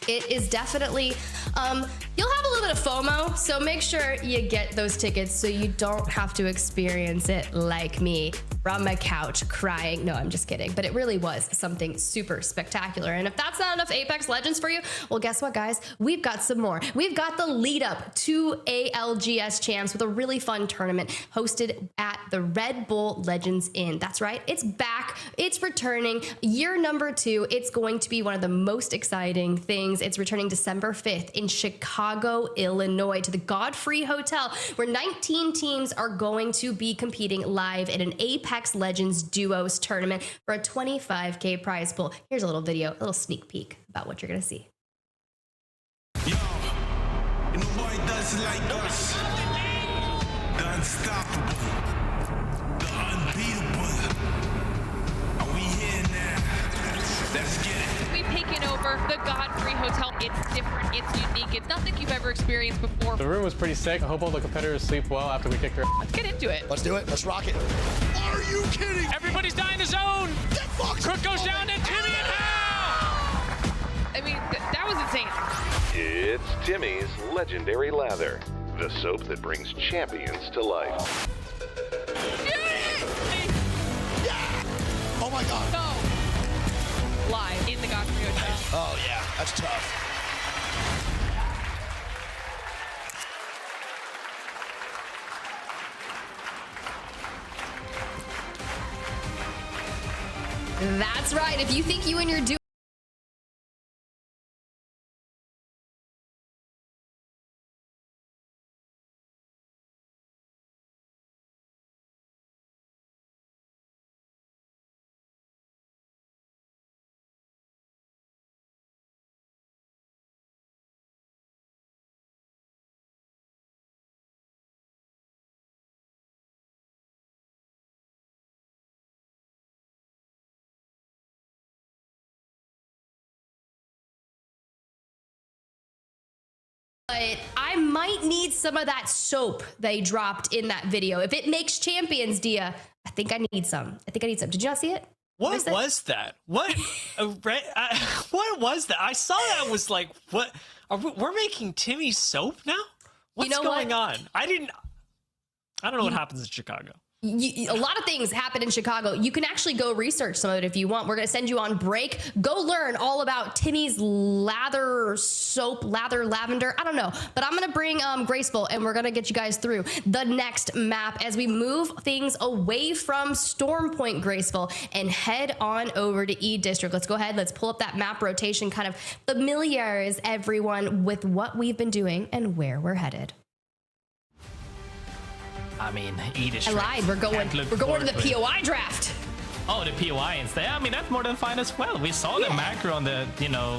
it is definitely, you'll have a little bit of FOMO, so make sure you get those tickets so you don't have to experience it like me from my couch crying. No, I'm just kidding. But it really was something super spectacular. And if that's not enough Apex Legends for you, well, guess what, guys? We've got some more. We've got the lead up to ALGS Champs with a really fun tournament hosted at the Red Bull Legends Inn. That's right. It's back. It's returning. Year number 2. It's going to be one of the most exciting things. It's returning December 5th in Chicago, Illinois to the Godfrey Hotel, where 19 teams are going to be competing live in an Apex Legends Duos tournament for a 25K prize pool. Here's a little video, a little sneak peek about what you're going to see. Yo, nobody does it like us. The unstoppable, the unbeatable. Are we here now? Let's get it. We've taken over the Godfrey Hotel. It's different, it's unique, it's nothing you've ever experienced before. The room was pretty sick. I hope all the competitors sleep well after we kick their Let's get into it. Let's do it. Let's rock it. Are you kidding? Everybody's dying the zone. Get fucked. Crook goes down and Timmy and Hal. I mean, that was insane. It's Timmy's Legendary Lather, the soap that brings champions to life. Oh my God. So, live in the Godfrey Hotel. Oh yeah, that's tough. That's right. If you think you and your duo but I might need some of that soap they dropped in that video. If it makes champions, Dia, I think I need some. Did you not see it? What was that? What? What was that? I saw that was like, what? We're making Timmy soap now? What's going on? I don't know what happens in Chicago. A lot of things happen in Chicago. You can actually go research some of it if you want. We're going to send you on break. Go learn all about Timmy's lather soap, lavender. I don't know, but I'm going to bring Graceful and we're going to get you guys through the next map as we move things away from Storm Point, Graceful, and head on over to E District. Let's go ahead. Let's pull up that map rotation, kind of familiarize everyone with what we've been doing and where we're headed. I mean, I lied. We're going to the POI draft. Oh, the POI instead. I mean, that's more than fine as well. We saw the macro on the,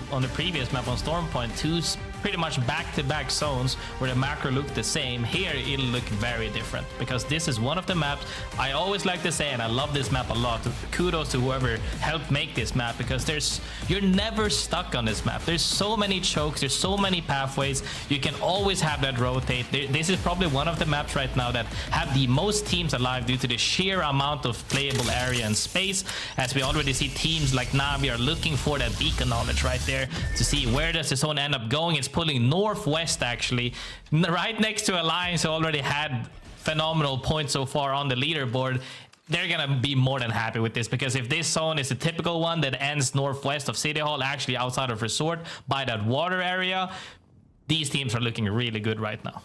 on the previous map on Stormpoint, two pretty much back-to-back zones where the macro looked the same. Here, it'll look very different because this is one of the maps I always like to say, and I love this map a lot. Kudos to whoever helped make this map because you're never stuck on this map. There's so many chokes, there's so many pathways. You can always have that rotate. This is probably one of the maps right now that have the most teams alive due to the sheer amount of playable area and space. As we already see teams like Navi are looking for that beacon knowledge right there to see where does the zone end up going. It's pulling northwest actually, right next to Alliance who already had phenomenal points so far on the leaderboard. They're gonna be more than happy with this because if this zone is a typical one that ends northwest of City Hall, actually outside of Resort by that water area, these teams are looking really good right now.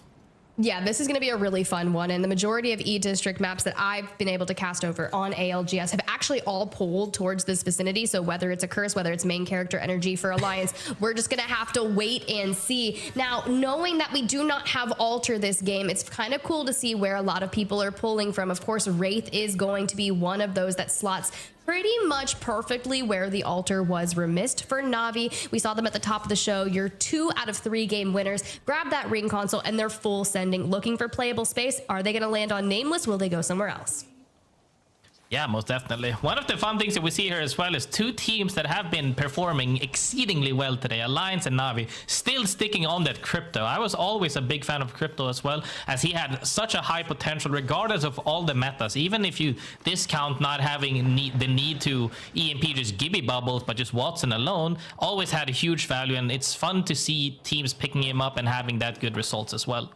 Yeah, this is going to be a really fun one, and the majority of E-District maps that I've been able to cast over on ALGS have actually all pulled towards this vicinity, so whether it's a curse, whether it's main character energy for Alliance, we're just going to have to wait and see. Now, knowing that we do not have Alter this game, it's kind of cool to see where a lot of people are pulling from. Of course, Wraith is going to be one of those that slots pretty much perfectly where the Alter was remissed for Navi. We saw them at the top of the show. Your 2 out of 3 game winners grab that ring console and they're full sending, looking for playable space. Are they going to land on Nameless? Will they go somewhere else? Yeah, most definitely. One of the fun things that we see here as well is two teams that have been performing exceedingly well today, Alliance and Navi, still sticking on that Crypto. I was always a big fan of Crypto as well, as he had such a high potential regardless of all the metas. Even if you discount not having the need to EMP just Gibby bubbles, but just Watson alone, always had a huge value, and it's fun to see teams picking him up and having that good results as well.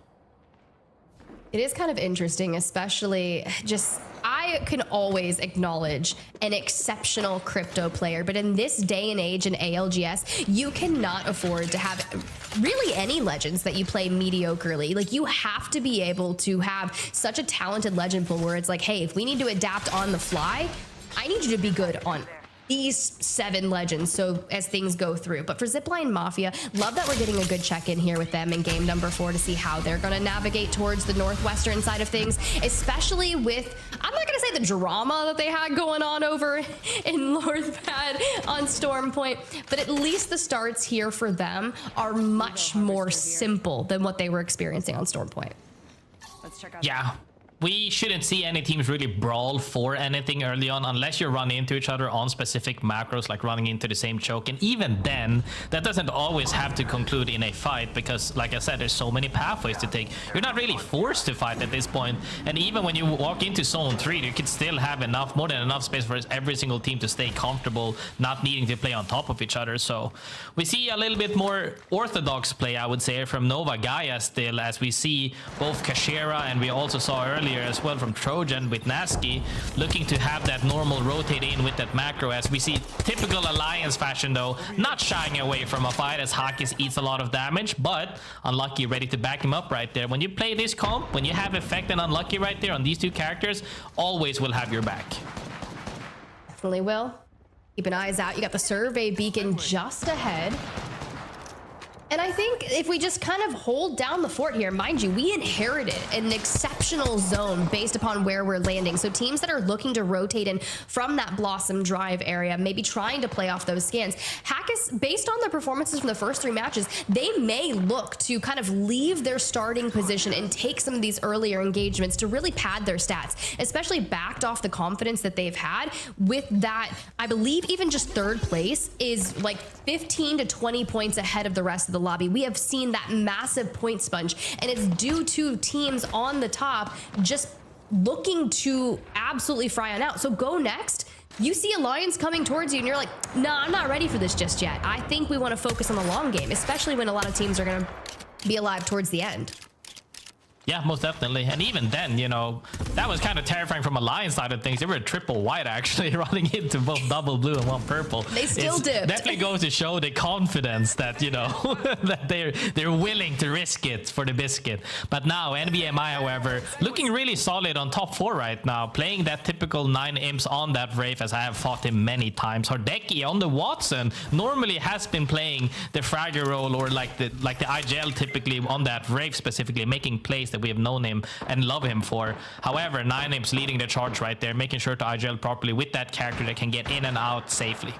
It is kind of interesting, especially just, I can always acknowledge an exceptional Crypto player, but in this day and age in ALGS, you cannot afford to have really any legends that you play mediocrely. Like, you have to be able to have such a talented legend pool where it's like, hey, if we need to adapt on the fly, I need you to be good on these 7 legends, so as things go through. But for ZiPLina Mafia, love that we're getting a good check-in here with them in game number 4 to see how they're going to navigate towards the northwestern side of things, especially with, I'm not going to say the drama that they had going on over in Northpad on Storm Point, but at least the starts here for them are much more simple than what they were experiencing on Storm Point. Let's check out. Yeah. We shouldn't see any teams really brawl for anything early on unless you run into each other on specific macros, like running into the same choke. And even then, that doesn't always have to conclude in a fight because, like I said, there's so many pathways to take. You're not really forced to fight at this point. And even when you walk into Zone 3, you can still have enough, more than enough space for every single team to stay comfortable, not needing to play on top of each other. So we see a little bit more orthodox play, I would say, from Nova Gaia still, as we see both Kashera, and we also saw earlier as well from Trojan with Nasky, looking to have that normal rotate in with that macro, as we see typical Alliance fashion though, not shying away from a fight as Hakis eats a lot of damage, but Unlucky ready to back him up right there. When you play this comp, when you have Effect and Unlucky right there on these two characters, always will have your back. Definitely will. Keep an eyes out. You got the survey beacon just ahead. And I think if we just kind of hold down the fort here, mind you, we inherited an exceptional zone based upon where we're landing. So teams that are looking to rotate in from that Blossom Drive area, maybe trying to play off those scans, Hakis, based on their performances from the first 3 matches, they may look to kind of leave their starting position and take some of these earlier engagements to really pad their stats, especially backed off the confidence that they've had with that. I believe even just 3rd place is like 15 to 20 points ahead of the rest of the lobby. We have seen that massive point sponge, and it's due to teams on the top just looking to absolutely fry on out. So GoNext, you see Alliance coming towards you and you're like, nah, I'm not ready for this just yet. I think we want to focus on the long game, especially when a lot of teams are going to be alive towards the end. Yeah, most definitely. And even then, you know, that was kind of terrifying from Alliance side of things. They were triple white actually, running into both double blue and 1 purple. They still dipped. Definitely goes to show the confidence that, you know, that they're willing to risk it for the biscuit. But now NVMI, however, looking really solid on top 4 right now, playing that typical 9 imps on that Wraith, as I have fought him many times. Hardeki on the Watson normally has been playing the Fragger role, or like the IGL typically on that Wraith specifically, making plays that we have known him and love him for. However, 9 imps leading the charge right there, making sure to IGL properly with that character that can get in and out safely.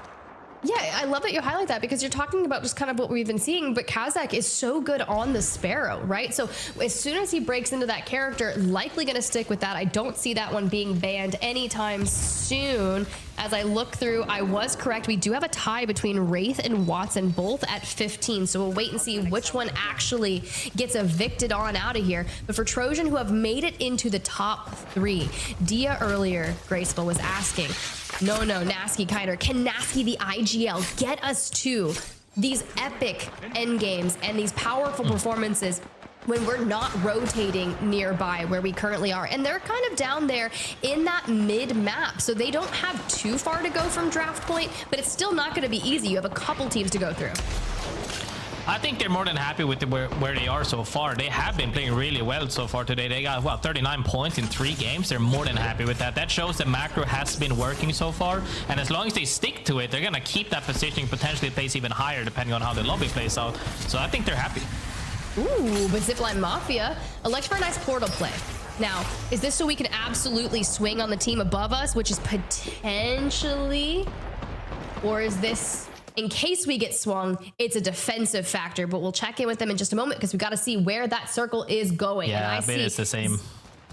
Yeah, I love that you highlight that, because you're talking about just kind of what we've been seeing, but Kazakh is so good on the Sparrow, right? So as soon as he breaks into that character, likely going to stick with that. I don't see that one being banned anytime soon. As I look through, I was correct. We do have a tie between Wraith and Watson, both at 15. So we'll wait and see which one actually gets evicted on out of here. But for Trojan, who have made it into the top 3, Dia earlier, Graceful, was asking, no, Nasky Kiner, can Nasky the IGL get us to these epic end games and these powerful performances when we're not rotating nearby where we currently are? And they're kind of down there in that mid map, so they don't have too far to go from draft point, but it's still not going to be easy. You have a couple teams to go through. I think they're more than happy with where they are so far. They have been playing really well so far today. They got, what, 39 points in 3 games. They're more than happy with that. That shows the macro has been working so far. And as long as they stick to it, they're going to keep that positioning, potentially place even higher depending on how the lobby plays out. So I think they're happy. Ooh, but ZiPLina Mafia elect for a nice portal play. Now, is this so we can absolutely swing on the team above us, which is potentially, or is this, in case we get swung, it's a defensive factor? But we'll check in with them in just a moment, because we got to see where that circle is going. Yeah, and I bet it's the same.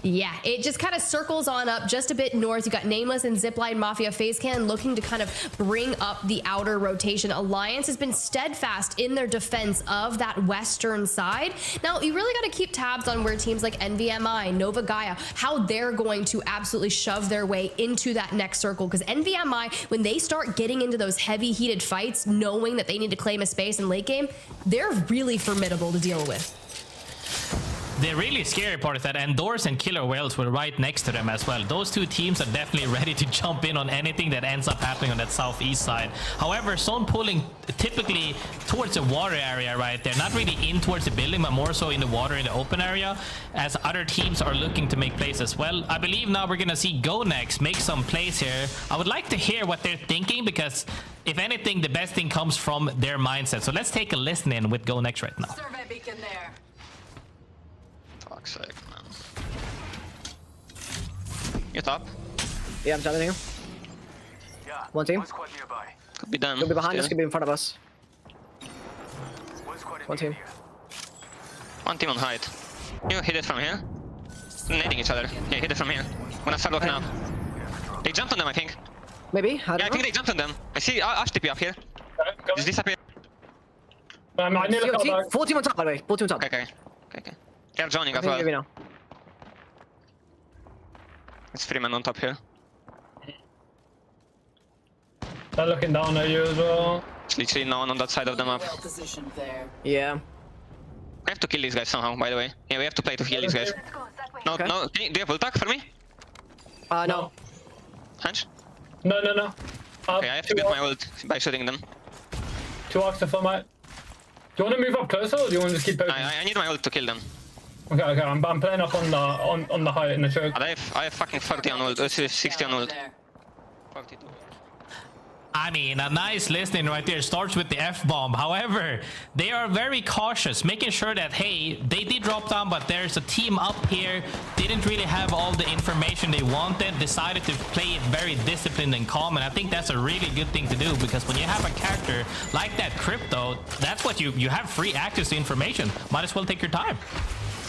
Yeah, it just kind of circles on up just a bit north. You got Nameless and ZiPLina, Mafia, FaZe looking to kind of bring up the outer rotation. Alliance has been steadfast in their defense of that western side. Now, you really got to keep tabs on where teams like NVMI, Nova Gaia, how they're going to absolutely shove their way into that next circle. Because NVMI, when they start getting into those heavy heated fights, knowing that they need to claim a space in late game, they're really formidable to deal with. The really scary part is that Endorse and Killer Whales were right next to them as well. Those two teams are definitely ready to jump in on anything that ends up happening on that southeast side. However, Zone pulling typically towards the water area right there, not really in towards the building, but more so in the water in the open area, as other teams are looking to make plays as well. I believe now we're gonna see GoNext make some plays here. I would like to hear what they're thinking, because if anything, the best thing comes from their mindset. So let's take a listen in with GoNext right now. Survey beacon there. Fuck's sake, man. You top? Yeah, I'm telling you. One team. Could be done. Could be behind still. us, could be in front of us. One team. One team on height. You hit it from here. Nading each other. Yeah, hit it from here. Wanna start looking out. They jumped on them, I think. Maybe? I Yeah, I think they jumped on them. I see Ash TP up here. Just disappear. I need to go. Full team on top, by the way. Full team on top. Okay. They're joining as Maybe well. now. It's 3 men on top here. They're looking down at you as well. It's literally no one on that side of the map. Yeah. We have to kill these guys somehow, by the way. Yeah, we have to play to kill these guys. No, Okay. no. Do you have ult for me? No. Hunch? No. Okay, I have to get my ult by shooting them. 2 Oxen for my... Do you want to move up closer, or do you want to just keep poking? I need my ult to kill them. Okay. I'm playing up on the height in the choke. But I have fucking 40 on ult, 60 on ult. 42. I mean, a nice listening right there starts with the F-bomb. However, they are very cautious, making sure that, hey, they did drop down, but there's a team up here, didn't really have all the information they wanted, decided to play it very disciplined and calm, and I think that's a really good thing to do, because when you have a character like that Crypto, that's what you have free access to information. Might as well take your time.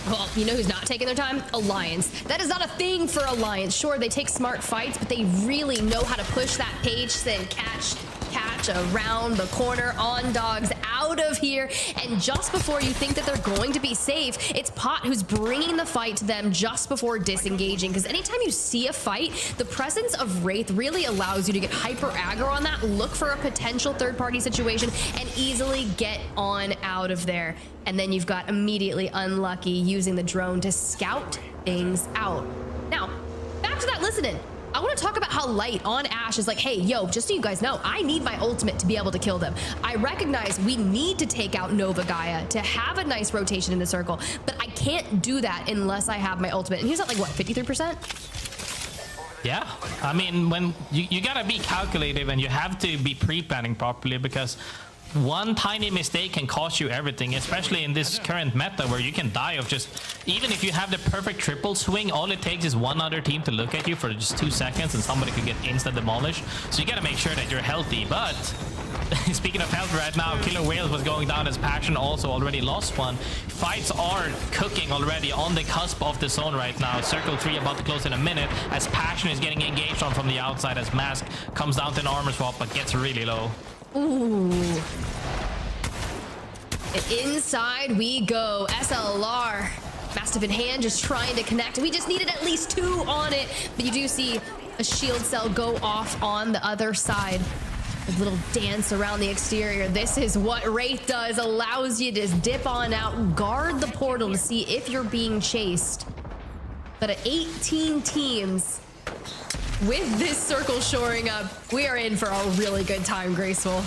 Well, you know who's not taking their time? Alliance. That is not a thing for Alliance. Sure, they take smart fights, but they really know how to push that page, then catch around the corner, on dogs, out of here. And just before you think that they're going to be safe, it's Pot who's bringing the fight to them just before disengaging. Because anytime you see a fight, the presence of Wraith really allows you to get hyper aggro on that, look for a potential third-party situation, and easily get on out of there. And then you've got immediately Unlucky using the drone to scout things out. Now, back to that listening. I want to talk about how Light on Ash is like, hey, yo, just so you guys know, I need my ultimate to be able to kill them. I recognize we need to take out Nova Gaia to have a nice rotation in the circle, but I can't do that unless I have my ultimate. And he's at like, what, 53%? Yeah, I mean, when you gotta be calculative and you have to be pre-planning properly, because one tiny mistake can cost you everything, especially in this current meta where you can die of just, even if you have the perfect triple swing, all it takes is one other team to look at you for just 2 seconds and somebody could get insta demolished. So you gotta make sure that you're healthy. But speaking of health right now, Killer Whales was going down as Passion also already lost one. Fights are cooking already on the cusp of the zone right now. Circle 3 about to close in a minute as Passion is getting engaged on from the outside as Mask comes down to an armor swap but gets really low. Ooh. And inside we go. SLR. Mastiff in hand, just trying to connect. We just needed at least 2 on it. But you do see a shield cell go off on the other side. A little dance around the exterior. This is what Wraith does. Allows you to just dip on out, guard the portal to see if you're being chased. But at 18 teams, with this circle shoring up, we are in for a really good time, Graceful.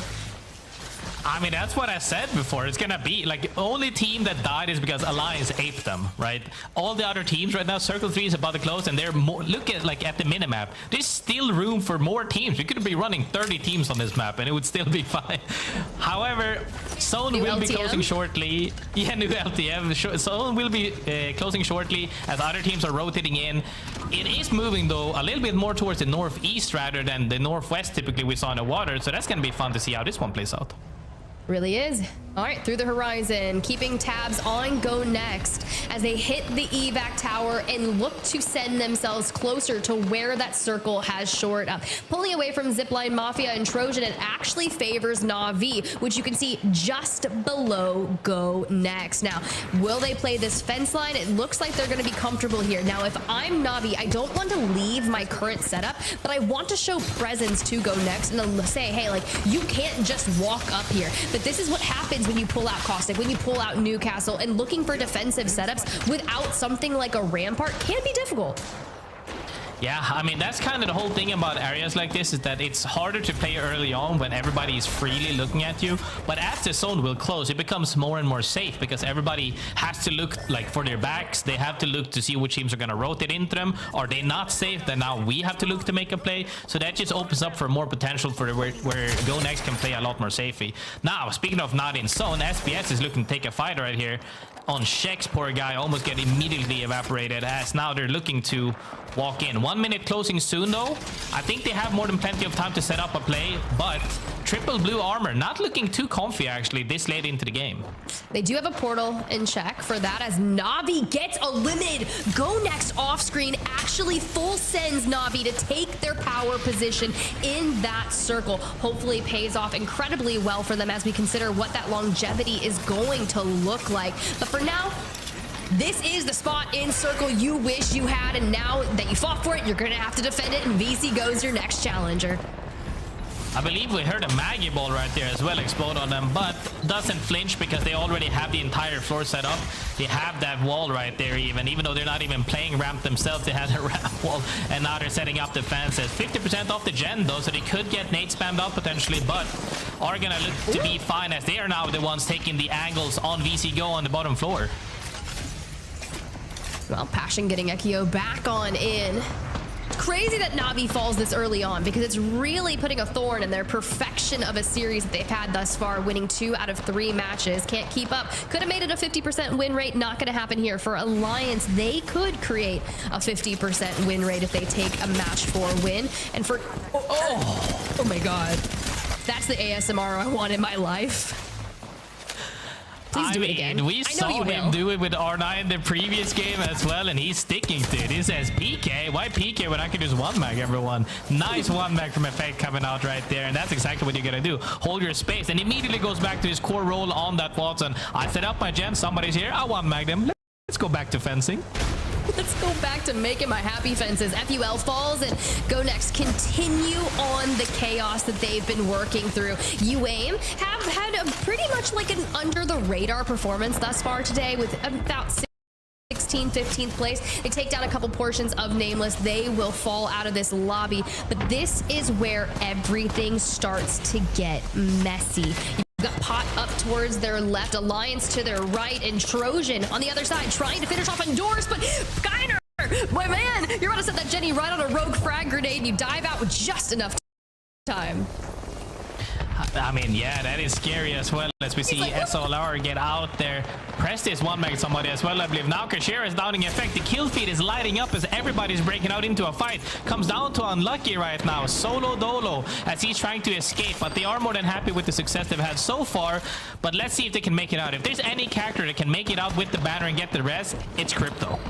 I mean, that's what I said before. It's gonna be like, only team that died is because Alliance aped them, right? All the other teams right now, Circle 3 is about to close, and they're more, look at like at the minimap. There's still room for more teams. We could be running 30 teams on this map and it would still be fine. However, Zone will be closing shortly. Yeah, new LTM. Zone will be closing shortly as other teams are rotating in. It is moving though a little bit more towards the northeast rather than the northwest typically we saw in the water. So that's gonna be fun to see how this one plays out. Really is. All right, through the horizon, keeping tabs on GoNext as they hit the evac tower and look to send themselves closer to where that circle has shored up. Pulling away from ZiPLina, Mafia, and Trojan, it actually favors Na'Vi, which you can see just below GoNext. Now, will they play this fence line? It looks like they're going to be comfortable here. Now, if I'm Na'Vi, I don't want to leave my current setup, but I want to show presence to GoNext and say, hey, like, you can't just walk up here. But this is what happens when you pull out Caustic, when you pull out Newcastle, and looking for defensive setups without something like a Rampart can be difficult. Yeah, I mean, that's kind of the whole thing about areas like this, is that it's harder to play early on when everybody is freely looking at you. But as the zone will close, it becomes more and more safe because everybody has to look like for their backs. They have to look to see which teams are going to rotate into them. Are they not safe? Then now we have to look to make a play. So that just opens up for more potential for where GoNext can play a lot more safely. Now, speaking of not in zone, SBS is looking to take a fight right here on Shek's. Poor guy almost get immediately evaporated, as now they're looking to walk in. 1 minute closing soon though. I think they have more than plenty of time to set up a play, but triple blue armor not looking too comfy actually this late into the game. They do have a portal in check for that as Na'Vi gets eliminated. GoNext off screen actually full sends Na'Vi to take their power position in that circle. Hopefully pays off incredibly well for them as we consider what that longevity is going to look like. But for now, this is the spot in circle you wish you had, and now that you fought for it, you're going to have to defend it, and VC goes your next challenger. I believe we heard a Maggie ball right there as well explode on them, but doesn't flinch because they already have the entire floor set up. They have that wall right there even though they're not even playing ramp themselves, they have a ramp wall, and now they're setting up defenses. 50% off the gen though, so they could get nade spammed out potentially, but are gonna look to be fine as they are now the ones taking the angles on VC Go on the bottom floor. Well, Passion getting Ekio back on in. Crazy that Na'Vi falls this early on because it's really putting a thorn in their perfection of a series that they've had thus far, winning 2 out of 3 matches. Can't keep up. Could have made it a 50% win rate. Not going to happen here. For Alliance, they could create a 50% win rate if they take a match 4 win. And for... Oh my God. That's the ASMR I want in my life. Please do it again. We saw him do it with R9 in the previous game as well, and he's sticking to it. He says, PK? Why PK when I can just one mag everyone? Nice one mag from Effect coming out right there, and that's exactly what you're gonna do. Hold your space, and immediately goes back to his core role on that Watson. I set up my gen, somebody's here, I one mag them. Let's go back to fencing. Let's go back to making my happy fences. FUL falls and GoNext continue on the chaos that they've been working through. UAIM have had a pretty much like an under the radar performance thus far today with about 16th, 15th place. They take down a couple portions of Nameless. They will fall out of this lobby, but this is where everything starts to get messy. Got Pot up towards their left, Alliance to their right, and Trojan on the other side trying to finish off Endorse, but Geiner, my man, you're about to set that Jenny right on a rogue frag grenade, and you dive out with just enough time. I mean, yeah, that is scary as well, as we see SLR get out there. Prestige one mag somebody as well, I believe. Now Kashira is downing Effect. The kill feed is lighting up as everybody's breaking out into a fight. Comes down to Unlucky right now. Solo Dolo as he's trying to escape, but they are more than happy with the success they've had so far. But let's see if they can make it out. If there's any character that can make it out with the banner and get the rest, it's Crypto.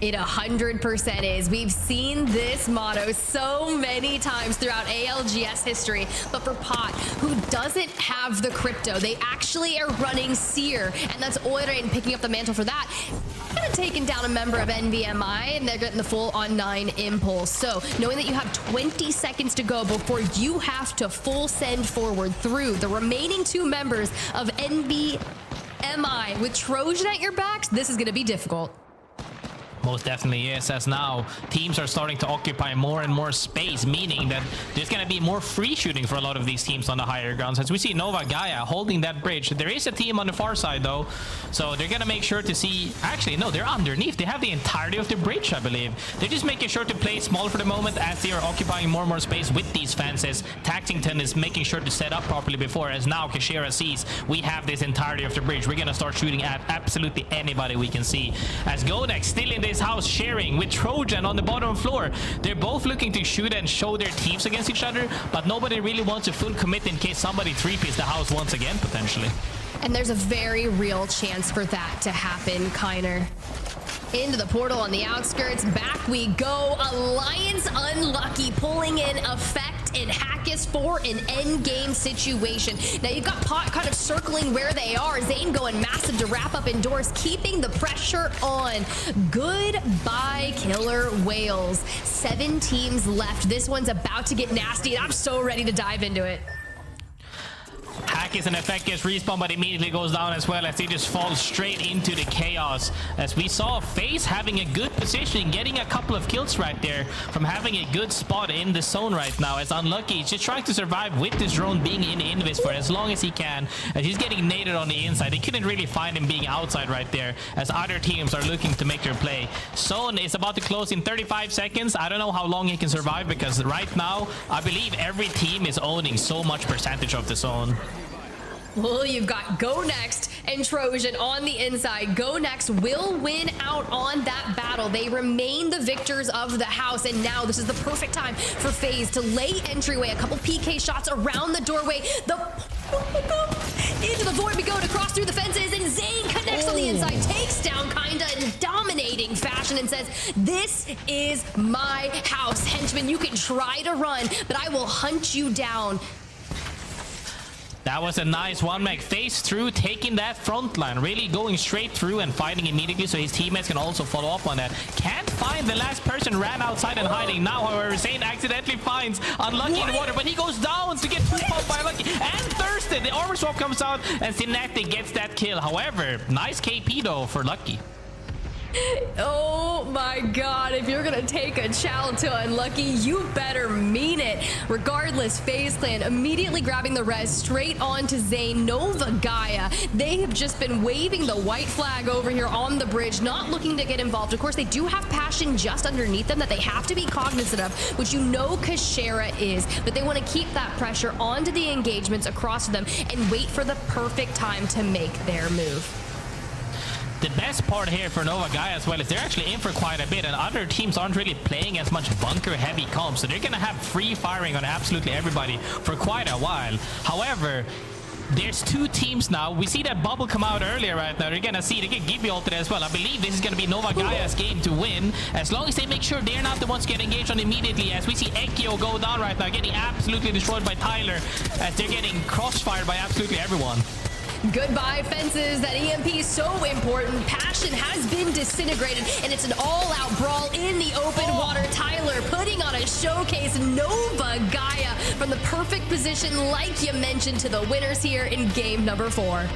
It 100% is. We've seen this motto so many times throughout ALGS history, but for Pot, who doesn't have the Crypto, they actually are running Seer, and that's Oirein picking up the mantle for that. Kind of taking down a member of NVMI, and they're getting the full on 9 impulse. So knowing that you have 20 seconds to go before you have to full send forward through the remaining 2 members of NVMI with Trojan at your backs, this is going to be difficult. Most definitely is, as now teams are starting to occupy more and more space, meaning that there's going to be more free shooting for a lot of these teams on the higher grounds. As we see Nova Gaia holding that bridge. There is a team on the far side though, so they're going to make sure to see... Actually, no, they're underneath. They have the entirety of the bridge, I believe. They're just making sure to play small for the moment as they are occupying more and more space with these fences. Taxington is making sure to set up properly before, as now Kashira sees we have this entirety of the bridge. We're going to start shooting at absolutely anybody we can see. As GoNext still in this house sharing with Trojan on the bottom floor. They're both looking to shoot and show their teams against each other, but nobody really wants to full commit in case somebody 3-piece the house once again, potentially. And there's a very real chance for that to happen, Kiner. Into the portal on the outskirts. Back we go. Alliance unlucky, pulling in Effect and Hackis for an endgame situation. Now you've got Pot kind of circling where they are. Zane going massive to wrap up Endorse, keeping the pressure on. Goodbye, Killer Whales. 7 teams left. This one's about to get nasty, and I'm so ready to dive into it. Hackis and Effect gets respawn, but immediately goes down as well as they just fall straight into the chaos. As we saw FaZe having a good position, getting a couple of kills right there from having a good spot in the zone right now. As Unlucky, he's just trying to survive with this drone being in Invis for as long as he can. As he's getting naded on the inside. They couldn't really find him being outside right there as other teams are looking to make their play. Zone is about to close in 35 seconds. I don't know how long he can survive because right now, I believe every team is owning so much percentage of the zone. Well, you've got GoNext and Trojan on the inside. GoNext will win out on that battle. They remain the victors of the house, and now this is the perfect time for FaZe to lay entryway. A couple PK shots around the doorway. Into the void we go to cross through the fences, and Zane connects on the inside, takes down Kinda in dominating fashion and says, "This is my house, henchman. You can try to run, but I will hunt you down." That was a nice one mech. FaZe through, taking that front line, really going straight through and fighting immediately so his teammates can also follow up on that. Can't find the last person, ran outside and hiding. Now, however, Zane accidentally finds Unlucky in the water, but he goes down to get 2-pumped by Unlucky and Thirsted. The armor swap comes out and Synectic gets that kill. However, nice KP though for Lucky. Oh my god, if you're gonna take a chow to Unlucky, you better mean it. Regardless, FaZe Clan immediately grabbing the res straight onto Zane. Nova Gaia, they have just been waving the white flag over here on the bridge, not looking to get involved. Of course, they do have Passion just underneath them that they have to be cognizant of, which you know Kashera is, but they want to keep that pressure onto the engagements across them and wait for the perfect time to make their move. The best part here for Nova Gaia as well is they're actually in for quite a bit, and other teams aren't really playing as much bunker heavy comp, so they're gonna have free firing on absolutely everybody for quite a while. However, there's 2 teams now. We see that bubble come out earlier right now. They're gonna see, they can give you ultimate as well. I believe this is gonna be Nova Gaia's game to win, as long as they make sure they're not the ones to get engaged on immediately, as we see Ekio go down right now, getting absolutely destroyed by Tyler, as they're getting crossfired by absolutely everyone. Goodbye fences. That EMP is so important. Passion has been disintegrated, and it's an all-out brawl in the open water. Tyler putting on a showcase. Nova Gaia from the perfect position, like you mentioned, to the winners here in game number 4.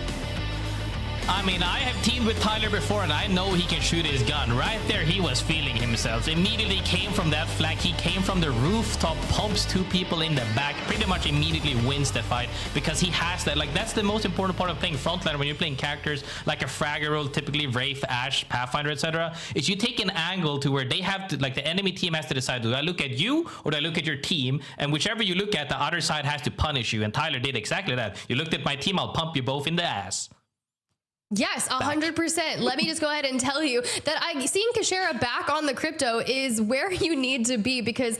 I mean, I have teamed with Tyler before, and I know he can shoot his gun. Right there, he was feeling himself. Immediately came from that flank. He came from the rooftop, pumps 2 people in the back, pretty much immediately wins the fight because he has that. Like, that's the most important part of playing frontline when you're playing characters like a Fragger role, typically Wraith, Ashe, Pathfinder, etc. Is you take an angle to where they have to, like, the enemy team has to decide, do I look at you or do I look at your team? And whichever you look at, the other side has to punish you. And Tyler did exactly that. You looked at my team, I'll pump you both in the ass. Yes, 100%. Let me just go ahead and tell you that seeing Kashera back on the crypto is where you need to be, because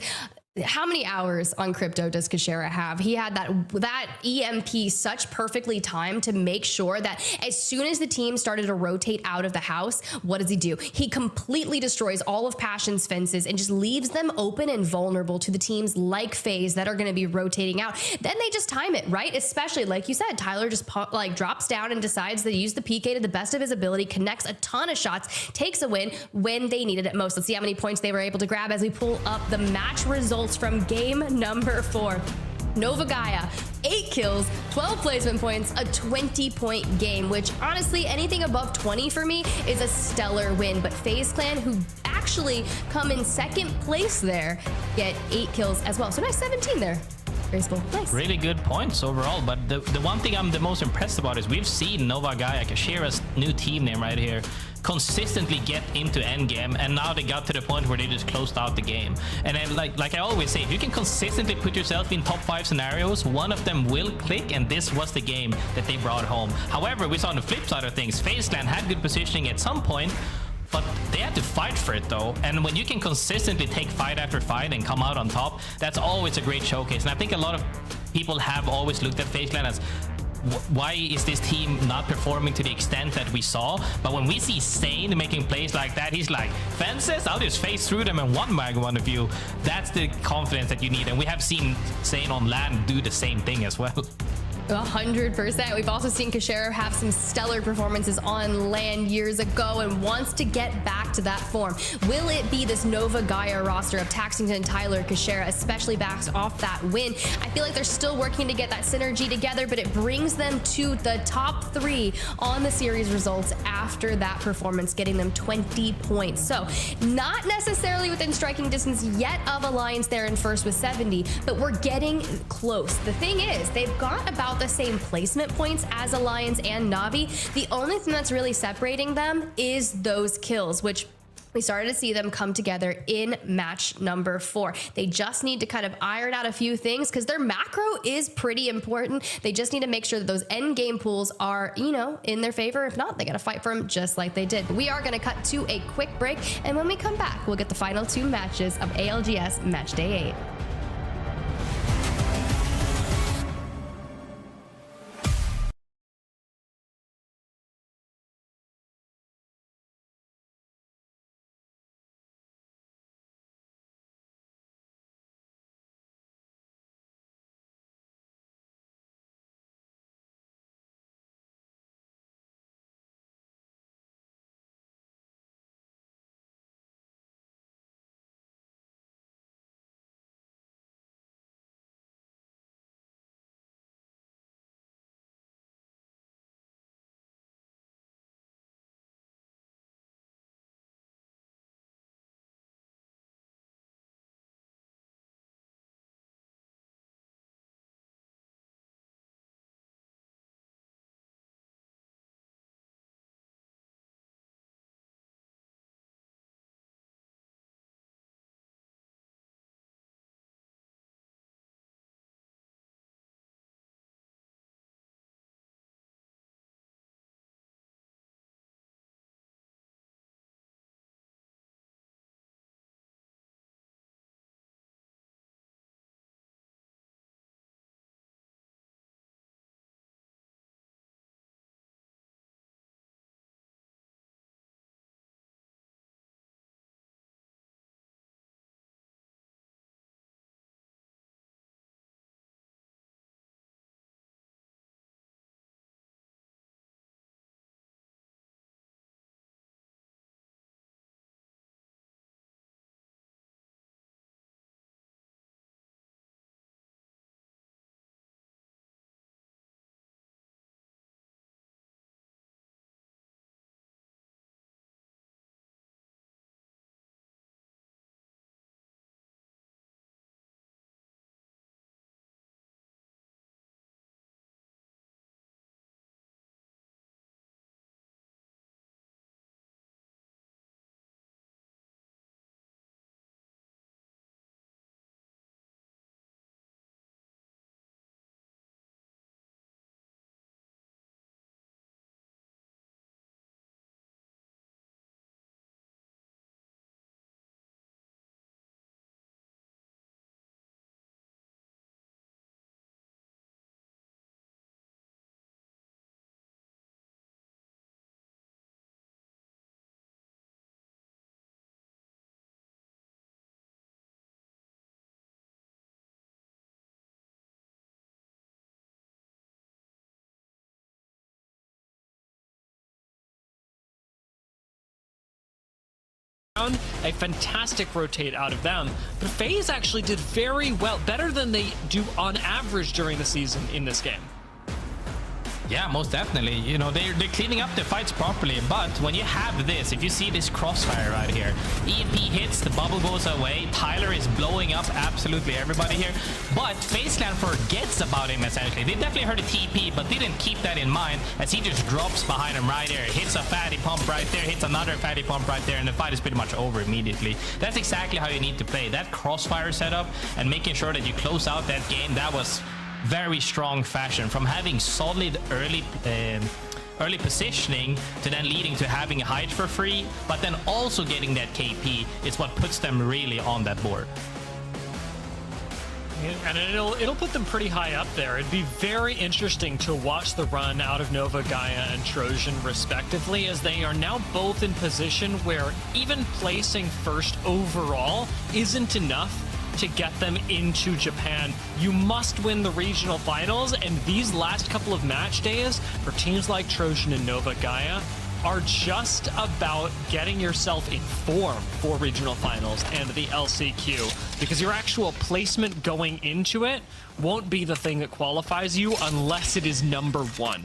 how many hours on crypto does Kashera have? He had that EMP such perfectly timed to make sure that as soon as the team started to rotate out of the house, what does he do? He completely destroys all of Passion's fences and just leaves them open and vulnerable to the teams like FaZe that are going to be rotating out. Then they just time it, right? Especially, like you said, Tyler just drops down and decides to use the PK to the best of his ability, connects a ton of shots, takes a win when they needed it most. Let's see how many points they were able to grab as we pull up the match results from game number 4. Nova Gaia, 8 kills, 12 placement points, a 20-point game, which honestly, anything above 20 for me is a stellar win. But FaZe Clan, who actually come in 2nd place there, get 8 kills as well. So nice 17 there. Graceful. Nice. Really good points overall, but the one thing I'm the most impressed about is we've seen Nova Gaia, Kashera's new team name right here, consistently get into endgame, and now they got to the point where they just closed out the game. And then, like I always say, if you can consistently put yourself in top 5 scenarios, one of them will click, and this was the game that they brought home. However, we saw on the flip side of things, FaZe Clan had good positioning at some point, but they had to fight for it though. And when you can consistently take fight after fight and come out on top, that's always a great showcase. And I think a lot of people have always looked at FaZe Clan as why is this team not performing to the extent that we saw? But when we see Sane making plays like that, he's like, fences, I'll just phase through them in one mag one of you. That's the confidence that you need, and we have seen Sane on land do the same thing as well. 100%. We've also seen Kashero have some stellar performances on land years ago and wants to get back to that form. Will it be this Nova Gaia roster of Taxington, Tyler, Kashero, especially backs off that win? I feel like they're still working to get that synergy together, but it brings them to the top 3 on the series results after that performance, getting them 20 points. So not necessarily within striking distance yet of Alliance there in first with 70, but we're getting close. The thing is, they've got about the same placement points as Alliance and Navi. The only thing that's really separating them is those kills, which we started to see them come together in match number 4. They just need to kind of iron out a few things because their macro is pretty important. They just need to make sure that those end game pools are, you know, in their favor. If not, they got to fight for them just like they did. But we are going to cut to a quick break, and when we come back, we'll get the final 2 matches of ALGS Match Day 8. A fantastic rotate out of them, but FaZe actually did very well, better than they do on average during the season in this game. Yeah, most definitely. You know, they're cleaning up the fights properly, but when you have this, if you see this crossfire right here, EMP hits, the bubble goes away, Tyler is blowing up absolutely everybody here, but FaZe Clan forgets about him essentially. They definitely heard a TP, but didn't keep that in mind as he just drops behind him right there, hits a fatty pump right there, hits another fatty pump right there, and the fight is pretty much over immediately. That's exactly how you need to play. That crossfire setup and making sure that you close out that game, that was very strong fashion, from having solid early positioning to then leading to having a height for free, but then also getting that KP is what puts them really on that board. And it'll put them pretty high up there. It'd be very interesting to watch the run out of Nova, Gaia, and Trojan respectively, as they are now both in position where even placing first overall isn't enough to get them into Japan. You must win the regional finals, and these last couple of match days for teams like Trojan and Nova, Gaia are just about getting yourself in form for regional finals and the LCQ, because your actual placement going into it won't be the thing that qualifies you unless it is number one.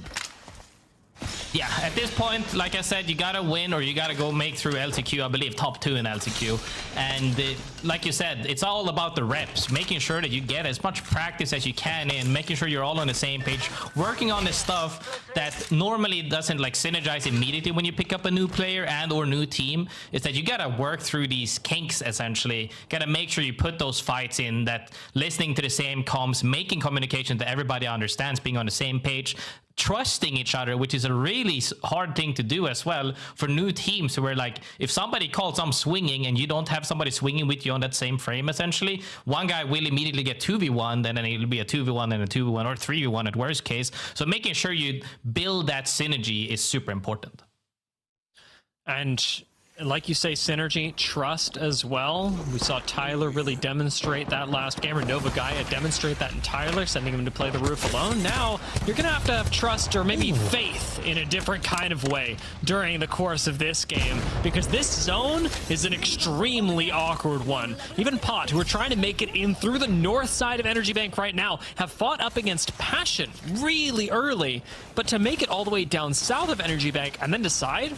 Yeah, at this point, like I said, you gotta win or you gotta go make through LCQ. I believe top 2 in LCQ. And like you said, it's all about the reps, making sure that you get as much practice as you can in, making sure you're all on the same page, working on the stuff that normally doesn't like synergize immediately when you pick up a new player and or new team. Is that you gotta work through these kinks essentially. Gotta make sure you put those fights in, that listening to the same comms, making communication that everybody understands, being on the same page, trusting each other, which is a really hard thing to do as well for new teams, where like if somebody calls I'm swinging and you don't have somebody swinging with you on that same frame, essentially one guy will immediately get 2v1, then it'll be a 2v1 and a 2v1 or 3v1 at worst case. So making sure you build that synergy is super important. And like you say, synergy, trust as well. We saw Tyler really demonstrate that last game, or Nova Gaia demonstrate that in Tyler, sending him to play the roof alone. Now, you're going to have trust or maybe faith in a different kind of way during the course of this game, because this zone is an extremely awkward one. Even Pot, who are trying to make it in through the north side of Energy Bank right now, have fought up against Passion really early, but to make it all the way down south of Energy Bank and then decide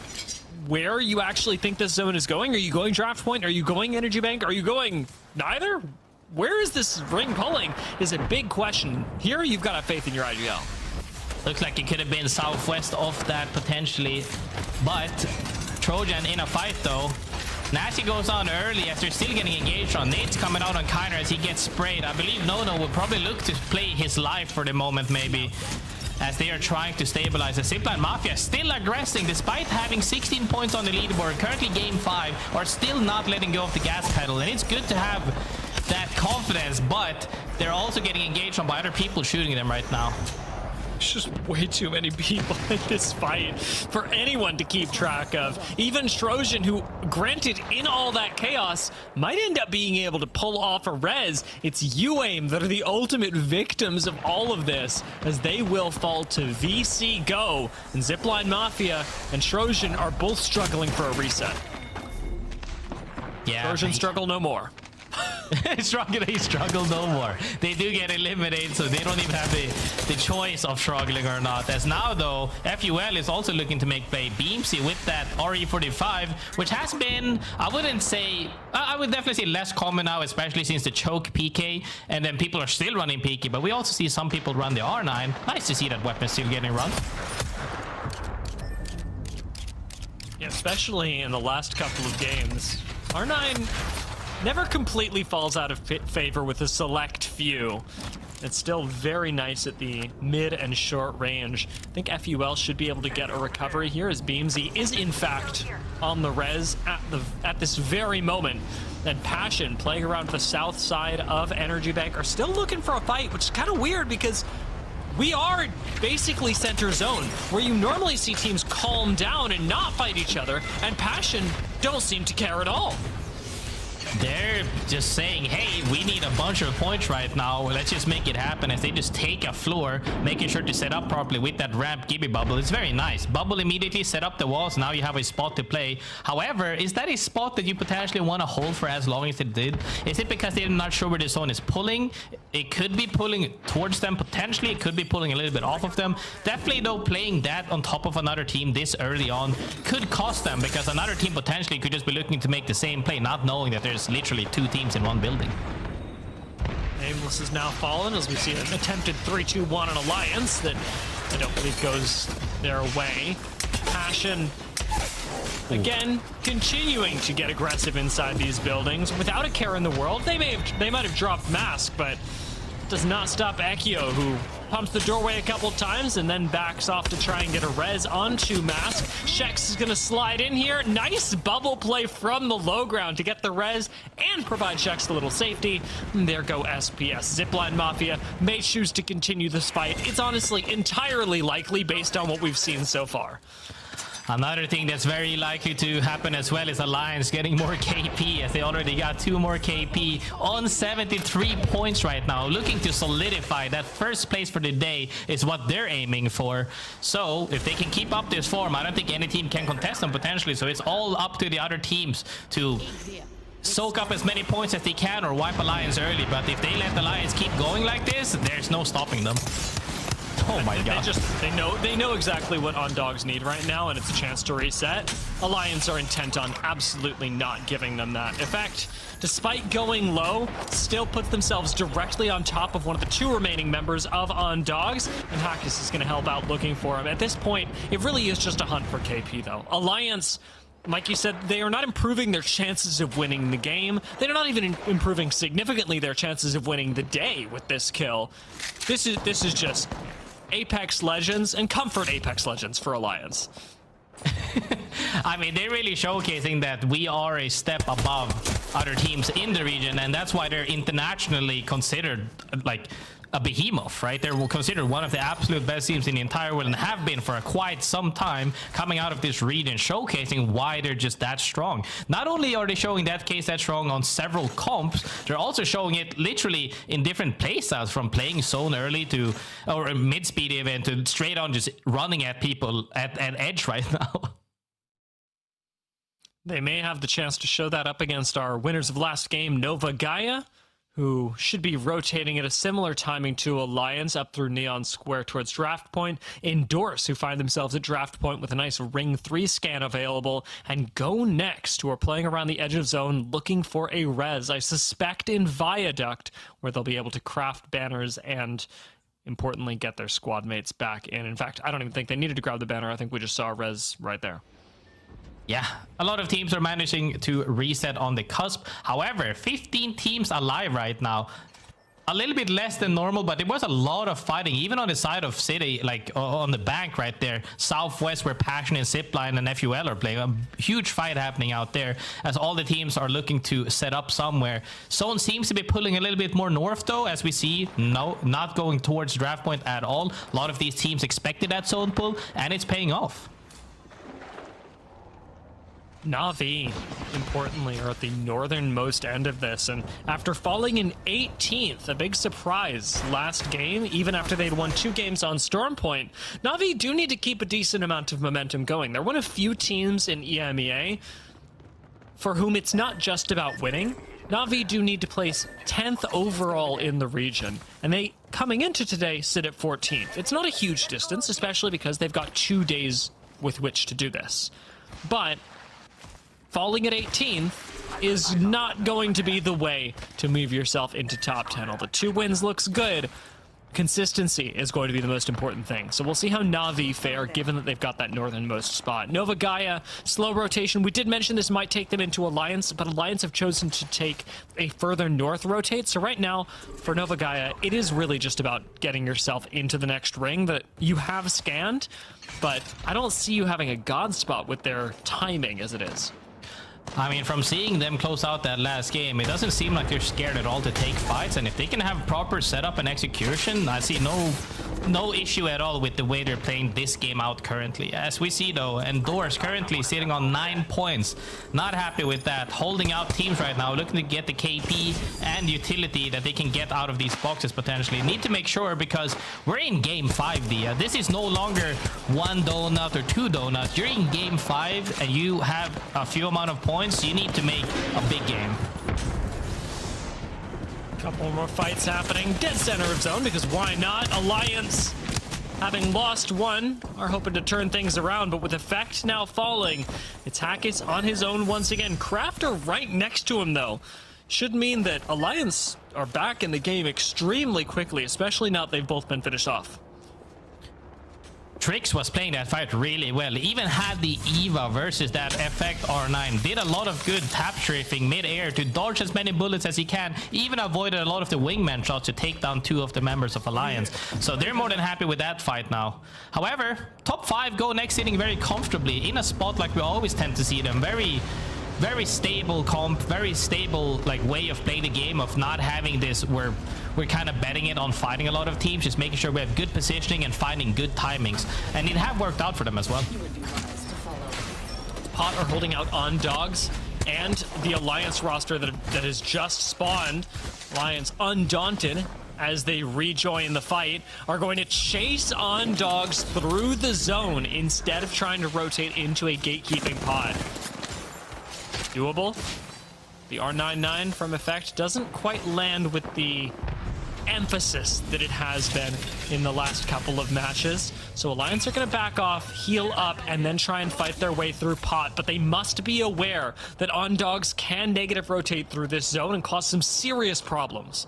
where you actually think this zone is going. Are you going draft point? Are you going Energy Bank? Are you going neither? Where is this ring pulling is a big question. Here you've got to have faith in your IGL. Looks like it could have been southwest of that potentially, but Trojan in a fight though. Nasty goes on early as they're still getting engaged on. Nate's coming out on counter as he gets sprayed. I believe Nono will probably look to play his life for the moment maybe, as they are trying to stabilize. The ZiPLina Mafia still aggressing despite having 16 points on the leaderboard. Currently game 5, are still not letting go of the gas pedal, and it's good to have that confidence, but they're also getting engaged on by other people shooting them right now. There's just way too many people in this fight for anyone to keep track of. Even Trojan, who, granted, in all that chaos, might end up being able to pull off a res. It's UAIM that are the ultimate victims of all of this, as they will fall to VC Go. And ZiPLina Mafia and Trojan are both struggling for a reset. Yeah, Trojan struggle no more. He struggle no more. They do get eliminated, so they don't even have the choice of struggling or not. As now though, FUL is also looking to make play. Beamsy with that RE45, which has been, I would definitely say less common now, especially since the choke PK, and then people are still running PK, but we also see some people run the R9. Nice to see that weapon still getting run. Yeah, especially in the last couple of games. R9 never completely falls out of favor with a select few. It's still very nice at the mid and short range. I think FUL should be able to get a recovery here, as Beamsy is in fact on the res at this very moment. And Passion, playing around the south side of Energy Bank, are still looking for a fight, which is kind of weird because we are basically center zone, where you normally see teams calm down and not fight each other, and Passion don't seem to care at all. They're just saying, hey, we need a bunch of points right now. Let's just make it happen, as they just take a floor, making sure to set up properly with that ramp Gibby bubble. It's very nice. Bubble immediately set up the walls. Now you have a spot to play. However, is that a spot that you potentially want to hold for as long as it did? Is it because they're not sure where the zone is pulling? It could be pulling towards them potentially. It could be pulling a little bit off of them. Definitely though, playing that on top of another team this early on could cost them, because another team potentially could just be looking to make the same play, not knowing that there's literally 2 teams in one building. Nameless is now fallen, as we see an attempted 3-2-1 on Alliance that I don't believe goes their way. Passion, again, continuing to get aggressive inside these buildings without a care in the world. They might have dropped Mask, but it does not stop Ekio, who pumps the doorway a couple times and then backs off to try and get a res onto Mask. Shex is going to slide in here. Nice bubble play from the low ground to get the res and provide Shex a little safety. And there go SPS. ZiPLina Mafia may choose to continue this fight. It's honestly entirely likely based on what we've seen so far. Another thing that's very likely to happen as well is Alliance getting more KP, as they already got 2 more KP on 73 points right now, looking to solidify that first place for the day is what they're aiming for. So if they can keep up this form, I don't think any team can contest them potentially, so it's all up to the other teams to soak up as many points as they can or wipe Alliance early. But if they let Alliance keep going like this, there's no stopping them. Oh my god. They know exactly what Ondogs need right now, and it's a chance to reset. Alliance are intent on absolutely not giving them that. In fact, despite going low, still puts themselves directly on top of one of the 2 remaining members of Ondogs, and Hackis is going to help out looking for him. At this point, it really is just a hunt for KP though. Alliance, like you said, they are not improving their chances of winning the game. They're not even improving significantly their chances of winning the day with this kill. This is just Apex Legends and comfort Apex Legends for Alliance. I mean, they're really showcasing that we are a step above other teams in the region, and that's why they're internationally considered like a behemoth, right? They're considered one of the absolute best teams in the entire world and have been for quite some time, coming out of this region, showcasing why they're just that strong. Not only are they showing that case that strong on several comps, they're also showing it literally in different playstyles, from playing zone early to, or mid-speed even, to straight on just running at people at edge right now. They may have the chance to show that up against our winners of last game, Nova Gaia, who should be rotating at a similar timing to Alliance up through Neon Square towards Draft Point. Endorse, who find themselves at Draft Point with a nice Ring 3 scan available. And GoNext, who are playing around the edge of zone looking for a res, I suspect in Viaduct, where they'll be able to craft banners and, importantly, get their squad mates back in. In fact, I don't even think they needed to grab the banner. I think we just saw a res right there. Yeah, a lot of teams are managing to reset on the cusp. However, 15 teams alive right now. A little bit less than normal, but there was a lot of fighting, even on the side of City, like on the bank right there. Southwest, where Passion and ZiPLina and FUL are playing. A huge fight happening out there, as all the teams are looking to set up somewhere. Zone seems to be pulling a little bit more north, though, as we see. No, not going towards Draft Point at all. A lot of these teams expected that zone pull, and it's paying off. Na'Vi, importantly, are at the northernmost end of this, and after falling in 18th, a big surprise last game, even after they'd won 2 games on Storm Point, Na'Vi do need to keep a decent amount of momentum going. They're one of few teams in EMEA for whom it's not just about winning. Na'Vi do need to place 10th overall in the region, and they, coming into today, sit at 14th. It's not a huge distance, especially because they've got 2 days with which to do this. But falling at 18th is not going to be the way to move yourself into top 10. Although 2 wins looks good, consistency is going to be the most important thing. So we'll see how Na'Vi fare, given that they've got that northernmost spot. Nova Gaia, slow rotation. We did mention this might take them into Alliance, but Alliance have chosen to take a further north rotate. So right now, for Nova Gaia, it is really just about getting yourself into the next ring that you have scanned, but I don't see you having a god spot with their timing as it is. I mean, from seeing them close out that last game, it doesn't seem like they're scared at all to take fights, and if they can have proper setup and execution, I see no issue at all with the way they're playing this game out currently. As we see, though, Endorse currently sitting on 9 points. Not happy with that. Holding out teams right now, looking to get the KP and utility that they can get out of these boxes potentially. Need to make sure, because we're in game 5, Dia. This is no longer 1 donut or 2 donuts. You're in game 5 and you have a few amount of points. You need to make a big game. Couple more fights happening. Dead center of zone, because why not? Alliance, having lost 1, are hoping to turn things around, but with Effect now falling, it's Hackis on his own once again. Crafter right next to him, though. Should mean that Alliance are back in the game extremely quickly, especially now that they've both been finished off. Trix was playing that fight really well. Even had the Eva versus that Effect R9. Did a lot of good tap strafing mid-air to dodge as many bullets as he can. Even avoided a lot of the wingman shots to take down 2 of the members of Alliance. So they're more than happy with that fight now. However, top 5 GoNext sitting very comfortably in a spot like we always tend to see them. Very stable comp, very stable like way of playing the game, of not having this where we're kind of betting it on fighting a lot of teams, just making sure we have good positioning and finding good timings, and it have worked out for them as well. Pot are holding out on Dogs and the Alliance roster that has just spawned. Alliance undaunted as they rejoin the fight are going to chase on Dogs through the zone instead of trying to rotate into a gatekeeping pod. Doable. The R99 from Effect doesn't quite land with the emphasis that it has been in the last couple of matches. So Alliance are going to back off, heal up, and then try and fight their way through Pot. But they must be aware that On-Dogs can negative rotate through this zone and cause some serious problems.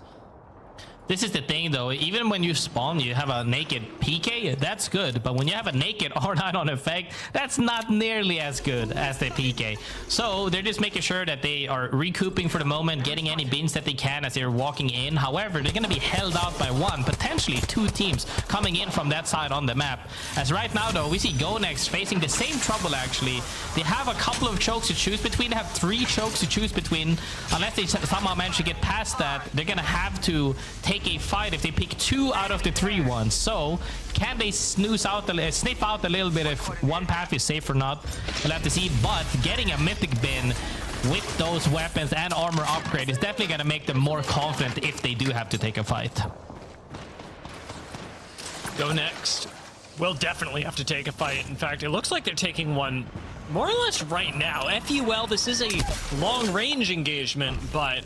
This is the thing though, even when you spawn, you have a naked PK, that's good. But when you have a naked R9 on Effect, that's not nearly as good as the PK. So they're just making sure that they are recouping for the moment, getting any bins that they can as they're walking in. However, they're going to be held out by 1, potentially 2 teams coming in from that side on the map. As right now though, we see GoNext facing the same trouble actually. They have a couple of chokes to choose between. They have 3 chokes to choose between. Unless they somehow manage to get past that, they're going to have to take a fight if they pick 2 out of the 3 ones. So can they sniff out a little bit if one path is safe or not? We'll have to see. But getting a mythic bin with those weapons and armor upgrade is definitely going to make them more confident if they do have to take a fight. GoNext will definitely have to take a fight. In fact, it looks like they're taking one more or less right now. FUL, this is a long-range engagement, but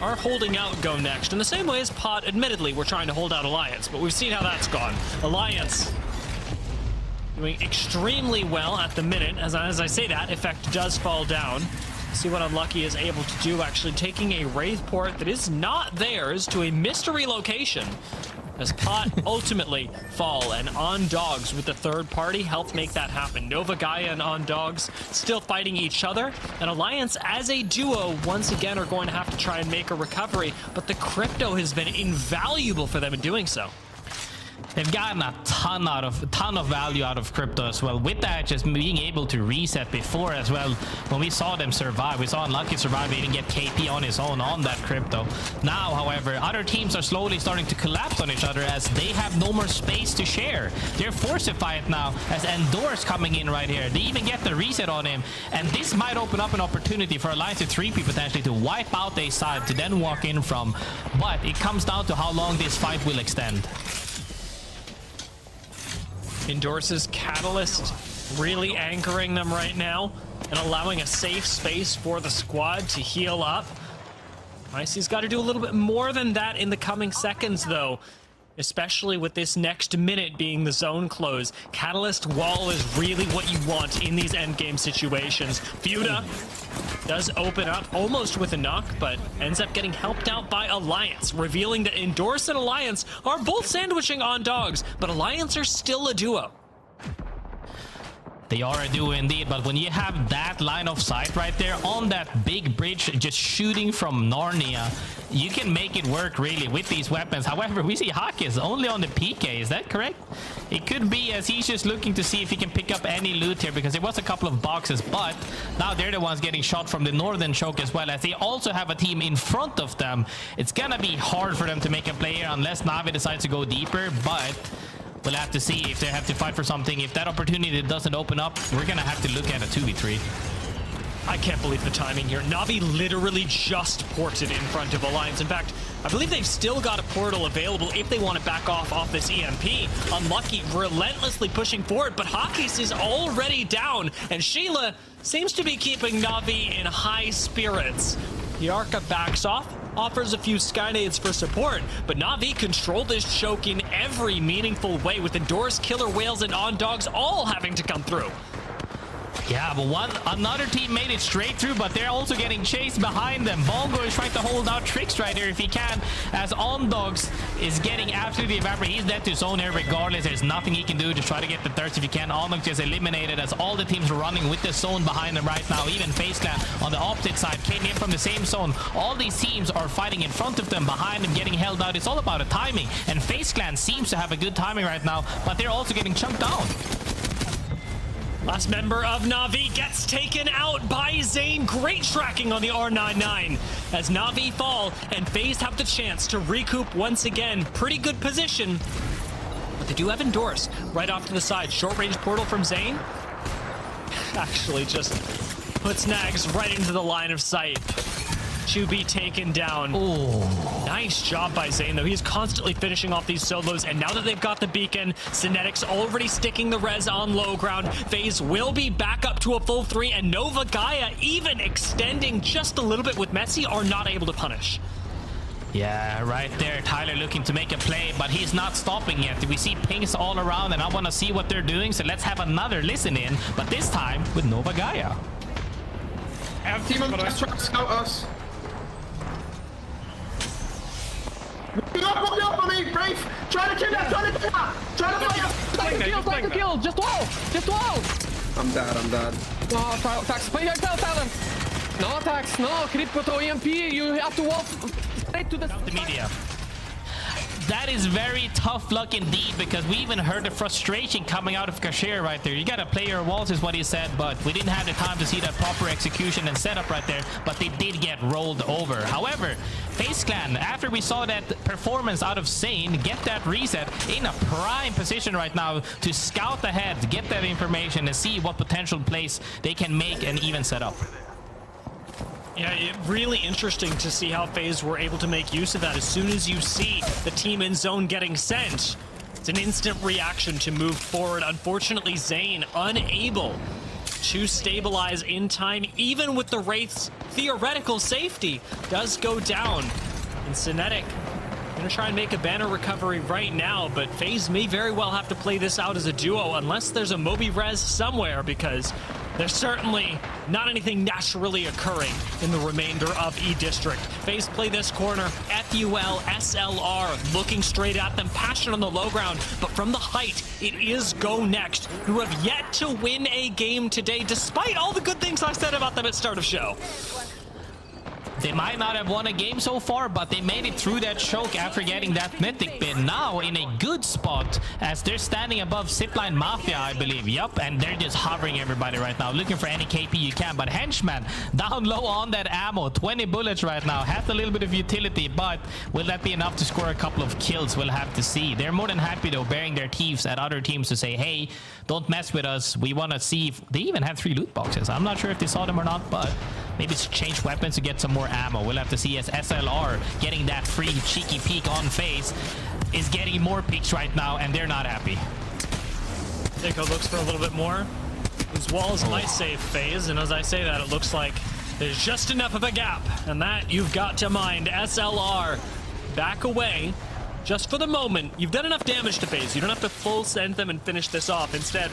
are holding out GoNext in the same way as Pot. Admittedly, we're trying to hold out Alliance, but we've seen how that's gone. Alliance doing extremely well at the minute. As I say that, Effect does fall down. See what Unlucky is able to do, actually taking a Wraith port that is not theirs to a mystery location, as Pot ultimately fall, and On-Dogs with the third party helped make that happen. Nova Gaia and On-Dogs still fighting each other, and Alliance as a duo once again are going to have to try and make a recovery, but the crypto has been invaluable for them in doing so. They've gotten a ton of value out of crypto as well. With that, just being able to reset before as well. When we saw them survive, we saw Unlucky survive, even get KP on his own on that crypto. Now, however, other teams are slowly starting to collapse on each other as they have no more space to share. They're forced to fight now as Endorse coming in right here. They even get the reset on him, and this might open up an opportunity for Alliance to 3P potentially to wipe out a side to then walk in from. But it comes down to how long this fight will extend. Endorse's Catalyst really anchoring them right now and allowing a safe space for the squad to heal up. Icy's got to do a little bit more than that in the coming seconds, though, especially with this next minute being the zone close. Catalyst wall is really what you want in these endgame situations. Fuda does open up almost with a knock, but ends up getting helped out by Alliance, revealing that Endorse and Alliance are both sandwiching On-Dogs, but Alliance are still a duo. They are a duo indeed, but when you have that line of sight right there on that big bridge just shooting from Narnia, you can make it work really with these weapons. However, we see Hakis only on the PK, is that correct? It could be as he's just looking to see if he can pick up any loot here, because there was a couple of boxes, but now they're the ones getting shot from the northern choke as well, as they also have a team in front of them. It's gonna be hard for them to make a play here unless Navi decides to go deeper, but we'll have to see if they have to fight for something. If that opportunity doesn't open up, we're gonna have to look at a 2v3. I can't believe the timing here. Navi literally just ported in front of Alliance. In fact, I believe they've still got a portal available if they want to back off this EMP. Unlucky relentlessly pushing forward, but Hakis is already down, and Sheila seems to be keeping Navi in high spirits. Yarka backs off, offers a few skynades for support, but Navi controlled this choke in every meaningful way, with Endorse, Killer Whales, and On-Dogs all having to come through. Yeah, but another team made it straight through, but they're also getting chased behind them. Bongo is trying to hold out Tricks right here if he can, as Ondogs is getting absolutely evaporated. He's dead to zone here regardless. There's nothing he can do to try to get the thirst if he can. Ondogs just eliminated as all the teams are running with the zone behind them right now. Even FaZe Clan on the opposite side came in from the same zone. All these teams are fighting in front of them, behind them, getting held out. It's all about the timing, and FaZe Clan seems to have a good timing right now, but they're also getting chunked down. Last member of Na'Vi gets taken out by Zane. Great tracking on the R99 as Na'Vi fall and FaZe have the chance to recoup once again. Pretty good position, but they do have Endorse right off to the side. Short range portal from Zane actually just puts Nags right into the line of sight to be taken down. Oh, nice job by Zane, though. He's constantly finishing off these solos, and now that they've got the beacon, Synetics already sticking the res on low ground. FaZe will be back up to a full 3, and Nova Gaia even extending just a little bit with Messi are not able to punish. yeah, right there. Tyler looking to make a play, but he's not stopping yet. We see pings all around, and I want to see what they're doing, so let's have another listen in, but this time with Nova Gaia. Have team on the trying to scout us. Pop up on me, Brave! Try to kill that, try to kill that! Try to fight the kill, just wall! Just wall! I'm dead. No, Tax, play your talent! No, Tax, no, Crypto, EMP, you have to walk straight to the media. That is very tough luck indeed, because we even heard the frustration coming out of Kasher right there. You gotta play your walls is what he said, but we didn't have the time to see that proper execution and setup right there, but they did get rolled over. However, FaZe Clan, after we saw that performance out of Zane, get that reset in a prime position right now to scout ahead, get that information and see what potential plays they can make and even set up. Yeah, really interesting to see how FaZe were able to make use of that. As soon as you see the team in zone getting sent, it's an instant reaction to move forward. Unfortunately, Zane unable to stabilize in time, even with the Wraith's theoretical safety, does go down. And Synetic gonna try and make a banner recovery right now, but FaZe may very well have to play this out as a duo unless there's a Moby res somewhere, because there's certainly not anything naturally occurring in the remainder of E District. FaZe play this corner, FUL, SLR looking straight at them, Passion on the low ground, but from the height, it is GoNext, who have yet to win a game today, despite all the good things I said about them at start of show. They might not have won a game so far, but they made it through that choke after getting that mythic bin. Now in a good spot as they're standing above ZiPLina Mafia, I believe. Yup, and they're just hovering everybody right now, looking for any KP you can. But Henchman down low on that ammo, 20 bullets right now, has a little bit of utility, but will that be enough to score a couple of kills? We'll have to see. They're more than happy though, bearing their teeth at other teams to say, hey, don't mess with us. We want to see if they even have 3 loot boxes. I'm not sure if they saw them or not, but maybe it's change weapons to get some more ammo. We'll have to see, as SLR getting that free cheeky peek on FaZe is getting more peeks right now, and they're not happy. Deko looks for a little bit more. These walls might save FaZe, and as I say that, it looks like there's just enough of a gap, and that you've got to mind. SLR back away just for the moment. You've done enough damage to FaZe. You don't have to full send them and finish this off. Instead,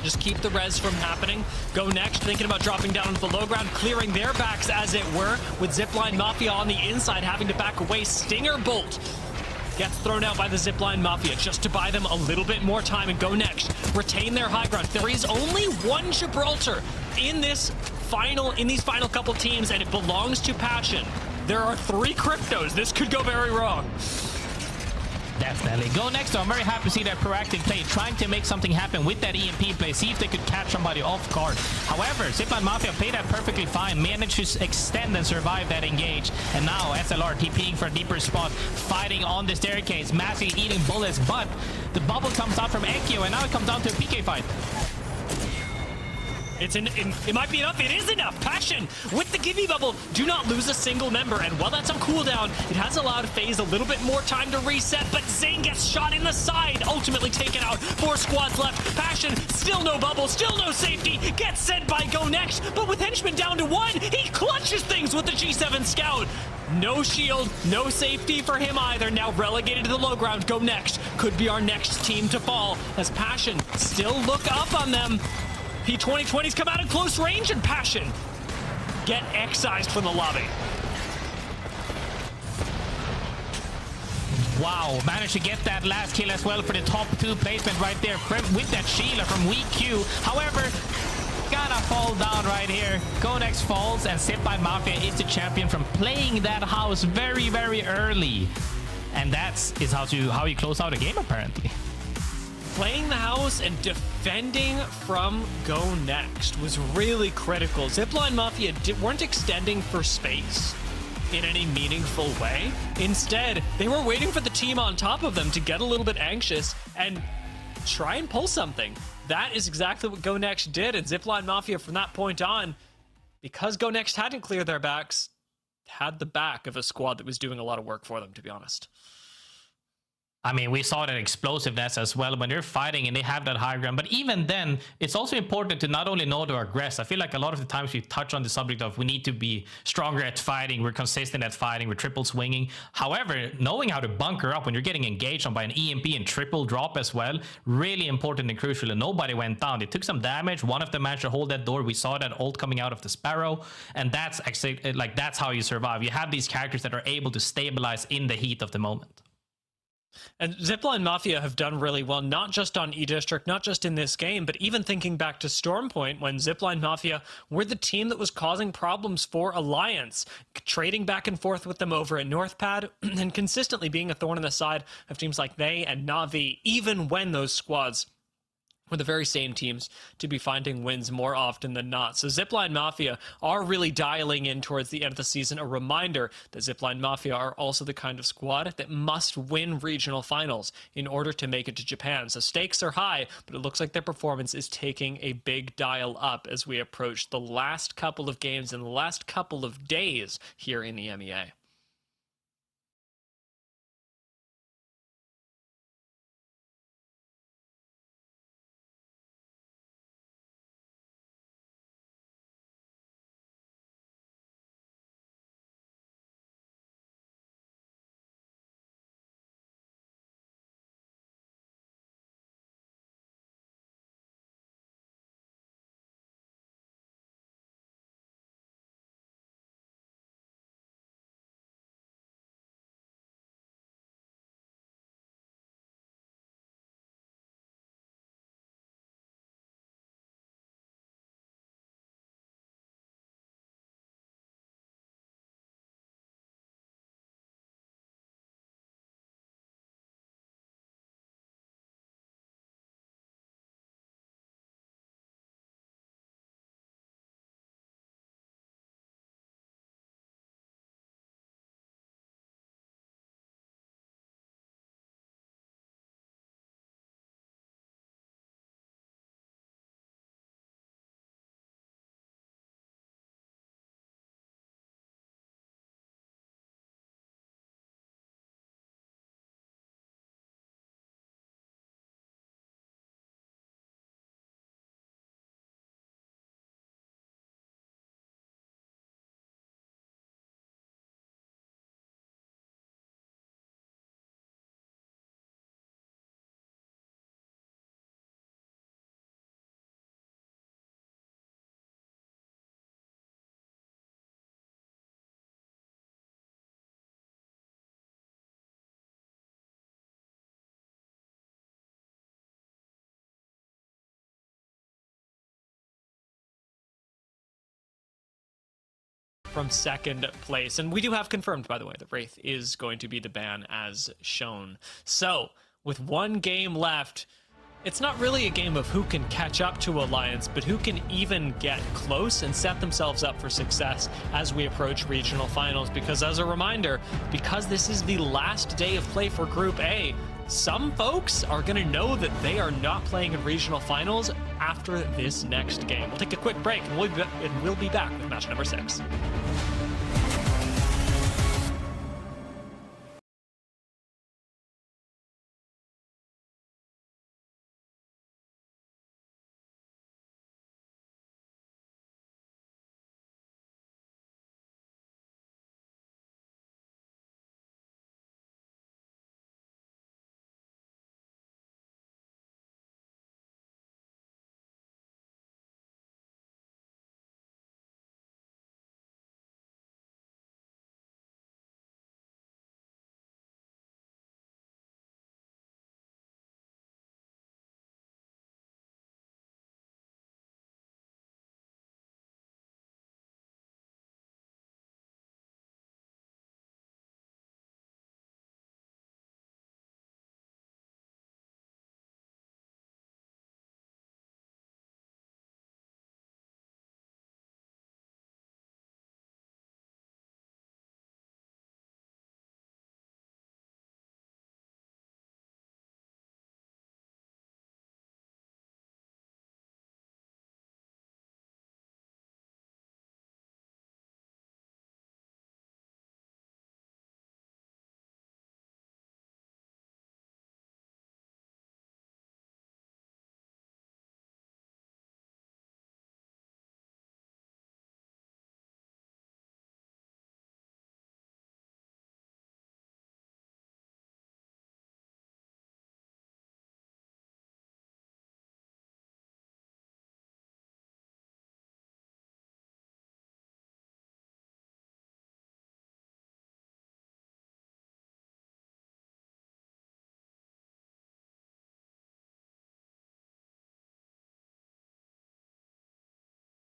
just keep the res from happening. GoNext thinking about dropping down into the low ground, clearing their backs as it were, with ZiPLina Mafia on the inside having to back away. Stinger Bolt gets thrown out by the ZiPLina Mafia just to buy them a little bit more time, and GoNext retain their high ground. There is only one Gibraltar in these final couple teams, and it belongs to Passion. There are 3 cryptos. This could go very wrong. Definitely. GoNext, though, I'm very happy to see that proactive play, trying to make something happen with that EMP play, see if they could catch somebody off guard. However, ZiPLina Mafia played that perfectly fine, managed to extend and survive that engage, and now SLR TPing for a deeper spot, fighting on the staircase, Massey eating bullets, but the bubble comes out from Ekio, and now it comes down to a PK fight. It might be enough. It is enough. Passion with the Gibby bubble. Do not lose a single member. And while that's on cooldown, it has allowed FaZe a little bit more time to reset. But Zane gets shot in the side. Ultimately taken out. 4 squads left. Passion, still no bubble, still no safety. Gets sent by GoNext. But with Henchman down to 1, he clutches things with the G7 Scout. No shield, no safety for him either. Now relegated to the low ground. GoNext could be our next team to fall, as Passion still look up on them. P2020's come out in close range, and Passion get excised from the lobby. Wow, managed to get that last kill as well for the top 2 placement right there with that Sheila from Weak Q. However, gonna fall down right here. GoNext falls, and ZiPLina Mafia is the champion from playing that house very, very early. And that's how you close out a game, apparently. Playing the house and defending from GoNext was really critical. ZiPLina Mafia weren't extending for space in any meaningful way. Instead, they were waiting for the team on top of them to get a little bit anxious and try and pull something. That is exactly what GoNext did, and ZiPLina Mafia from that point on, because GoNext hadn't cleared their backs, had the back of a squad that was doing a lot of work for them, to be honest. I mean, we saw that explosiveness as well when they're fighting and they have that high ground. But even then, it's also important to not only know to aggress. I feel like a lot of the times we touch on the subject of we need to be stronger at fighting. We're consistent at fighting. We're triple swinging. However, knowing how to bunker up when you're getting engaged on by an EMP and triple drop as well, really important and crucial. And nobody went down. They took some damage. One of them managed to hold that door. We saw that ult coming out of the Sparrow. And that's actually, like, that's how you survive. You have these characters that are able to stabilize in the heat of the moment. And ZiPLina Mafia have done really well, not just on E-District, not just in this game, but even thinking back to Stormpoint, when ZiPLina Mafia were the team that was causing problems for Alliance, trading back and forth with them over at Northpad, and consistently being a thorn in the side of teams like they and Na'Vi, even when those squads were the very same teams to be finding wins more often than not. So ZiPLina Mafia are really dialing in towards the end of the season. A reminder that ZiPLina Mafia are also the kind of squad that must win regional finals in order to make it to Japan. So stakes are high, but it looks like their performance is taking a big dial up as we approach the last couple of games and the last couple of days here in the EMEA. From second place. And we do have confirmed, by the way, that Wraith is going to be the ban as shown. So, with one game left, it's not really a game of who can catch up to Alliance, but who can even get close and set themselves up for success as we approach regional finals. Because as a reminder, because this is the last day of play for Group A, some folks are going to know that they are not playing in regional finals after this next game. We'll take a quick break and we'll be back with match number 6.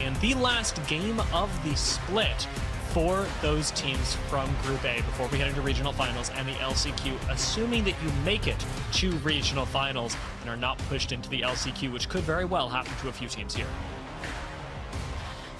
And the last game of the split for those teams from Group A before we head into regional finals and the LCQ, assuming that you make it to regional finals and are not pushed into the LCQ, which could very well happen to a few teams here.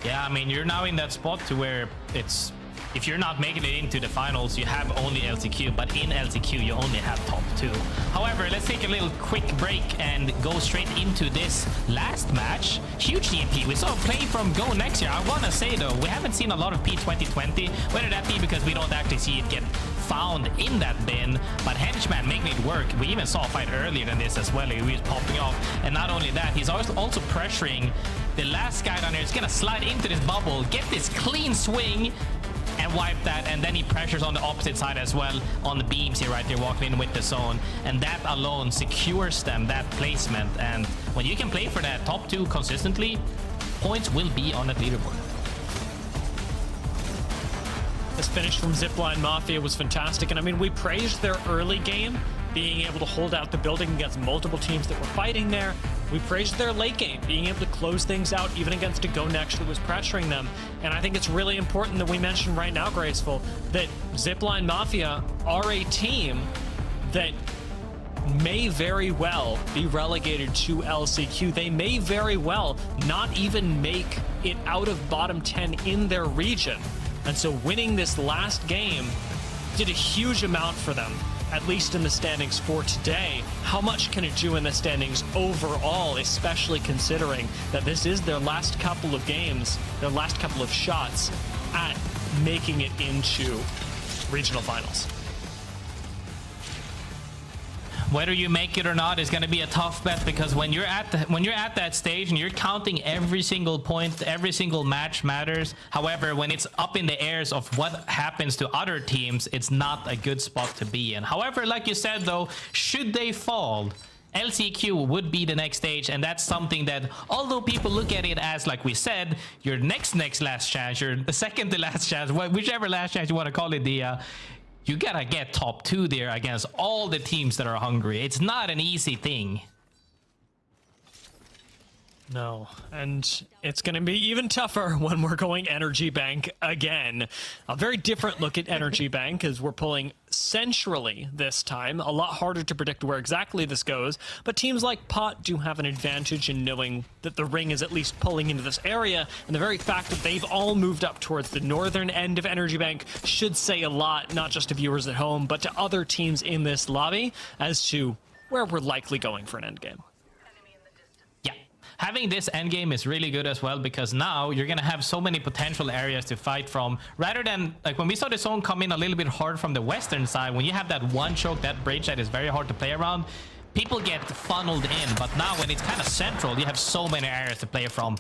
Yeah, I mean, you're now in that spot to where it's, if you're not making it into the finals, you have only LCQ, but in LCQ, you only have top 2. However, let's take a little quick break and go straight into this last match. Huge DMP. We saw a play from GoNext here. I want to say, though, we haven't seen a lot of P2020, whether that be because we don't actually see it get found in that bin, but Henchman making it work. We even saw a fight earlier than this as well. He was popping off, and not only that, he's also pressuring the last guy down there. He's gonna slide into this bubble, get this clean swing, and wipe that, and then he pressures on the opposite side as well on the beams here right there, walking in with the zone, and that alone secures them that placement. And when you can play for that top 2 consistently, points will be on that leaderboard. This finish from ZiPLina Mafia was fantastic, and I mean, we praised their early game, being able to hold out the building against multiple teams that were fighting there. We praised their late game, being able to close things out even against a GoNext that was pressuring them. And I think it's really important that we mention right now, Graceful, that ZiPLina Mafia are a team that may very well be relegated to LCQ. They may very well not even make it out of bottom 10 in their region. And so winning this last game did a huge amount for them, at least in the standings for today. How much can it do in the standings overall, especially considering that this is their last couple of games, their last couple of shots at making it into regional finals? Whether you make it or not is going to be a tough bet, because when you're at that stage and you're counting every single point, every single match matters. However, when it's up in the airs of what happens to other teams, it's not a good spot to be in. However, like you said though, should they fall, LCQ would be the next stage, and that's something that, although people look at it as, like we said, your next last chance, your second to last chance, whichever last chance you want to call it, you gotta get top 2 there against all the teams that are hungry. It's not an easy thing. No, and it's going to be even tougher when we're going Energy Bank again. A very different look at Energy Bank as we're pulling centrally this time. A lot harder to predict where exactly this goes, but teams like Pot do have an advantage in knowing that the ring is at least pulling into this area, and the very fact that they've all moved up towards the northern end of Energy Bank should say a lot, not just to viewers at home, but to other teams in this lobby as to where we're likely going for an endgame. Having this endgame is really good as well, because now you're going to have so many potential areas to fight from, rather than like when we saw the zone come in a little bit hard from the western side. When you have that one choke, that bridge that is very hard to play around, people get funneled in. But now when it's kind of central, you have so many areas to play from.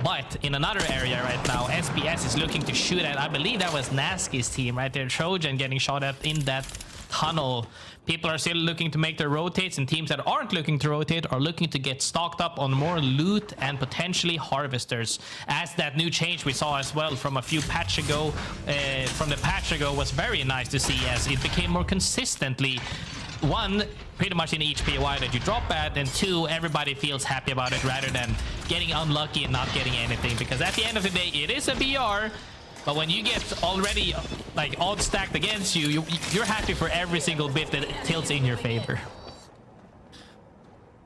But in another area right now, SBS is looking to shoot at, I believe that was Naski's team right there, Trojan, getting shot at in that tunnel. People are still looking to make their rotates, and teams that aren't looking to rotate are looking to get stocked up on more loot and potentially harvesters, as that new change we saw as well from a few patch ago, was very nice to see, as it became more consistently, one, pretty much in each POI that you drop at, and two, everybody feels happy about it rather than getting unlucky and not getting anything, because at the end of the day it is a BR. But when you get already like odds stacked against you, you're happy for every single bit that tilts in your favor.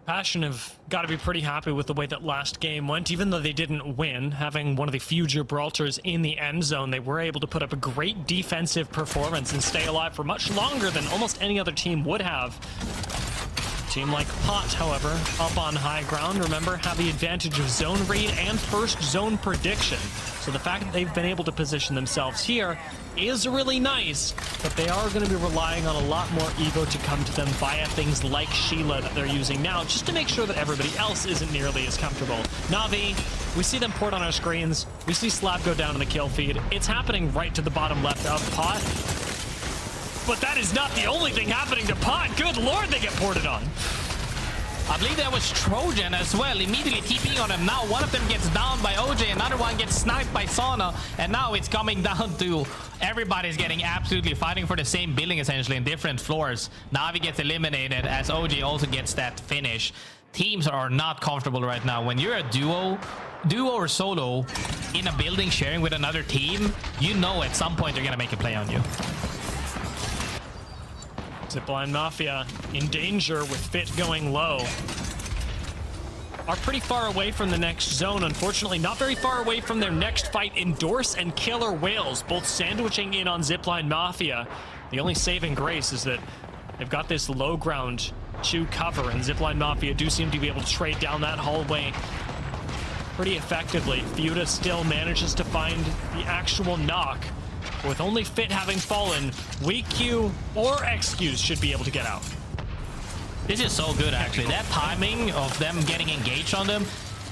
Passion have got to be pretty happy with the way that last game went, even though they didn't win. Having one of the few Gibraltars in the end zone, they were able to put up a great defensive performance and stay alive for much longer than almost any other team would have. Team like Pot, however, up on high ground, remember, have the advantage of zone read and first zone prediction. So the fact that they've been able to position themselves here is really nice, but they are going to be relying on a lot more Evo to come to them via things like Sheila that they're using now, just to make sure that everybody else isn't nearly as comfortable. Na'Vi, we see them port on our screens, we see Slab go down in the kill feed. It's happening right to the bottom left of Pot. But that is not the only thing happening to Pot. Good lord, they get ported on. I believe that was Trojan as well, immediately TPing on him. Now one of them gets down by OJ, another one gets sniped by Sauna, and now it's coming down to everybody's getting absolutely fighting for the same building, essentially, in different floors. Na'Vi gets eliminated as OJ also gets that finish. Teams are not comfortable right now. When you're a duo, duo or solo in a building sharing with another team, you know at some point they're gonna make a play on you. ZiPLina Mafia in danger with Fit going low. Are pretty far away from the next zone, unfortunately. Not very far away from their next fight. Endorse and Killer Whales both sandwiching in on ZiPLina Mafia. The only saving grace is that they've got this low ground to cover, and ZiPLina Mafia do seem to be able to trade down that hallway pretty effectively. Fuda still manages to find the actual knock. With only Fit having fallen, WeQ or XQs should be able to get out. This is so good, actually. That timing of them getting engaged on them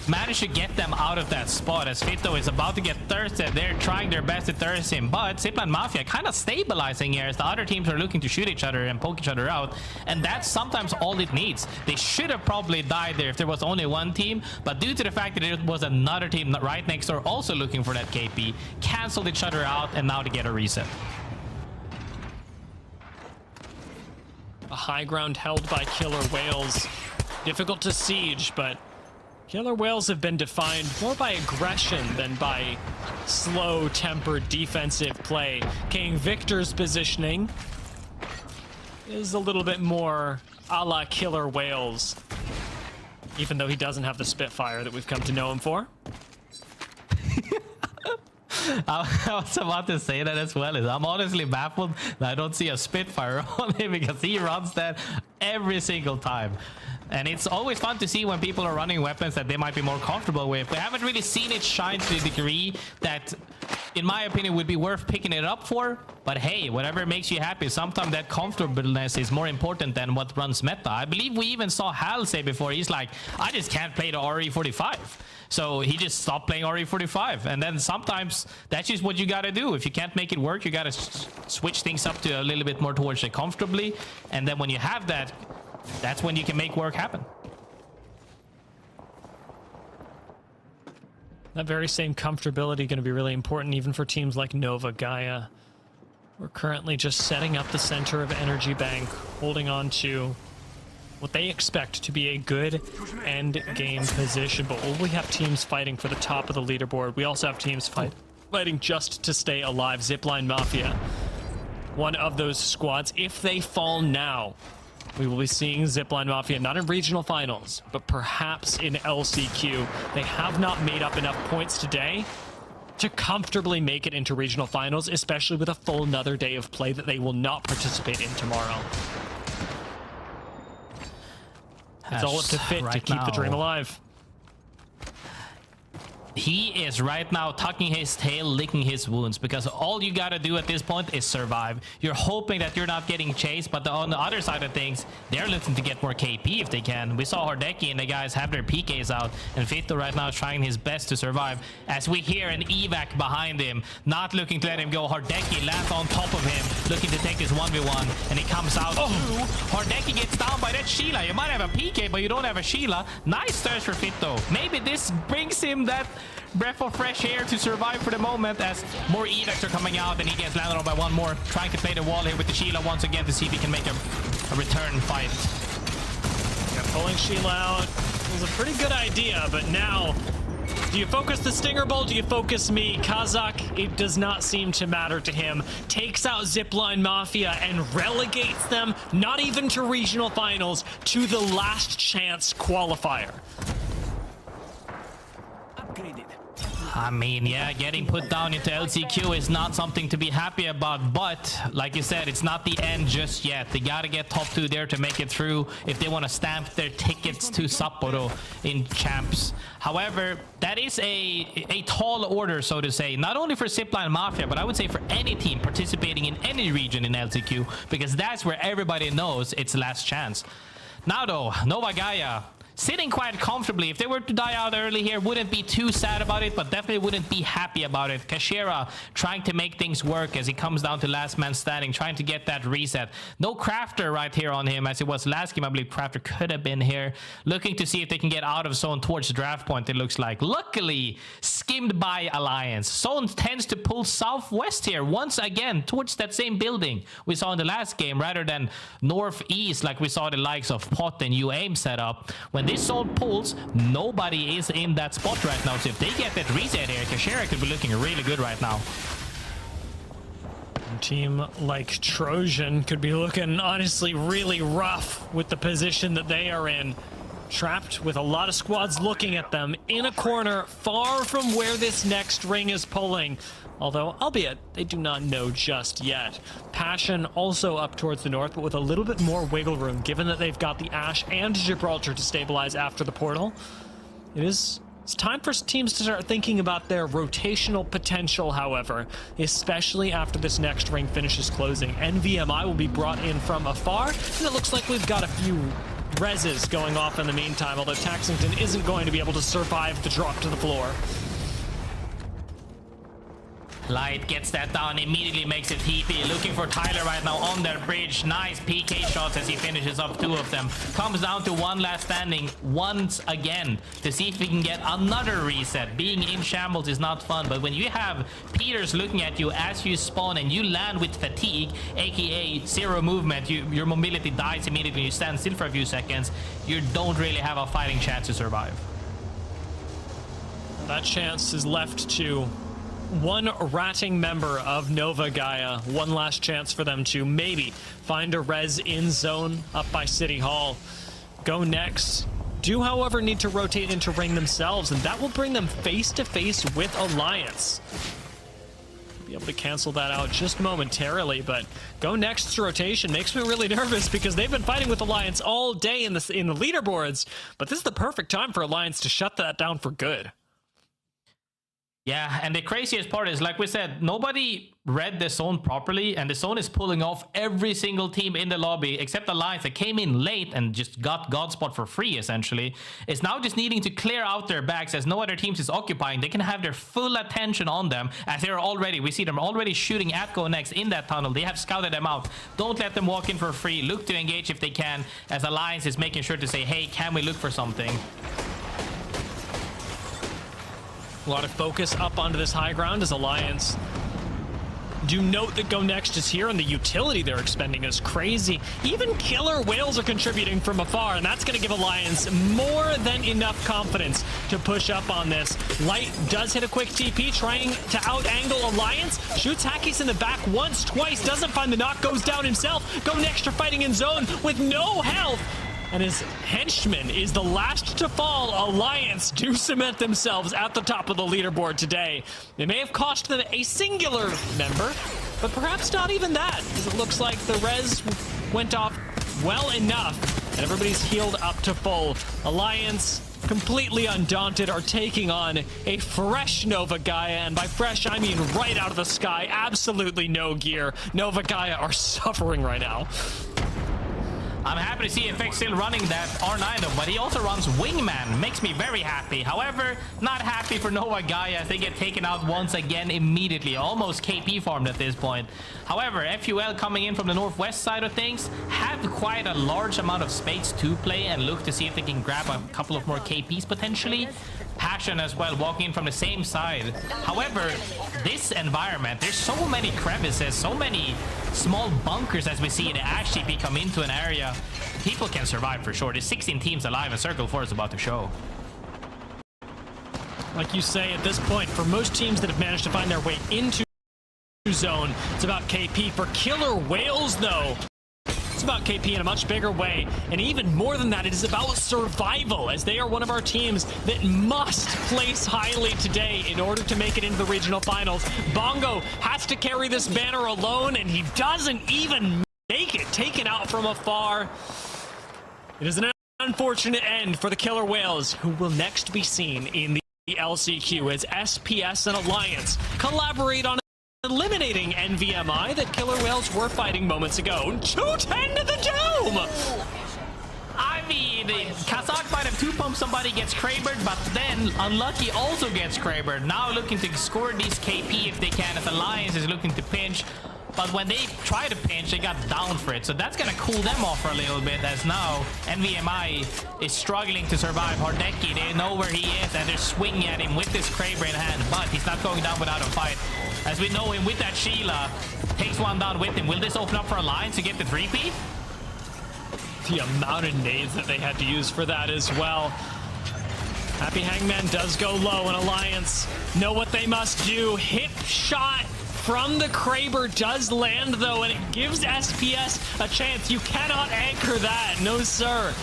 managed to get them out of that spot. As Fito is about to get thirsted, they're trying their best to thirst him, but ZiPLina Mafia kind of stabilizing here as the other teams are looking to shoot each other and poke each other out, and that's sometimes all it needs. They should have probably died there if there was only one team, but due to the fact that it was another team right next door also looking for that KP, canceled each other out, and now to get a reset. A high ground held by Killer Whales. Difficult to siege, but Killer Whales have been defined more by aggression than by slow-tempered defensive play. King Victor's positioning is a little bit more a la Killer Whales, even though he doesn't have the Spitfire that we've come to know him for. I was about to say that as well. I'm honestly baffled that I don't see a Spitfire on him because he runs that every single time. And it's always fun to see when people are running weapons that they might be more comfortable with. We haven't really seen it shine to the degree that, in my opinion, would be worth picking it up for. But hey, whatever makes you happy. Sometimes that comfortableness is more important than what runs meta. I believe we even saw Hal say before, he's like, I just can't play the RE45. So he just stopped playing RE45. And then sometimes that's just what you got to do. If you can't make it work, you got to switch things up to a little bit more towards it comfortably. And then when you have that, that's when you can make work happen. That very same comfortability going to be really important even for teams like Nova Gaia. We're currently just setting up the center of Energy Bank, holding on to what they expect to be a good end game position. But we have teams fighting for the top of the leaderboard. We also have teams fighting just to stay alive. ZiPLina Mafia, one of those squads. If they fall now, we will be seeing ZiPLina Mafia not in regional finals, but perhaps in LCQ. They have not made up enough points today to comfortably make it into regional finals, especially with a full another day of play that they will not participate in tomorrow. It's all up to Fit to keep the dream alive. He is right now tucking his tail, licking his wounds, because all you gotta do at this point is survive. You're hoping that you're not getting chased, but on the other side of things, they're looking to get more KP if they can. We saw Hordeki and the guys have their PKs out, and Fito right now is trying his best to survive. As we hear an evac behind him, not looking to let him go. Hordeki lands on top of him, looking to take this 1v1, and he comes out. Hordeki gets down by that Sheila. You might have a PK, but you don't have a Sheila. Nice thirst for Fito. Maybe this brings him that breath of fresh air to survive for the moment, as more evacs are coming out and he gets landed on by one more, trying to play the wall here with the Sheila once again to see if he can make a return fight. Yeah, pulling Sheila out was a pretty good idea, but now do you focus the Stinger Bolt? Do you focus me? Kazakh, it does not seem to matter to him. Takes out ZiPLina Mafia and relegates them, not even to regional finals, to the last chance qualifier. I mean, yeah, getting put down into LCQ is not something to be happy about, but like you said, it's not the end just yet. They gotta get top 2 there to make it through if they want to stamp their tickets to Sapporo in champs. However, that is a tall order, so to say, not only for ZiPLina Mafia, but I would say for any team participating in any region in LCQ, because that's where everybody knows it's last chance. Now though, Nova Gaia sitting quite comfortably. If they were to die out early here, wouldn't be too sad about it, but definitely wouldn't be happy about it. Kashira trying to make things work as he comes down to last man standing, trying to get that reset. No Crafter right here on him as it was last game. I believe Crafter could have been here, looking to see if they can get out of zone towards the draft point, it looks like. Luckily, skimmed by Alliance. Zone tends to pull southwest here once again towards that same building we saw in the last game, rather than northeast like we saw the likes of Pot and UAIM set up when when this zone pulls, nobody is in that spot right now. So if they get that reset here, Kashera could be looking really good right now. A team like Trojan could be looking honestly really rough with the position that they are in. Trapped with a lot of squads looking at them in a corner far from where this next ring is pulling. Although, albeit, they do not know just yet. Passion also up towards the north, but with a little bit more wiggle room, given that they've got the Ash and Gibraltar to stabilize after the portal. It's time for teams to start thinking about their rotational potential, however, especially after this next ring finishes closing. NVMI will be brought in from afar, and it looks like we've got a few reses going off in the meantime, although Taxington isn't going to be able to survive the drop to the floor. Light gets that down, immediately makes it TP. Looking for Tyler right now on their bridge. Nice PK shots as he finishes up 2 of them. Comes down to one last standing once again to see if we can get another reset. Being in shambles is not fun, but when you have Peters looking at you as you spawn and you land with fatigue, aka 0 movement, your mobility dies immediately when you stand still for a few seconds, you don't really have a fighting chance to survive. That chance is left to one ratting member of Nova Gaia. One last chance for them to maybe find a res in zone up by City Hall. GoNext do, however, need to rotate into ring themselves, and that will bring them face to face with Alliance. Be able to cancel that out just momentarily, but GoNext's rotation makes me really nervous because they've been fighting with Alliance all day in the leaderboards, but this is the perfect time for Alliance to shut that down for good. Yeah, and the craziest part is, like we said, nobody read the zone properly, and the zone is pulling off every single team in the lobby, except Alliance that came in late and just got Godspot for free, essentially. It's now just needing to clear out their backs as no other teams is occupying. They can have their full attention on them, as they're already, we see them already shooting at GoNext in that tunnel. They have scouted them out. Don't let them walk in for free. Look to engage if they can, as Alliance is making sure to say, hey, can we look for something? A lot of focus up onto this high ground as Alliance do note that GoNext is here, and the utility they're expending is crazy. Even killer whales are contributing from afar, and that's going to give Alliance more than enough confidence to push up on this. Light does hit a quick TP, trying to out-angle Alliance. Shoots Hackys in the back once, twice, doesn't find the knock, goes down himself. GoNext are fighting in zone with no health. And his henchman is the last to fall. Alliance do cement themselves at the top of the leaderboard today. It may have cost them a singular member, but perhaps not even that, because it looks like the res went off well enough, and everybody's healed up to full. Alliance, completely undaunted, are taking on a fresh Nova Gaia, and by fresh, I mean right out of the sky. Absolutely no gear. Nova Gaia are suffering right now. I'm happy to see FX still running that R9 though, but he also runs Wingman. Makes me very happy. However, not happy for Nova Gaia as they get taken out once again immediately. Almost KP farmed at this point. However, FUL coming in from the northwest side of things have quite a large amount of space to play and look to see if they can grab a couple of more KPs potentially. Passion as well, walking in from the same side. However, this environment, there's so many crevices, so many small bunkers as we see it actually become into an area. People can survive for sure. There's 16 teams alive and Circle 4 is about to show. Like you say, at this point, for most teams that have managed to find their way into zone, it's about KP. For Killer Whales, though, it's about KP in a much bigger way, and even more than that, it is about survival, as they are one of our teams that must place highly today in order to make it into the regional finals. Bongo has to carry this banner alone, and he doesn't even make it, taken out from afar. It is an unfortunate end for the Killer Whales, who will next be seen in the LCQ as SPS and Alliance collaborate on eliminating NVMI that Killer Whales were fighting moments ago. 210 to the dome! I mean, Kazakh might have 2-pumped somebody, gets Krabered, but then Unlucky also gets Krabered. Now looking to score these KP if they can, as Alliance is looking to pinch. But when they try to pinch, they got down for it. So that's going to cool them off for a little bit, as now NVMI is struggling to survive. Hardeki, they know where he is, and they're swinging at him with this Kraber in hand. But he's not going down without a fight. As we know him with that Sheila, takes one down with him. Will this open up for Alliance to get the 3-peat? The amount of nades that they had to use for that as well. Happy Hangman does go low, and Alliance know what they must do. Hip shot from the Kraber does land though, and it gives SPS a chance. You cannot anchor that, no sir.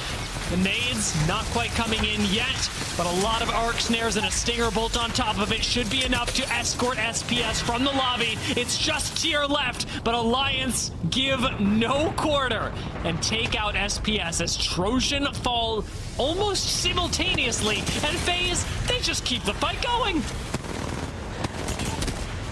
The nades not quite coming in yet, but a lot of arc snares and a stinger bolt on top of it should be enough to escort SPS from the lobby. It's just tier left, but Alliance give no quarter and take out SPS as Trojan fall almost simultaneously, and FaZe, they just keep the fight going.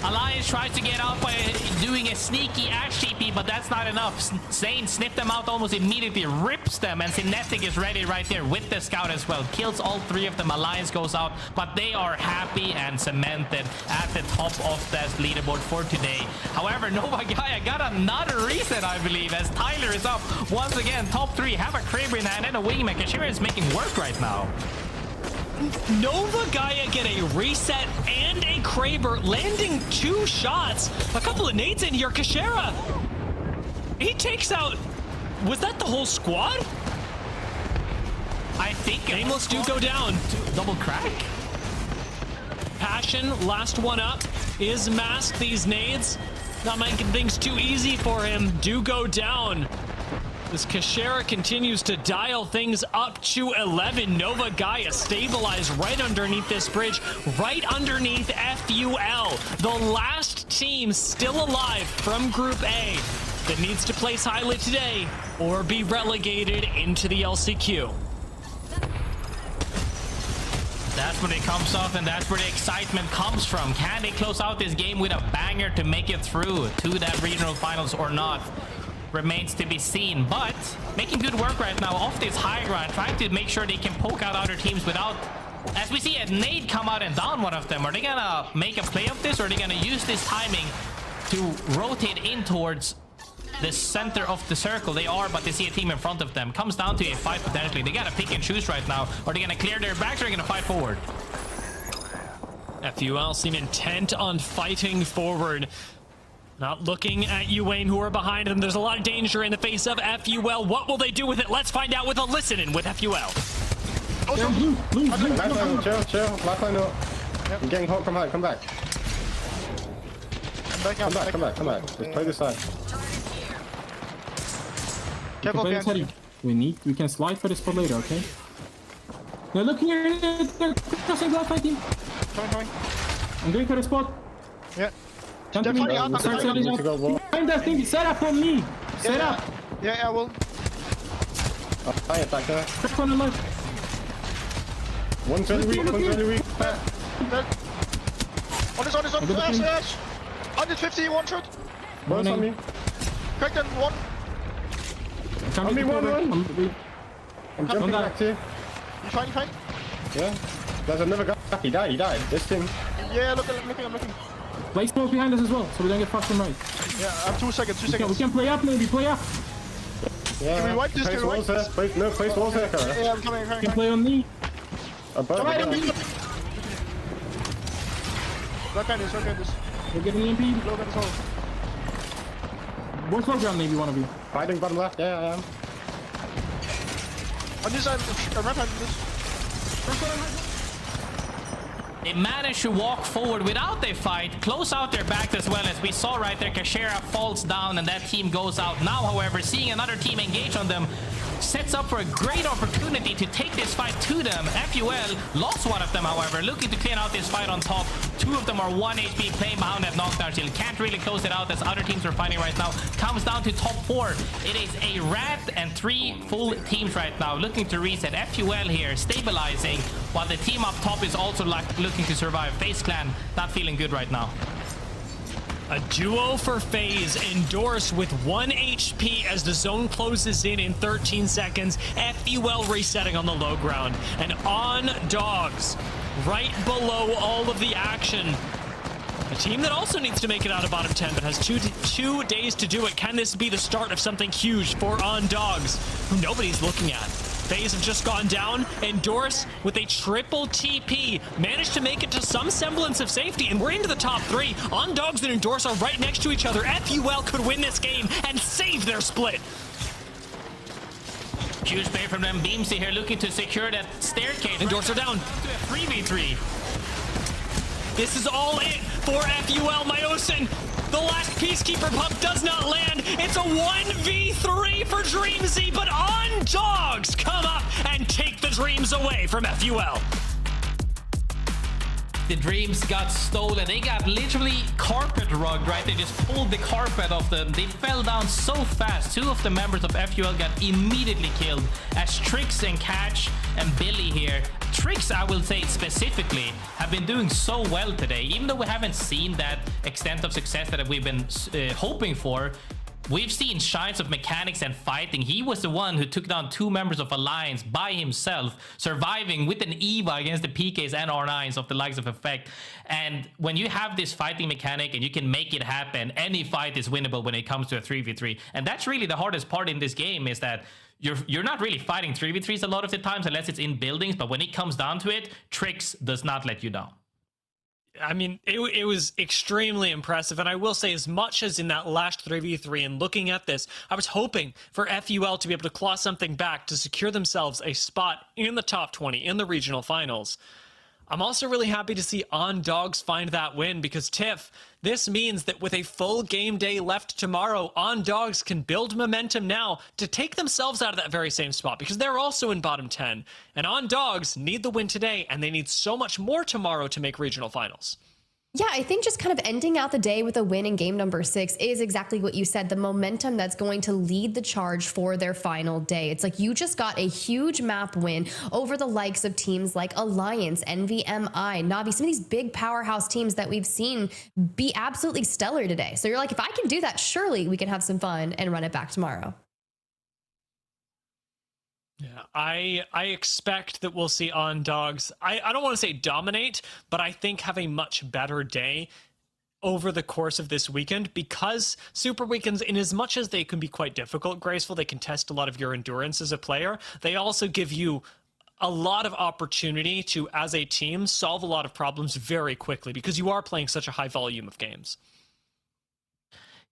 Alliance tries to get out by doing a sneaky Ash TP, but that's not enough. Zane snipped them out almost immediately, rips them, and Cinetic is ready right there with the scout as well. Kills all three of them. Alliance goes out, but they are happy and cemented at the top of that leaderboard for today. However, Nova Gaia got another reset, I believe, as Tyler is up once again. Top three, have a Kraber in hand and a wingman. Kashira is making work right now. Nova Gaia get a reset and a Kraber, landing 2 shots. A couple of nades in here. Kashira, he takes out, was that the whole squad? I think Nameless do go down. Double crack. Passion, last one up, is masked. These nades not making things too easy for him, do go down. As Kashira continues to dial things up to 11, Nova Gaia stabilized right underneath this bridge, right underneath FUL, the last team still alive from Group A that needs to place highly today or be relegated into the LCQ. That's where it comes off, and that's where the excitement comes from. Can they close out this game with a banger to make it through to that regional finals or not? Remains to be seen, but making good work right now off this high ground, trying to make sure they can poke out other teams without, as we see a nade come out and down one of them. Are they gonna make a play of this, or are they gonna use this timing to rotate in towards the center of the circle? They are, but they see a team in front of them. Comes down to a fight potentially. They gotta pick and choose right now. Are they gonna clear their backs, or are they gonna fight forward? FUL seem intent on fighting forward. Not looking at UAIM, who are behind them. There's a lot of danger in the face of FUL. What will they do with it? Let's find out with a listen-in with FUL. Chill. Black line up. Yep. I'm getting hot. Come back. Come back. Come back. Let's play this side. Careful, we can slide for the spot later, okay? They're looking here. They're crossing black fighting. Coming. I'm going for the spot. Yeah. Start setting up. Behind that thing, set up on me. Set up. Yeah, I will. I attack there. Crack on the left. One's really weak. On flash. 150, one shot. Both on me. Crack them, one. On me, one. I'm jumping back to you. You fine? Yeah. There's another guy. He died. This team. Yeah, I'm looking. Play smoke behind us as well, so we don't get fucked from right. Yeah, I have 2 seconds. We can play up, maybe. Play up. Yeah. Can we wipe this? Place walls here. Yeah, I'm coming. You can play on me. Above. Look at this. We're getting EMP. Look at this hole. What's low ground, maybe one of you? Fighting bottom left. Yeah, I am. On this side, I'm right behind this. They managed to walk forward without a fight, close out their back as well, as we saw right there. Kashira falls down and that team goes out. Now, however, seeing another team engage on them sets up for a great opportunity to take this fight to them. FUL lost one of them, however, looking to clean out this fight on top. 2 of them are 1 HP, playing behind that knockdown shield. Can't really close it out as other teams are fighting right now. Comes down to top 4. It is a rat and 3 full teams right now looking to reset. FUL here stabilizing, while the team up top is also looking to survive. FaZe Clan not feeling good right now. A duo for FaZe, Endorse with 1 HP as the zone closes in 13 seconds. FUL resetting on the low ground. And on Dogs, right below all of the action. A team that also needs to make it out of bottom 10, but has two days to do it. Can this be the start of something huge for On Dogs, who nobody's looking at? FaZe have just gone down. Endorse with a triple TP managed to make it to some semblance of safety, and we're into the top 3. On Dogs and Endorse are right next to each other. FUL could win this game and save their split. Huge play from them. Beamsy here looking to secure that staircase. Endorse are down. To a 3v3. This is all it for FUL Myosin. The last Peacekeeper pump does not land. It's a 1v3 for Dreamzy, but On Dogs come up and take the dreams away from FUL. The dreams got stolen. They got literally carpet rugged, right? They just pulled the carpet off them. They fell down so fast. Two of the members of FUL got immediately killed as Trix and Catch and Billy here. Trix, I will say specifically, have been doing so well today. Even though we haven't seen that extent of success that we've been hoping for, we've seen shines of mechanics and fighting. He was the one who took down 2 members of Alliance by himself, surviving with an EVA against the PKs and R9s of the likes of Effect. And when you have this fighting mechanic and you can make it happen, any fight is winnable when it comes to a 3v3. And that's really the hardest part in this game, is that you're not really fighting 3v3s a lot of the times unless it's in buildings. But when it comes down to it, Trix does not let you down. I mean, it was extremely impressive, and I will say, as much as in that last 3v3 and looking at this, I was hoping for FUL to be able to claw something back to secure themselves a spot in the top 20 in the regional finals. I'm also really happy to see On Dogs find that win, because Tiff, this means that with a full game day left tomorrow, On Dogs can build momentum now to take themselves out of that very same spot, because they're also in bottom 10. And On Dogs need the win today, and they need so much more tomorrow to make regional finals. Yeah, I think just kind of ending out the day with a win in game number 6 is exactly what you said, the momentum that's going to lead the charge for their final day. It's like you just got a huge map win over the likes of teams like Alliance, NVMI, Navi, some of these big powerhouse teams that we've seen be absolutely stellar today. So you're like, if I can do that, surely we can have some fun and run it back tomorrow. Yeah, I expect that we'll see On Dogs, I don't want to say dominate, but I think have a much better day over the course of this weekend, because Super Weekends, in as much as they can be quite difficult, Graceful, they can test a lot of your endurance as a player, they also give you a lot of opportunity to, as a team, solve a lot of problems very quickly, because you are playing such a high volume of games.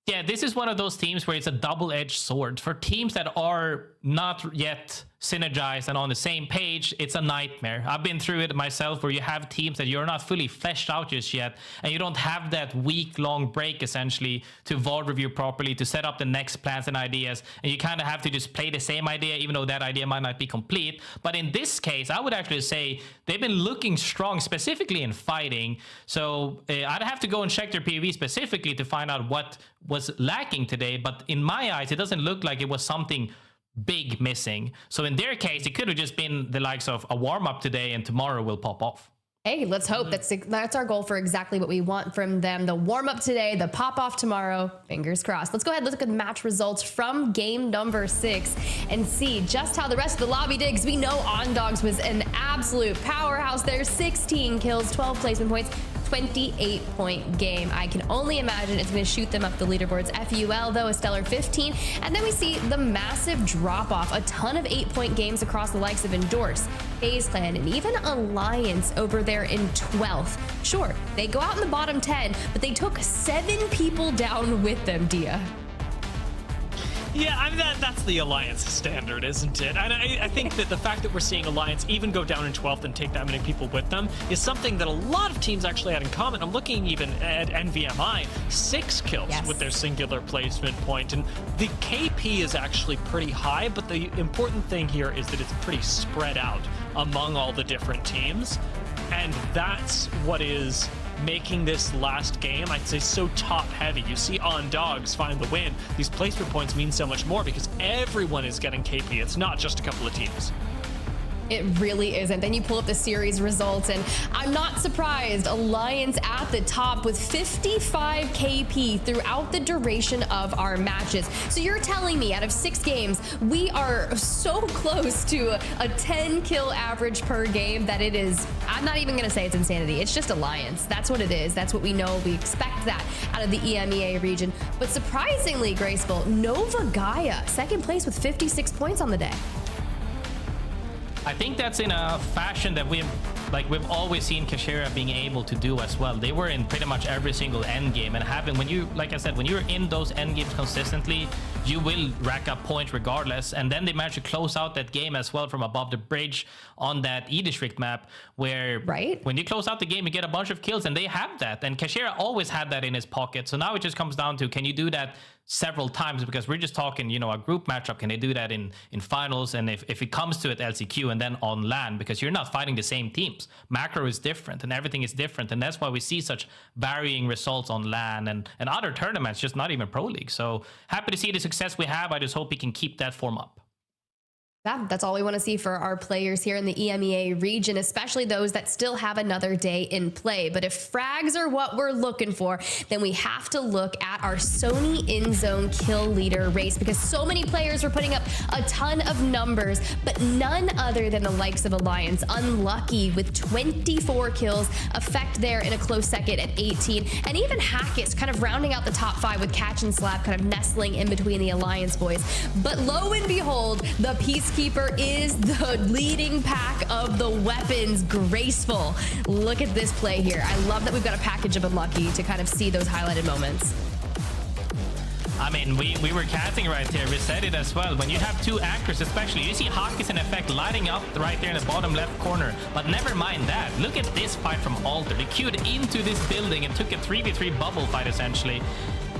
Yeah, this is one of those teams where it's a double-edged sword. For teams that are not yet synergized and on the same page, it's a nightmare. I've been through it myself, where you have teams that you're not fully fleshed out just yet, and you don't have that week-long break, essentially, to VOD review properly, to set up the next plans and ideas, and you kind of have to just play the same idea, even though that idea might not be complete. But in this case, I would actually say they've been looking strong, specifically in fighting. So I'd have to go and check their PvE specifically to find out what was lacking today, but in my eyes, it doesn't look like it was something big missing. So in their case, it could have just been the likes of a warm-up today, and tomorrow will pop off. Hey, let's hope that's our goal for exactly what we want from them. The warm-up today, the pop-off tomorrow. Fingers crossed. Let's go ahead and look at the match results from game number 6 and see just how the rest of the lobby did, because we know On Dogs was an absolute powerhouse there. 16 kills, 12 placement points, 28-point game. I can only imagine it's going to shoot them up the leaderboards. FUL, though, a stellar 15. And then we see the massive drop-off. A ton of 8-point games across the likes of Endorse, FaZe Clan, and even Alliance over there in 12th. Sure, they go out in the bottom 10, but they took 7 people down with them, Dia. Yeah, I mean, that's the Alliance standard, isn't it? And I think that the fact that we're seeing Alliance even go down in 12th and take that many people with them is something that a lot of teams actually had in common. I'm looking even at NVMI, 6 kills with their singular placement point. And the KP is actually pretty high, but the important thing here is that it's pretty spread out among all the different teams. And that's what is making this last game, I'd say, so top heavy. You see On Dogs find the win. These placement points mean so much more because everyone is getting KP. It's not just a couple of teams. It really isn't. Then you pull up the series results, and I'm not surprised. Alliance at the top with 55 KP throughout the duration of our matches. So you're telling me out of 6 games, we are so close to a 10 kill average per game that it is, I'm not even going to say it's insanity. It's just Alliance. That's what it is. That's what we know. We expect that out of the EMEA region. But surprisingly, Graceful, Nova Gaia, second place with 56 points on the day. I think that's in a fashion that we've like we've always seen Kashira being able to do as well. They were in pretty much every single end game, and having, when you, like I said, when you're in those end games consistently, you will rack up points regardless. And then they managed to close out that game as well from above the bridge on that E-District map, where when you close out the game, you get a bunch of kills, and they have that. And Kashira always had that in his pocket. So now it just comes down to, can you do that several times? Because we're just talking, you know, a group matchup. Can they do that in finals? And if it comes to it, LCQ, and then on LAN, because you're not fighting the same teams. Macro is different and everything is different. And that's why we see such varying results on LAN and other tournaments, just not even Pro League. So happy to see the success we have. I just hope we can keep that form up. Yeah, that's all we want to see for our players here in the EMEA region, especially those that still have another day in play. But if frags are what we're looking for, then we have to look at our Sony in-zone kill leader race, because so many players were putting up a ton of numbers, but none other than the likes of Alliance. Unlucky with 24 kills, Effect there in a close second at 18, and even Hackett kind of rounding out the top 5 with Catch and Slap kind of nestling in between the Alliance boys. But lo and behold, the Peacekeeper is the leading pack of the weapons. Graceful. Look at this play here. I love that we've got a package of Unlucky to kind of see those highlighted moments. I mean, we were casting right here. We said it as well. When you have two anchors, especially, you see Hawkins and Effect lighting up right there in the bottom left corner. But never mind that. Look at this fight from Alter. They queued into this building and took a 3v3 bubble fight, essentially.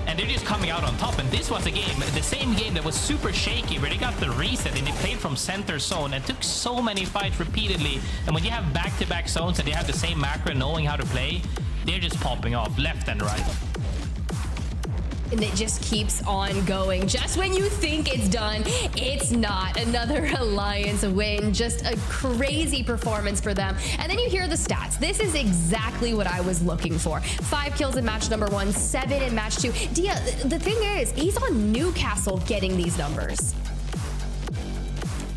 And they're just coming out on top. And this was a game, the same game that was super shaky, where they got the reset and they played from center zone and took so many fights repeatedly. And when you have back-to-back zones and they have the same macro knowing how to play, they're just popping off left and right. And it just keeps on going. Just when you think it's done, it's not. Another Alliance win. Just a crazy performance for them. And then you hear the stats. This is exactly what I was looking for. 5 kills in match number 1, 7 in match 2. Dia, the thing is, he's on Newcastle getting these numbers.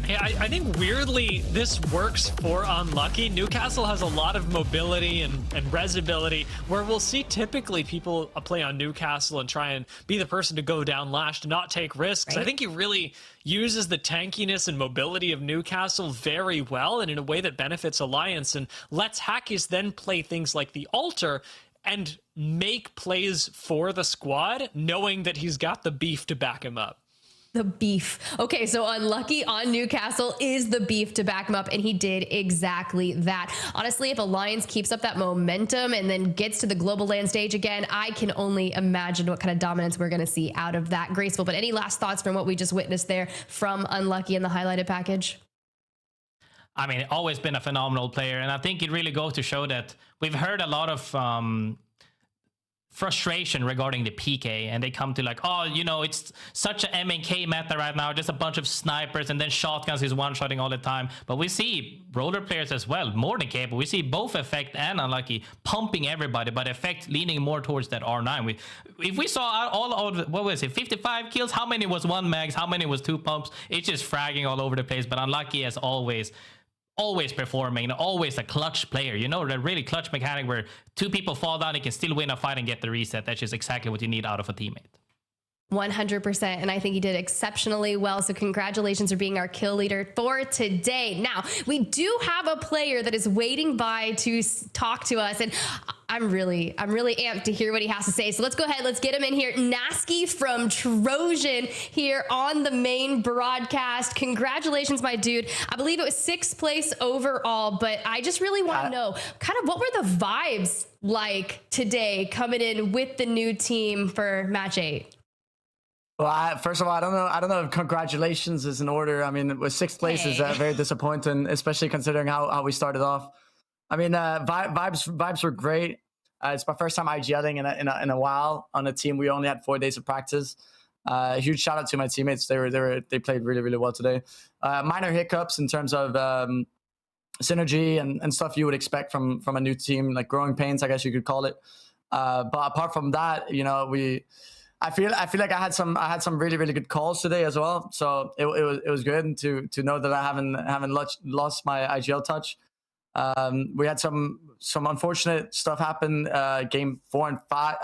Yeah, I think weirdly this works for Unlucky. Newcastle has a lot of mobility and resibility, where we'll see typically people play on Newcastle and try and be the person to go down lashed, not take risks. Right. I think he really uses the tankiness and mobility of Newcastle very well, and in a way that benefits Alliance, and lets Hackis then play things like the Alter and make plays for the squad, knowing that he's got the beef to back him up. The beef. Okay, so Unlucky on Newcastle is the beef to back him up, and he did exactly that. Honestly, if Alliance keeps up that momentum and then gets to the global land stage again, I can only imagine what kind of dominance we're going to see out of that. Graceful, but any last thoughts from what we just witnessed there from Unlucky in the highlighted package? I mean, always been a phenomenal player, and I think it really goes to show that we've heard a lot of frustration regarding the PK, and they come to like, oh, you know, it's such an MNK meta right now, just a bunch of snipers, and then shotguns is one-shotting all the time. But we see roller players as well, more than capable. We see both Effect and Unlucky pumping everybody, but Effect leaning more towards that R9. If we saw all of, what was it, 55 kills, how many was 1 mags, how many was 2 pumps? It's just fragging all over the place. But Unlucky, as always performing, always a clutch player. You know, the really clutch mechanic where 2 people fall down, he can still win a fight and get the reset. That's just exactly what you need out of a teammate. 100%, and I think he did exceptionally well. So congratulations for being our kill leader for today. Now, we do have a player that is waiting by to talk to us, and I'm really amped to hear what he has to say. So let's go ahead, let's get him in here. Nasky from Trojan here on the main broadcast. Congratulations, my dude. I believe it was 6th place overall, but I just really want to know kind of what were the vibes like today coming in with the new team for match 8? Well, first of all, I don't know if congratulations is in order. I mean, with 6th place is very disappointing, especially considering how we started off. I mean, vibes were great. It's my first time IGLing in a while on a team. We only had 4 days of practice. Huge shout out to my teammates. They played really well today. Minor hiccups in terms of synergy and stuff you would expect from a new team, like growing pains, I guess you could call it. But apart from that, you know, I feel like I had some really good calls today as well. So it was good to know that I haven't lost my IGL touch. We had some unfortunate stuff happen. Game 4 and 5.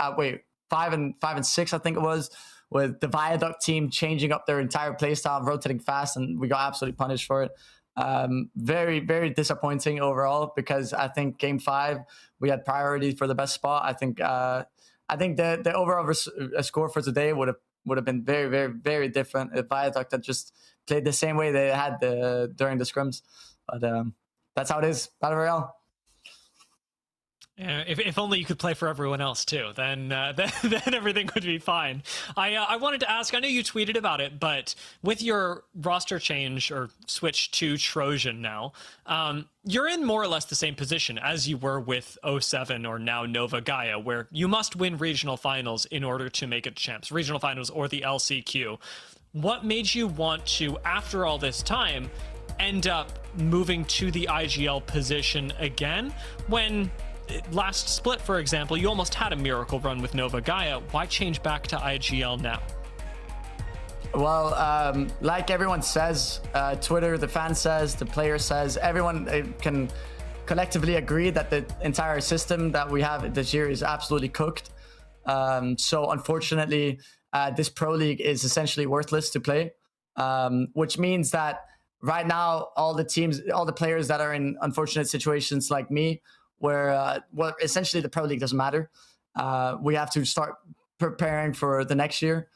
5 and 6, I think it was, with the Viaduct team changing up their entire playstyle, rotating fast, and we got absolutely punished for it. Very, very disappointing overall, because I think game 5 we had priority for the best spot. I think the overall score for today would have been very, very, very different if Viaduct had just played the same way they had during the scrims. But that's how it is. Battle Royale. Yeah, if only you could play for everyone else too, then everything would be fine. I wanted to ask, I know you tweeted about it, but with your roster change or switch to Trojan now, you're in more or less the same position as you were with 07 or now Nova Gaia, where you must win regional finals in order to make it to champs, regional finals or the LCQ. What made you want to, after all this time, end up moving to the IGL position again when last split, for example, you almost had a miracle run with Nova Gaia? Why change back to IGL now? Well, like everyone says, Twitter, the fan says, the player says, everyone can collectively agree that the entire system that we have this year is absolutely cooked. So unfortunately, this Pro League is essentially worthless to play, which means that right now, all the players that are in unfortunate situations like me, where essentially the Pro League doesn't matter. We have to start preparing for the next year.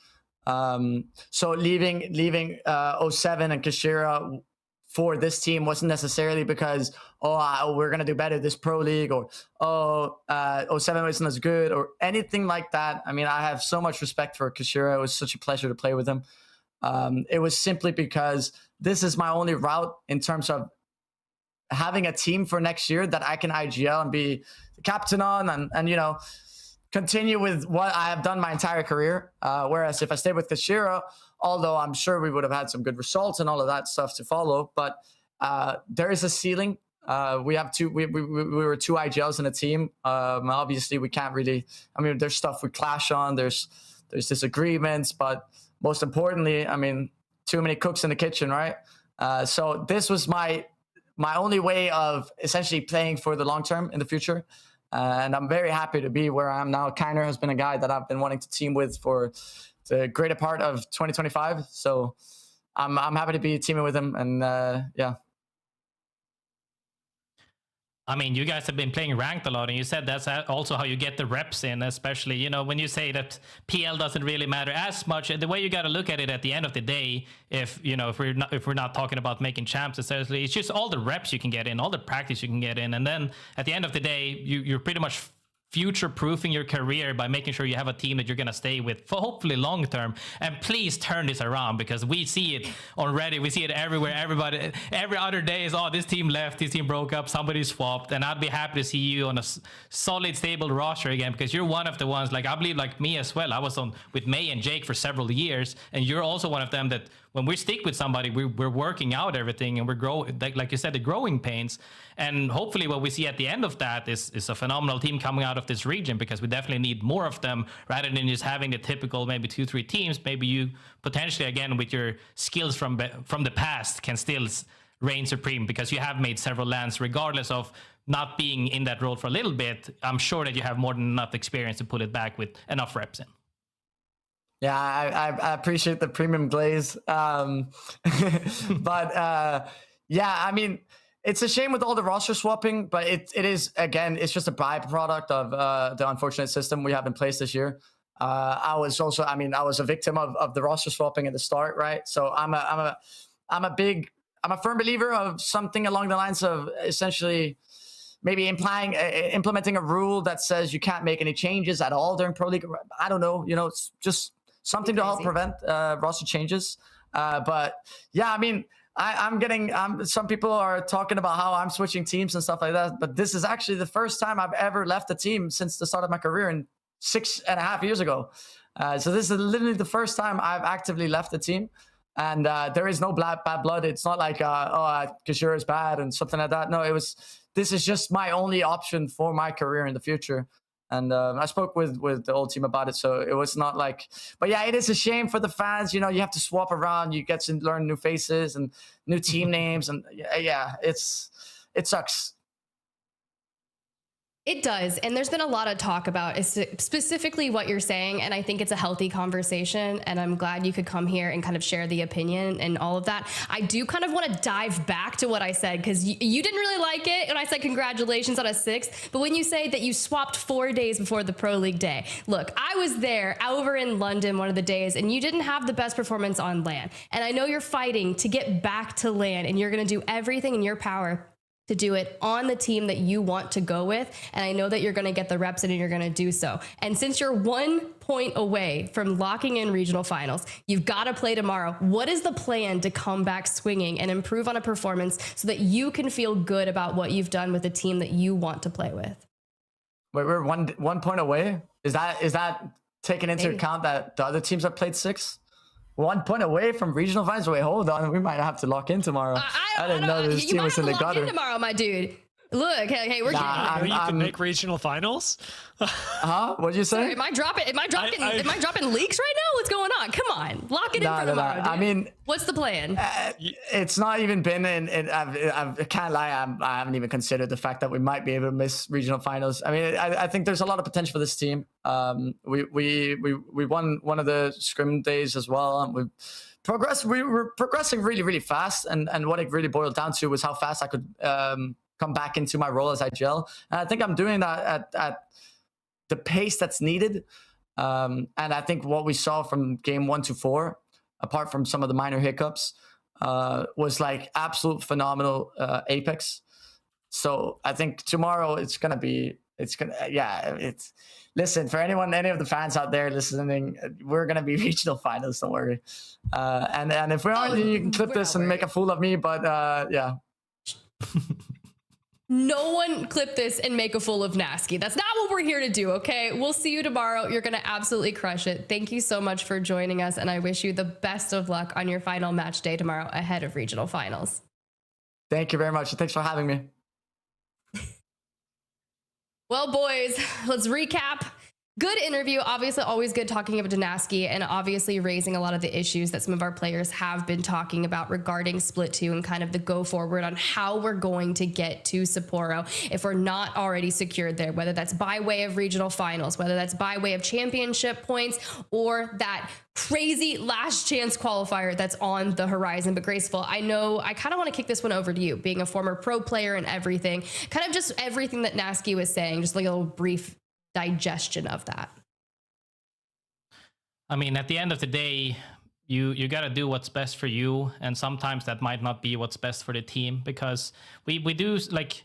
So leaving 07 and Kashira for this team wasn't necessarily because, we're going to do better this Pro League, or 07 wasn't as good, or anything like that. I mean, I have so much respect for Kashira. It was such a pleasure to play with him. It was simply because this is my only route in terms of having a team for next year that I can IGL and be the captain on, and continue with what I have done my entire career. Whereas if I stayed with Kashira, although I'm sure we would have had some good results and all of that stuff to follow, but there is a ceiling. We have we were 2 IGLs in a team. Obviously we can't really, I mean, there's stuff we clash on, there's disagreements, but most importantly, I mean, too many cooks in the kitchen, right? So this was my only way of essentially playing for the long term in the future. And I'm very happy to be where I am now. Kiner has been a guy that I've been wanting to team with for the greater part of 2025. So I'm happy to be teaming with him. And yeah. I mean, you guys have been playing ranked a lot, and you said that's also how you get the reps in, especially, when you say that PL doesn't really matter as much. The way you got to look at it at the end of the day, if we're not talking about making champs necessarily, it's just all the reps you can get in, all the practice you can get in, and then at the end of the day, you're pretty much future-proofing your career by making sure you have a team that you're going to stay with for hopefully long term. And please turn this around, because we see it already. We see it everywhere. Everybody, every other day is, this team left, this team broke up, somebody swapped. And I'd be happy to see you on a solid, stable roster again, because you're one of the ones, like I believe, like me as well. I was on with May and Jake for several years, and you're also one of them that when we stick with somebody, we're working out everything, and we're growing, like you said, the growing pains. And hopefully what we see at the end of that is a phenomenal team coming out of this region, because we definitely need more of them rather than just having the typical maybe 2-3 teams. Maybe you potentially, again, with your skills from the past, can still reign supreme, because you have made several lands regardless of not being in that role for a little bit. I'm sure that you have more than enough experience to put it back with enough reps in. Yeah, I appreciate the premium glaze. But yeah, I mean, it's a shame with all the roster swapping, but it is, again, it's just a byproduct of the unfortunate system we have in place this year. I was a victim of the roster swapping at the start, right? So I'm a firm believer of something along the lines of essentially maybe implementing a rule that says you can't make any changes at all during Pro League. I don't know, it's just something to help prevent roster changes. But yeah, I mean, some people are talking about how I'm switching teams and stuff like that, but this is actually the first time I've ever left a team since the start of my career in 6.5 years ago. So this is literally the first time I've actively left the team, and there is no bad blood. It's not like, Kashira is bad and something like that. No, this is just my only option for my career in the future. And I spoke with the old team about it, so it was not like, but yeah, it is a shame for the fans. You have to swap around, you get to learn new faces and new team names, and yeah, it sucks. It does. And there's been a lot of talk about specifically what you're saying. And I think it's a healthy conversation. And I'm glad you could come here and kind of share the opinion and all of that. I do kind of want to dive back to what I said, because you didn't really like it. And I said, congratulations on a 6th. But when you say that you swapped 4 days before the Pro League day, look, I was there over in London one of the days, and you didn't have the best performance on LAN. And I know you're fighting to get back to LAN, and you're going to do everything in your power to do it on the team that you want to go with. And I know that you're going to get the reps in and you're going to do so. And since you're 1 point away from locking in regional finals, you've got to play tomorrow. What is the plan to come back swinging and improve on a performance so that you can feel good about what you've done with the team that you want to play with? Wait, we're one point away? Is that taking into account that the other teams have played 6? 1 point away from regional finals. Wait, hold on. We might have to lock in tomorrow. I didn't know this team was in the gutter. You might have to lock in tomorrow, my dude. Look, hey, we're you can make regional finals. Huh? What'd you say? Sorry, am I dropping leaks right now? What's going on? Come on, lock it in for tomorrow. Dude. I mean, what's the plan? It's not even been I can't lie. I haven't even considered the fact that we might be able to miss regional finals. I mean, I think there's a lot of potential for this team. We won one of the scrim days as well, and we were progressing really, really fast. And what it really boiled down to was how fast I could come back into my role as IGL. And I think I'm doing that at the pace that's needed. And I think what we saw from game 1 to 4, apart from some of the minor hiccups, was like absolute phenomenal apex. So I think tomorrow listen, for any of the fans out there listening, we're going to be regional finals, don't worry. And if we aren't, you can clip this and make a fool of me, but yeah. No one clip this and make a fool of Nasky. That's not what we're here to do, okay? We'll see you tomorrow. You're going to absolutely crush it. Thank you so much for joining us, and I wish you the best of luck on your final match day tomorrow ahead of regional finals. Thank you very much. Thanks for having me. Well, boys, let's recap. Good interview. Obviously, always good talking about Nasky, and obviously raising a lot of the issues that some of our players have been talking about regarding Split 2 and kind of the go forward on how we're going to get to Sapporo if we're not already secured there, whether that's by way of regional finals, whether that's by way of championship points, or that crazy last chance qualifier that's on the horizon. But Graceful, I know I kind of want to kick this one over to you, being a former pro player and everything, kind of just everything that Nasky was saying, just like a little brief digestion of that. I mean, at the end of the day, you got to do what's best for you, and sometimes that might not be what's best for the team, because we do, like,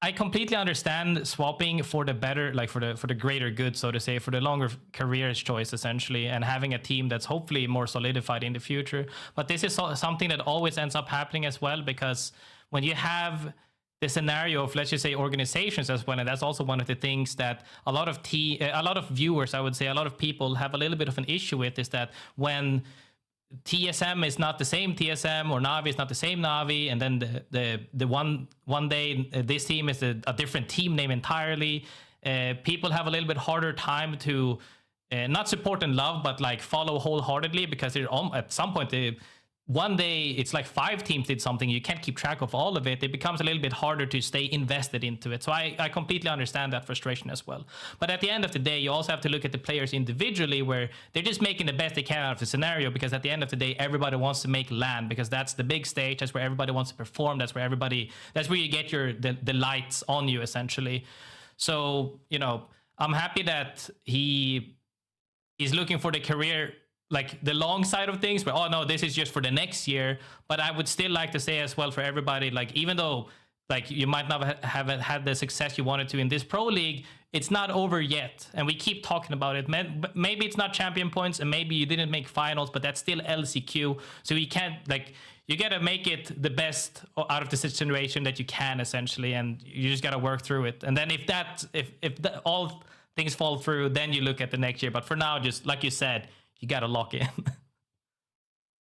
I completely understand swapping for the better, like for the greater good, so to say, for the longer careers choice essentially, and having a team that's hopefully more solidified in the future. But this is something that always ends up happening as well, because when you have the scenario of, let's just say, organizations as well, and that's also one of the things that a lot of viewers, I would say, a lot of people have a little bit of an issue with, is that when TSM is not the same TSM, or Navi is not the same Navi, and then the one day this team is a different team name entirely, people have a little bit harder time to not support and love, but like follow wholeheartedly, because at some point one day it's like 5 teams did something, you can't keep track of all of it. It becomes a little bit harder to stay invested into it. So I completely understand that frustration as well. But at the end of the day, you also have to look at the players individually, where they're just making the best they can out of the scenario, because at the end of the day, everybody wants to make LAN, because that's the big stage. That's where everybody wants to perform. That's where you get the lights on you, essentially. So, you know, I'm happy that he is looking for the career, like the long side of things, but oh no, this is just for the next year. But I would still like to say as well, for everybody, like, even though like you might not have had the success you wanted to in this pro league, it's not over yet, and we keep talking about it. Maybe it's not champion points, and maybe you didn't make finals, but that's still LCQ. So you can't, like, you gotta make it the best out of the situation that you can, essentially, and you just gotta work through it. And then if all things fall through, then you look at the next year. But for now, just like you said, you got to lock in.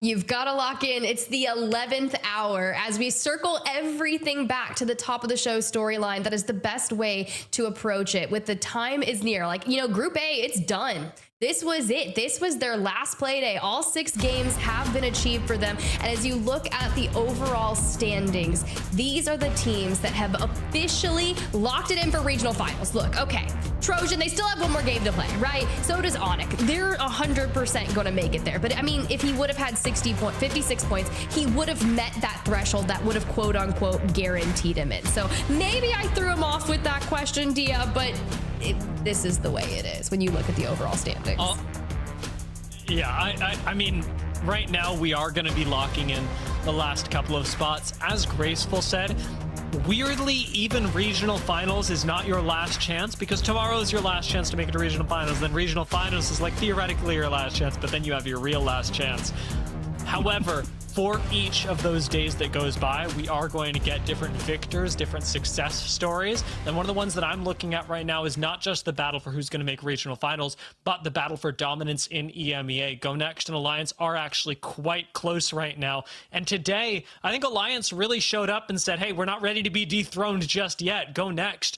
You've got to lock in. It's the 11th hour as we circle everything back to the top of the show storyline. That is the best way to approach it. With the time is near, like, you know, Group A, it's done. This was it. This was their last play day. All 6 games have been achieved for them. And as you look at the overall standings, these are the teams that have officially locked it in for regional finals. Look, okay, Trojan, they still have one more game to play, right? So does Onyx. They're 100% going to make it there. But I mean, if he would have had 56 points, he would have met that threshold that would have quote unquote guaranteed him it. So maybe I threw him off with that question, Dia, but this is the way it is when you look at the overall standings. Yeah, I mean, right now we are going to be locking in the last couple of spots. As Graceful said, weirdly, even regional finals is not your last chance, because tomorrow is your last chance to make it to regional finals. Then regional finals is like theoretically your last chance, but then you have your real last chance. However, for each of those days that goes by, we are going to get different victors, different success stories. And one of the ones that I'm looking at right now is not just the battle for who's going to make regional finals, but the battle for dominance in EMEA. GoNext and Alliance are actually quite close right now. And today, I think Alliance really showed up and said, hey, we're not ready to be dethroned just yet. GoNext.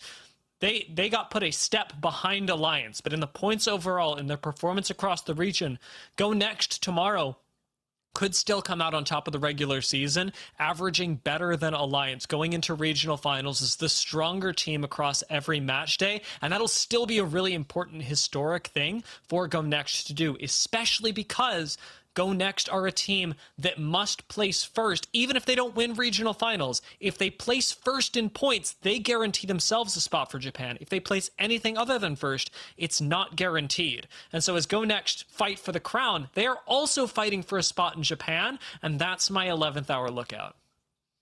They got put a step behind Alliance, but in the points overall, in their performance across the region, GoNext tomorrow could still come out on top of the regular season, averaging better than Alliance. Going into regional finals is the stronger team across every match day, and that'll still be a really important historic thing for GoNext to do, especially because GoNext are a team that must place first, even if they don't win regional finals. If they place first in points, they guarantee themselves a spot for Japan. If they place anything other than first, it's not guaranteed. And so as GoNext fight for the crown, they are also fighting for a spot in Japan, and that's my 11th hour lookout.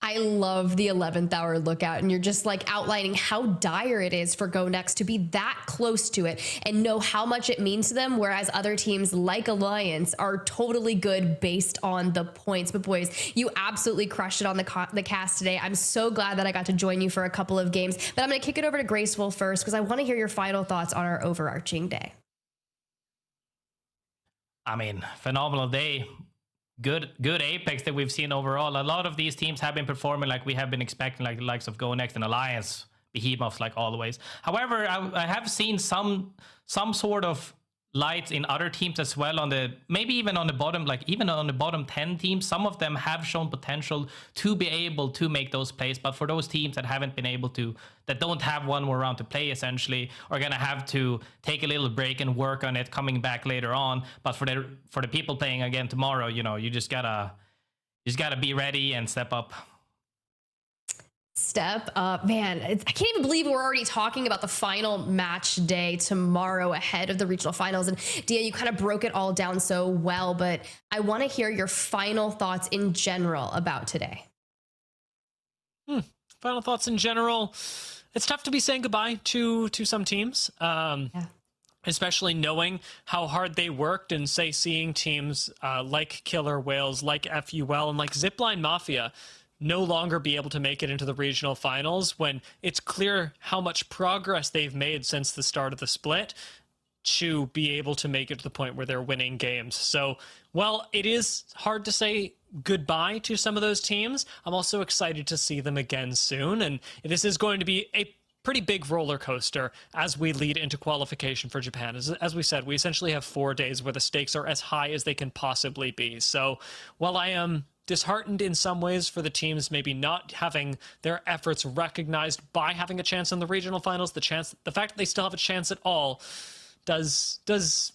I love the 11th hour lookout, and you're just like outlining how dire it is for GoNext to be that close to it and know how much it means to them, whereas other teams like Alliance are totally good based on the points. But boys, you absolutely crushed it on the cast today. I'm so glad that I got to join you for a couple of games, but I'm going to kick it over to Graceful first because I want to hear your final thoughts on our overarching day. I mean, phenomenal day. Good Apex that we've seen overall. A lot of these teams have been performing like we have been expecting, like the likes of GoNext and Alliance, behemoths like always. However, I have seen some sort of lights in other teams as well, on the maybe even on the bottom, like even on the bottom 10 teams. Some of them have shown potential to be able to make those plays, but for those teams that haven't been able to, that don't have one more round to play, essentially are gonna have to take a little break and work on it coming back later on. But for the people playing again tomorrow, you know, you just gotta be ready and step up. Step up, man. I can't even believe we're already talking about the final match day tomorrow ahead of the regional finals. And Dia, you kind of broke it all down so well, but I want to hear your final thoughts in general about today. Final thoughts in general. It's tough to be saying goodbye to some teams. Especially knowing how hard they worked, and say seeing teams like Killer Whales, like FUL, and like ZiPLina Mafia no longer be able to make it into the regional finals, when it's clear how much progress they've made since the start of the split to be able to make it to the point where they're winning games. So, while it is hard to say goodbye to some of those teams, I'm also excited to see them again soon. And this is going to be a pretty big roller coaster as we lead into qualification for Japan. As we said, we essentially have 4 days where the stakes are as high as they can possibly be. So while I am disheartened in some ways for the teams maybe not having their efforts recognized by having a chance in the regional finals, the fact that they still have a chance at all does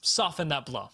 soften that blow.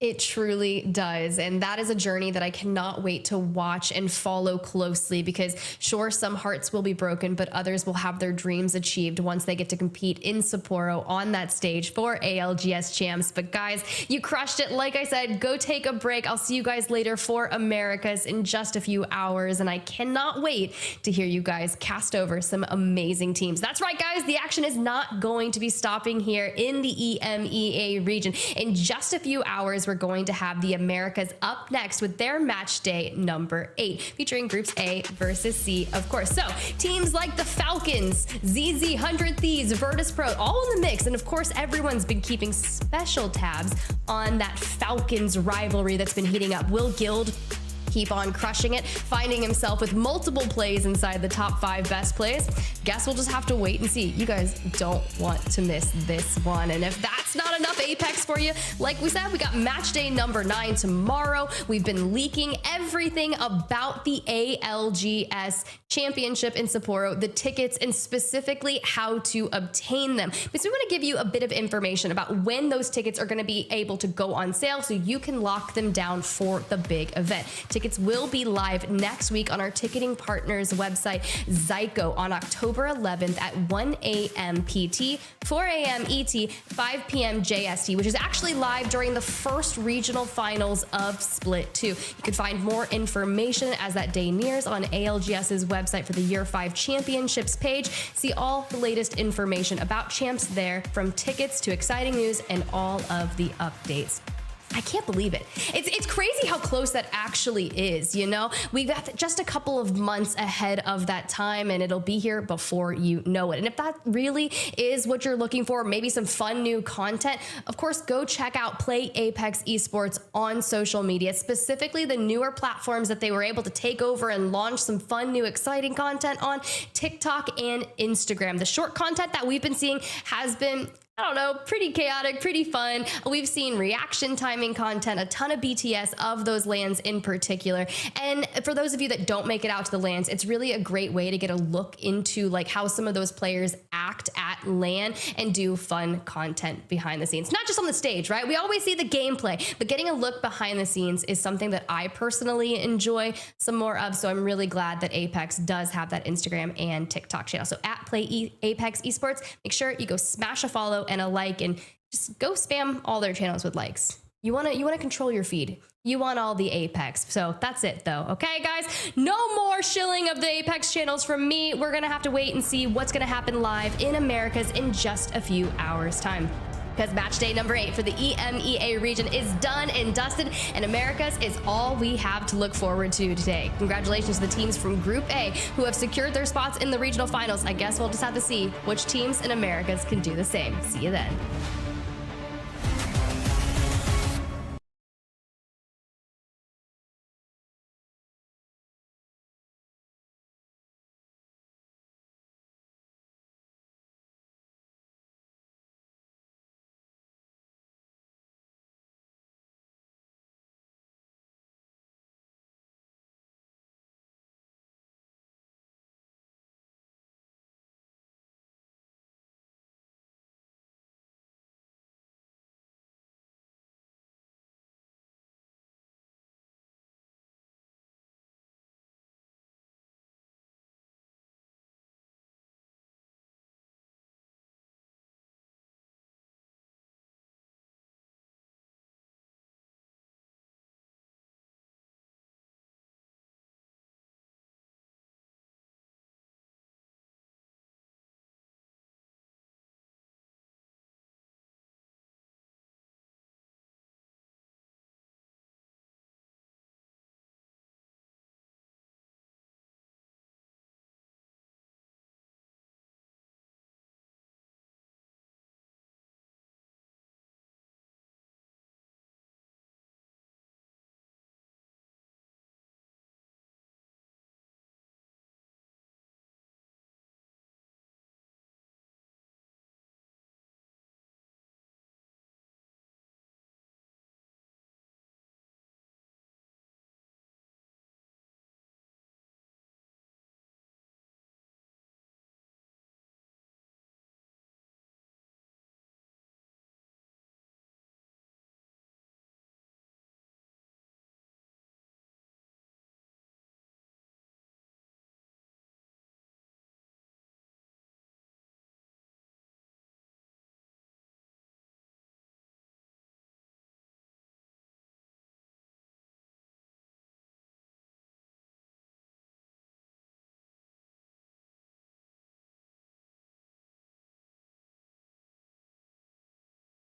It truly does. And that is a journey that I cannot wait to watch and follow closely, because sure, some hearts will be broken, but others will have their dreams achieved once they get to compete in Sapporo on that stage for ALGS champs. But guys, you crushed it. Like I said, go take a break. I'll see you guys later for Americas in just a few hours. And I cannot wait to hear you guys cast over some amazing teams. That's right, guys. The action is not going to be stopping here in the EMEA region. In just a few hours, we're going to have the Americas up next with their match day number 8, featuring groups A versus C, of course. So teams like the Falcons, ZZ, 100 Thieves, Virtus Pro, all in the mix. And of course, everyone's been keeping special tabs on that Falcons rivalry that's been heating up. Will Guild keep on crushing it, finding himself with multiple plays inside the top 5 best plays? Guess we'll just have to wait and see. You guys don't want to miss this one. And if that's not enough enough Apex for you. Like we said, we got match day number 9 tomorrow. We've been leaking everything about the ALGS Championship in Sapporo, the tickets, and specifically how to obtain them. Because we want to give you a bit of information about when those tickets are going to be able to go on sale so you can lock them down for the big event. Tickets will be live next week on our ticketing partners website, Zyco, on October 11th at 1 a.m. PT, 4 a.m. ET, 5 p.m. JST, which is actually live during the first regional finals of Split 2. You can find more information as that day nears on ALGS's website for the Year 5 Championships page. See all the latest information about champs there, from tickets to exciting news and all of the updates. I can't believe it. It's crazy how close that actually is, you know? We've got just a couple of months ahead of that time, and it'll be here before you know it. And if that really is what you're looking for, maybe some fun new content, of course, go check out Play Apex Esports on social media, specifically the newer platforms that they were able to take over and launch some fun, new, exciting content on: TikTok and Instagram. The short content that we've been seeing has been, I don't know, pretty chaotic, pretty fun. We've seen reaction timing content, a ton of BTS of those LANs in particular. And for those of you that don't make it out to the LANs, it's really a great way to get a look into like how some of those players act at LAN and do fun content behind the scenes. Not just on the stage, right? We always see the gameplay, but getting a look behind the scenes is something that I personally enjoy some more of. So I'm really glad that Apex does have that Instagram and TikTok channel. So at Play Apex Esports, make sure you go smash a follow and a like, and just go spam all their channels with likes. You want to control your feed. You want all the Apex. So that's it though. Okay, guys, no more shilling of the Apex channels from me. We're going to have to wait and see what's going to happen live in Americas in just a few hours time. Because match day number 8 for the EMEA region is done and dusted, and Americas is all we have to look forward to today. Congratulations to the teams from Group A who have secured their spots in the regional finals. I guess we'll just have to see which teams in Americas can do the same. See you then.